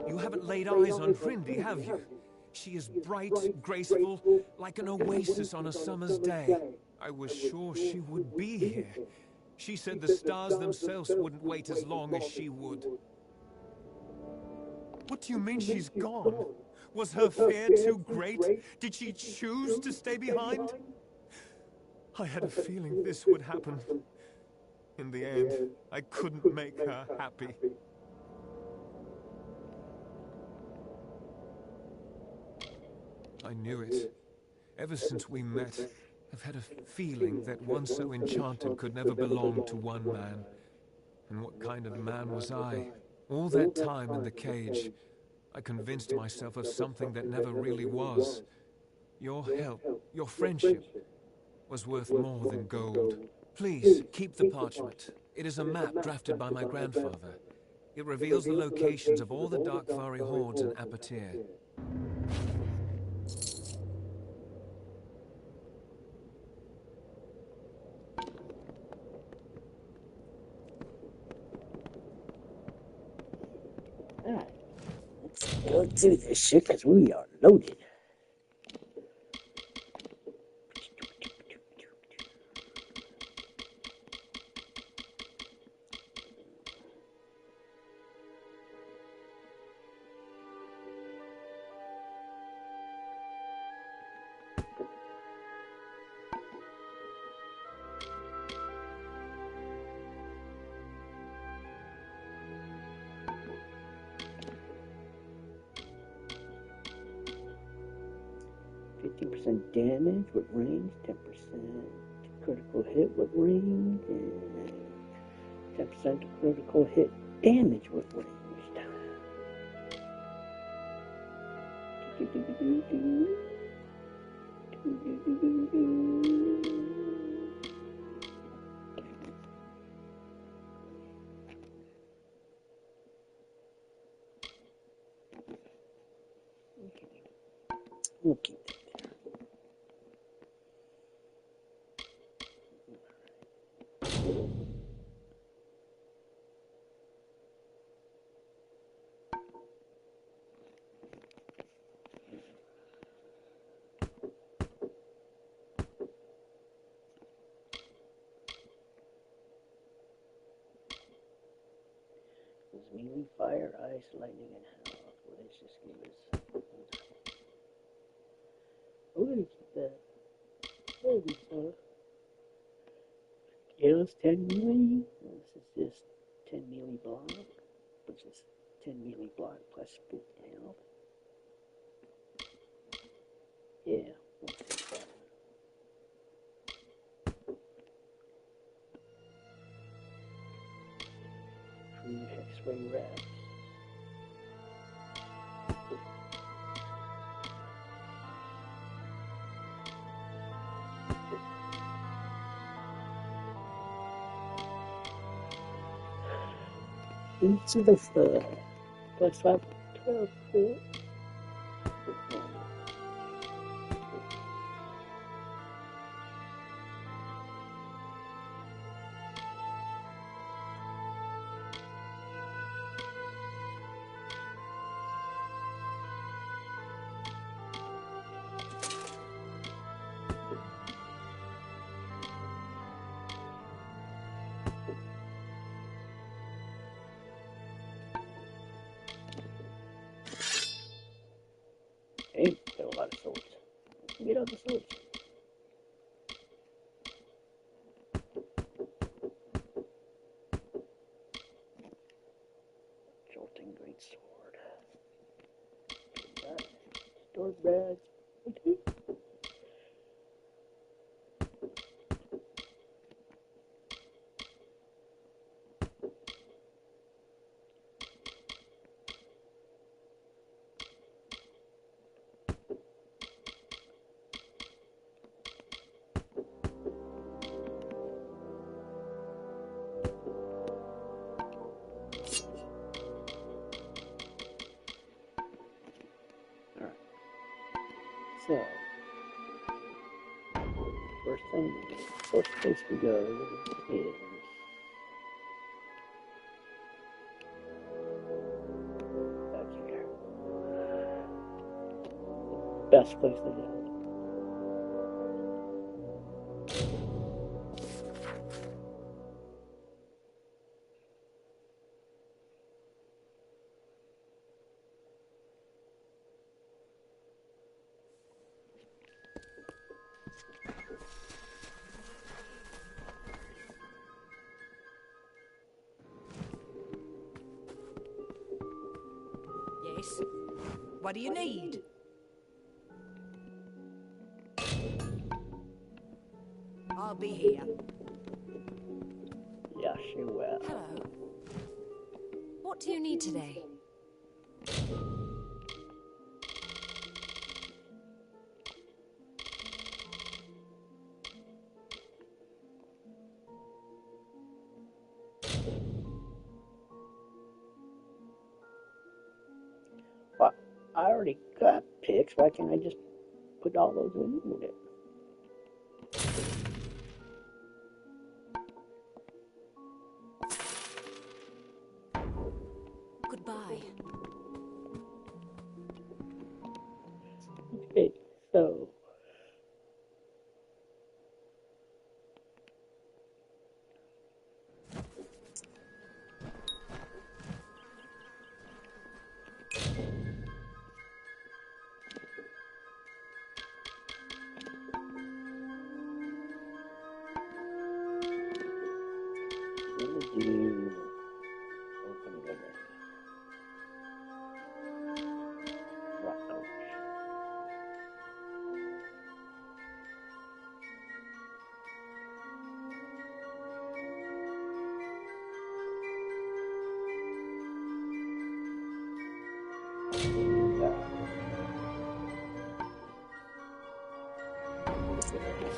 S: You haven't laid eyes on Hrindi, have you? She is bright, graceful, like an oasis on a summer's day. I was sure she would be here. She said the stars themselves wouldn't wait as long as she would. What do you mean she's gone? Was her fear too great? Did she choose to stay behind? I had a feeling this would happen. In the end, I couldn't make her happy. I knew it. Ever since we met, I've had a feeling that one so enchanted could never belong to one man. And what kind of man was I? All that time in the cage, I convinced myself of something that never really was. Your help, your friendship, was worth more than gold. Please, keep the parchment. It is a map drafted by my grandfather. It reveals the locations of all the Darkvari hordes in Apatir.
A: Alright, let's go do this shit because we are loaded. Damage with range, 10% critical hit with range, and 10% critical hit damage with range. Okay. Melee, fire, ice, lightning, and health. Well, let's just give us. We're gonna keep that. There we go. Heals 10 melee. This is just 10 melee block, which is 10 melee block plus 50 health. Yeah, we'll take that. True X-ray wraps. Into the fur. Plus 5, 12 foot. Hey, got a lot of swords. Get all the swords. Jolting great sword. Store bags. Okay. So, first place to go is back here. Best place to go.
N: Yes? What do you need? I'll be here.
A: Yes, you will.
B: Hello. What do you need today?
A: Well, I already got picks. Why can't I just put all those in with it?
B: Goodbye.
A: Okay, so what would you open with it? Rock coach.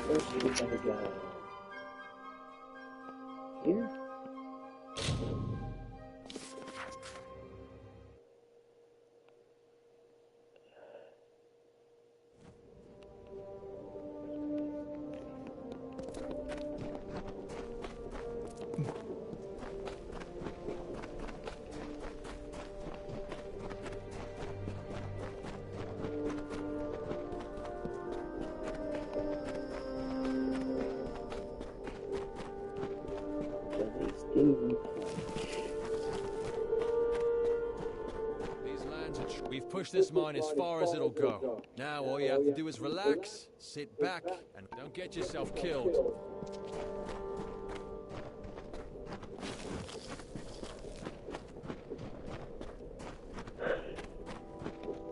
A: First, we gotta go here.
Q: These lands are... We've pushed this mine as far as it'll go. Now all you have to do is relax, sit back, and don't get yourself killed.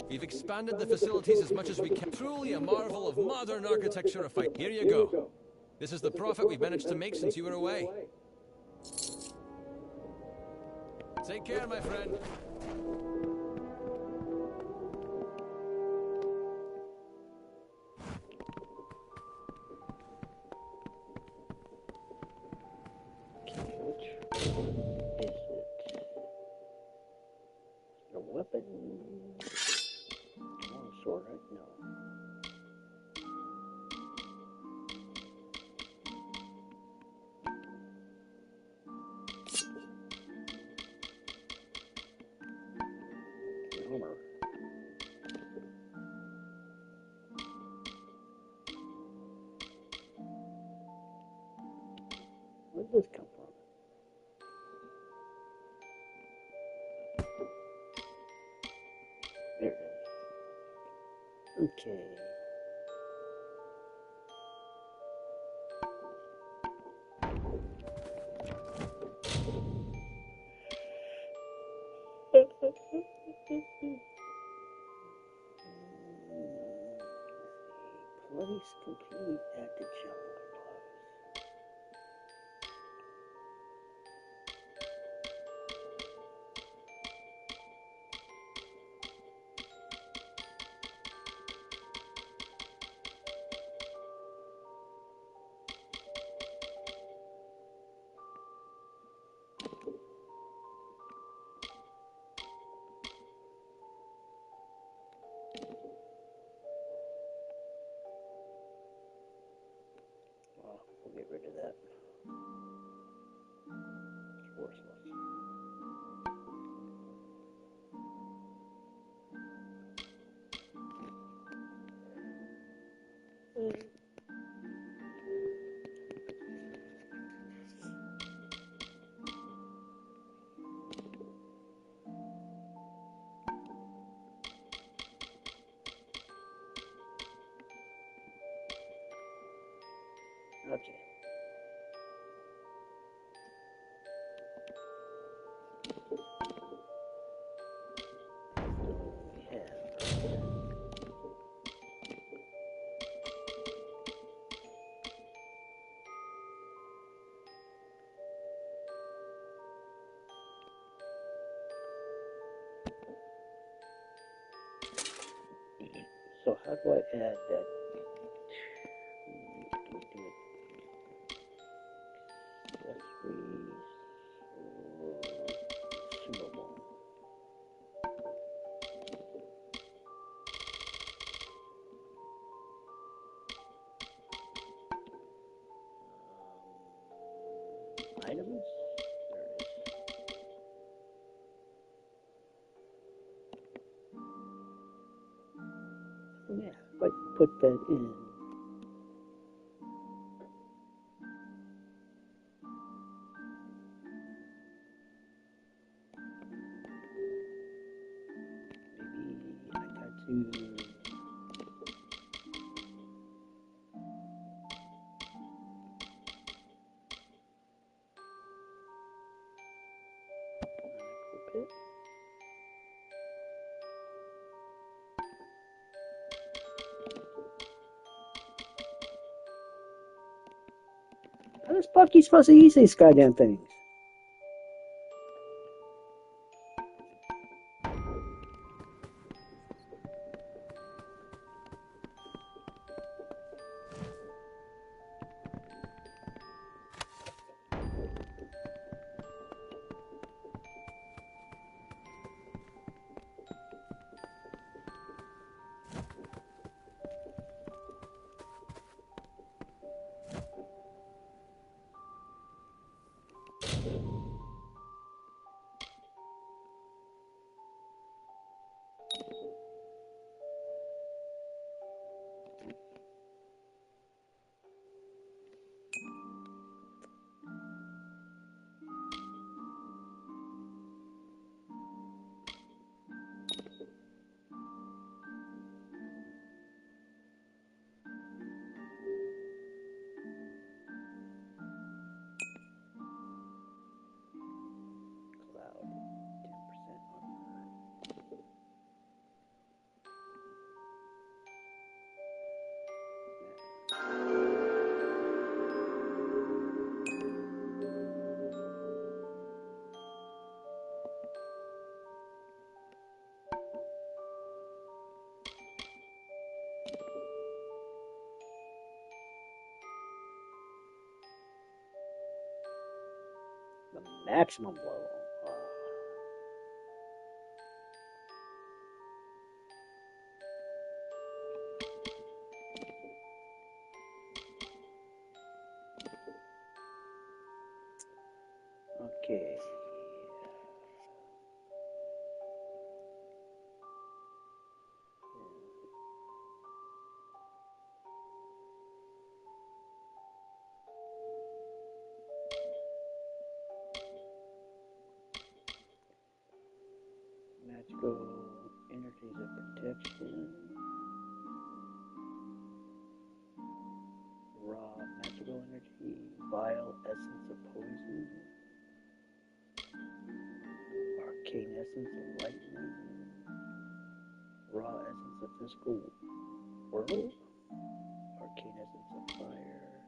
Q: We've expanded the facilities as much as we can. Truly a marvel of modern architecture. Here you go. This is the profit we've managed to make since you were away. Take care, my friend.
A: Which one is it? A weapon? I want a sword, right? No. Armor. Where did this come from? There it is. Okay. Place complete at the jungle close. Well, we'll get rid of that. It's worthless. Okay. We have so how do I add that? Do it accessories or consumable? Items? There it is. Yeah, but put that in. Maybe I got to. Equip it. How the fuck you supposed to use these goddamn things? The maximum level. Okay. Magical energies of protection. Raw magical energy. Vile essence of poison. Arcane essence of lightning. Raw essence of physical world. Arcane essence of fire.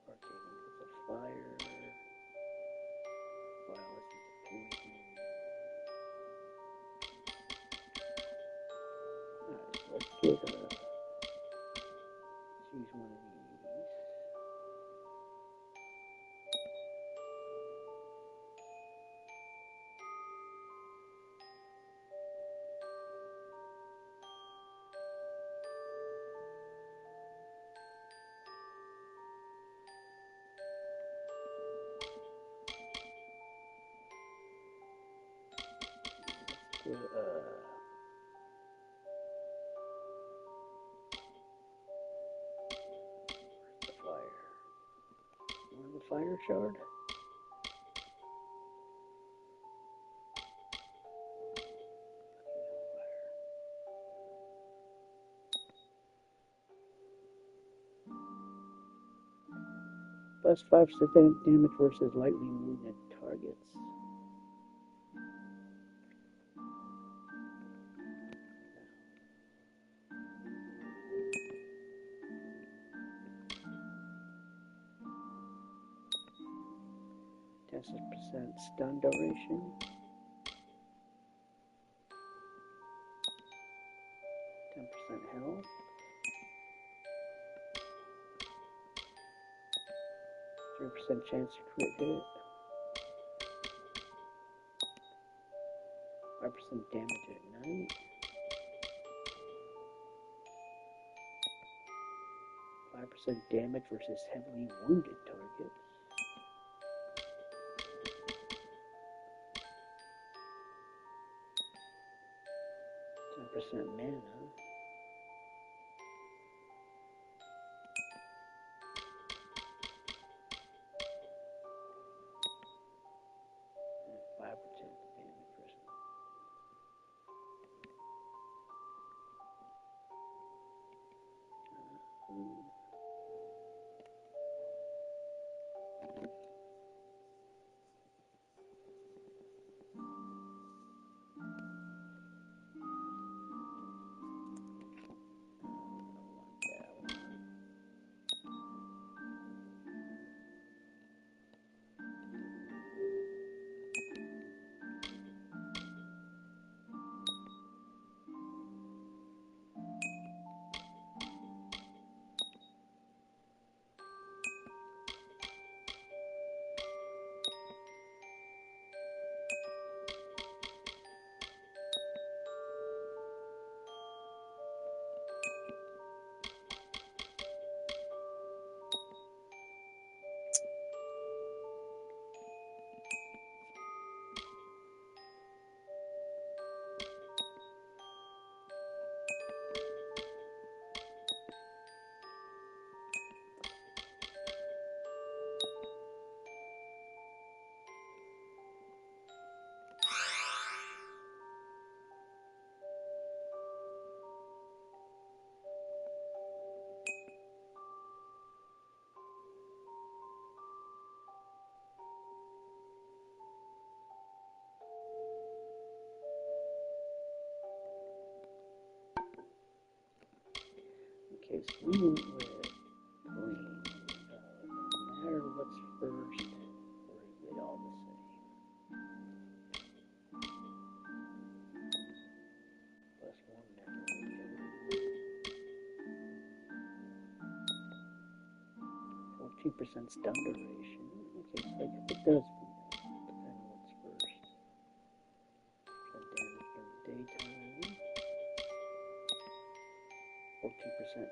A: Arcane essence of fire. Vile essence of poison. Alright, let's get choose one of these. Let's get the fire. Want the fire shard? Plus 5% damage versus lightly wounded targets. 10% stun duration. 10% health. 3% chance to crit hit. 5% damage at night. 5% damage versus heavily wounded targets. 10% mana. Okay, so we went with green. No matter what's first, or is it all the same? Plus one never. 14% stun duration. Okay, so I guess it does depend on what's first. Percent damage during the daytime. 14%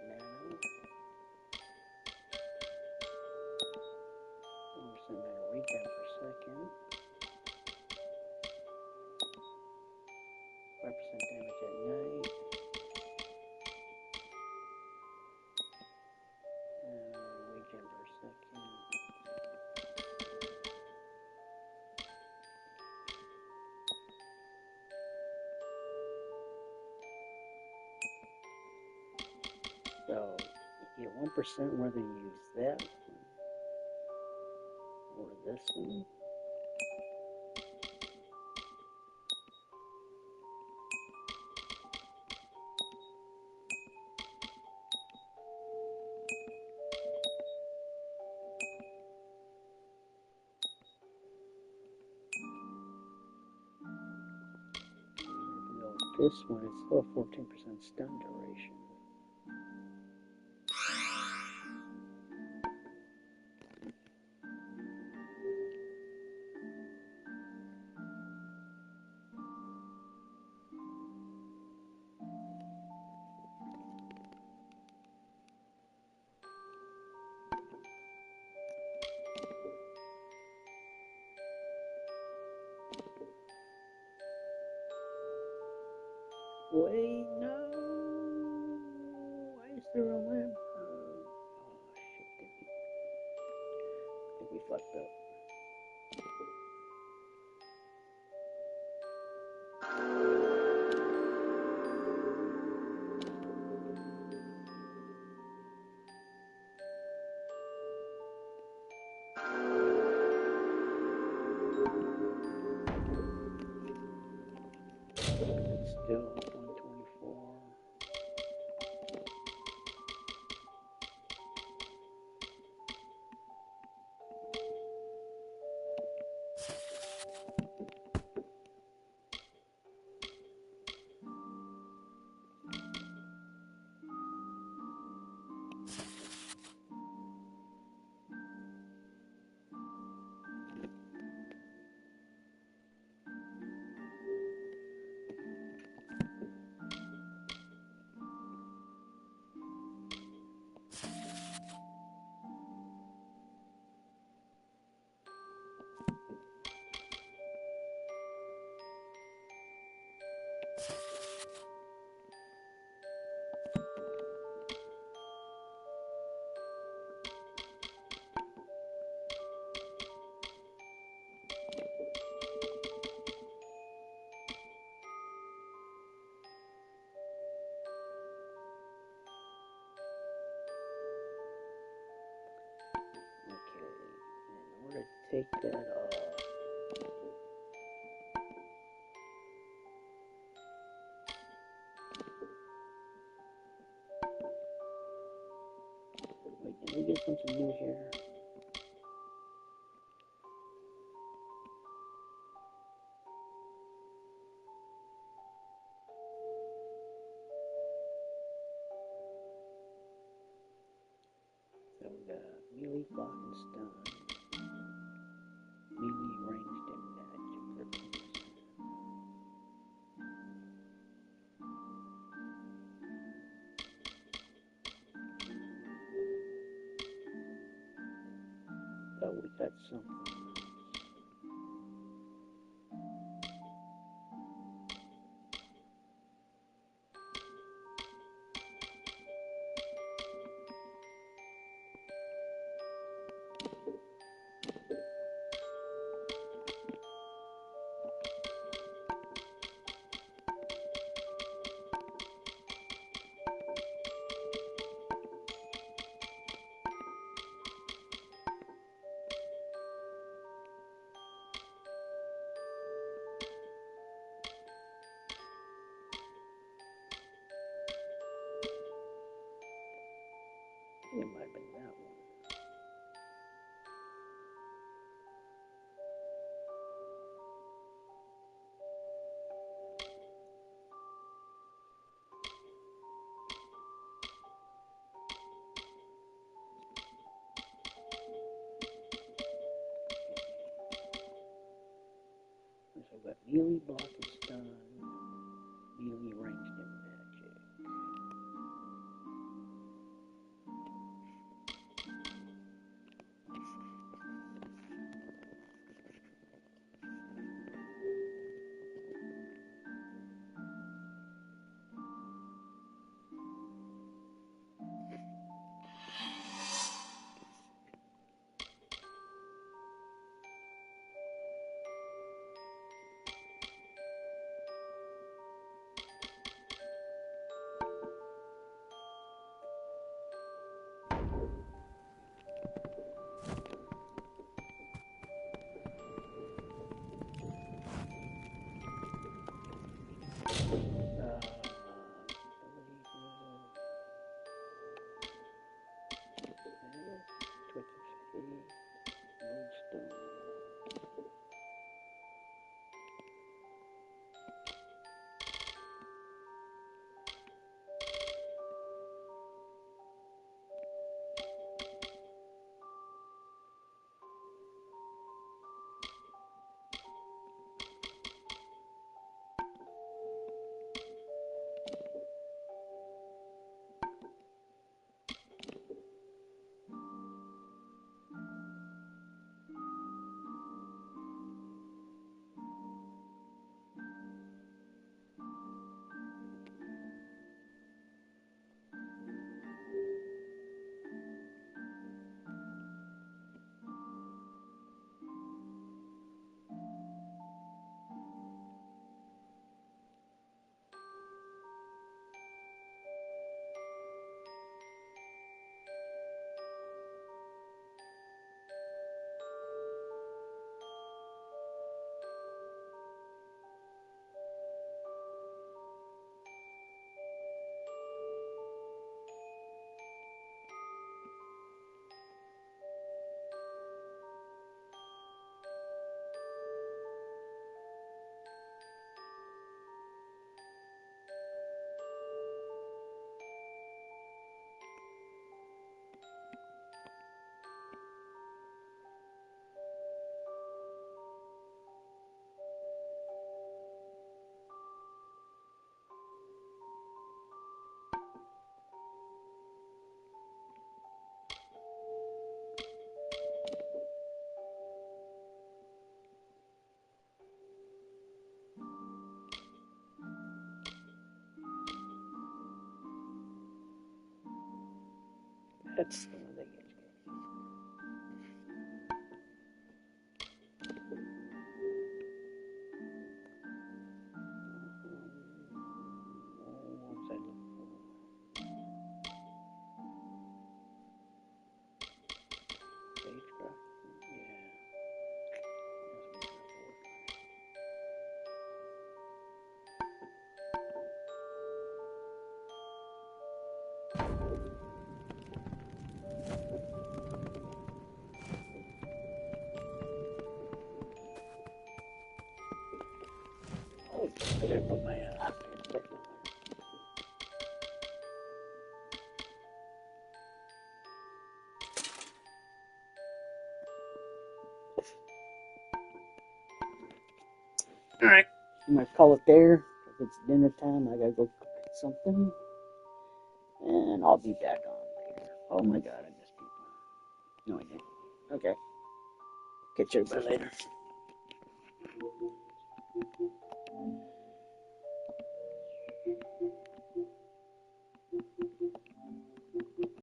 A: mana. 1% mana recap per second. 5% damage at night. Regen per second. So you get 1% whether you use that one or this one. This one is still 14% stun duration. Wait, no! Why is there a limp? Oh shit, I think we fucked up. Still 124. Take that off. Wait, did we get something new here? So we got melee, block, and stun. Melee, ranged, and magic. Oh, we got something. It might have been that one. So that melee block is done. Melee ranged in magic. That's the one they get. I gotta put my Alright, I'm gonna call it there. If it's dinner time, I gotta go cook something. And I'll be back on later. Oh my god, I missed people. No, I didn't. Okay. Catch everybody later.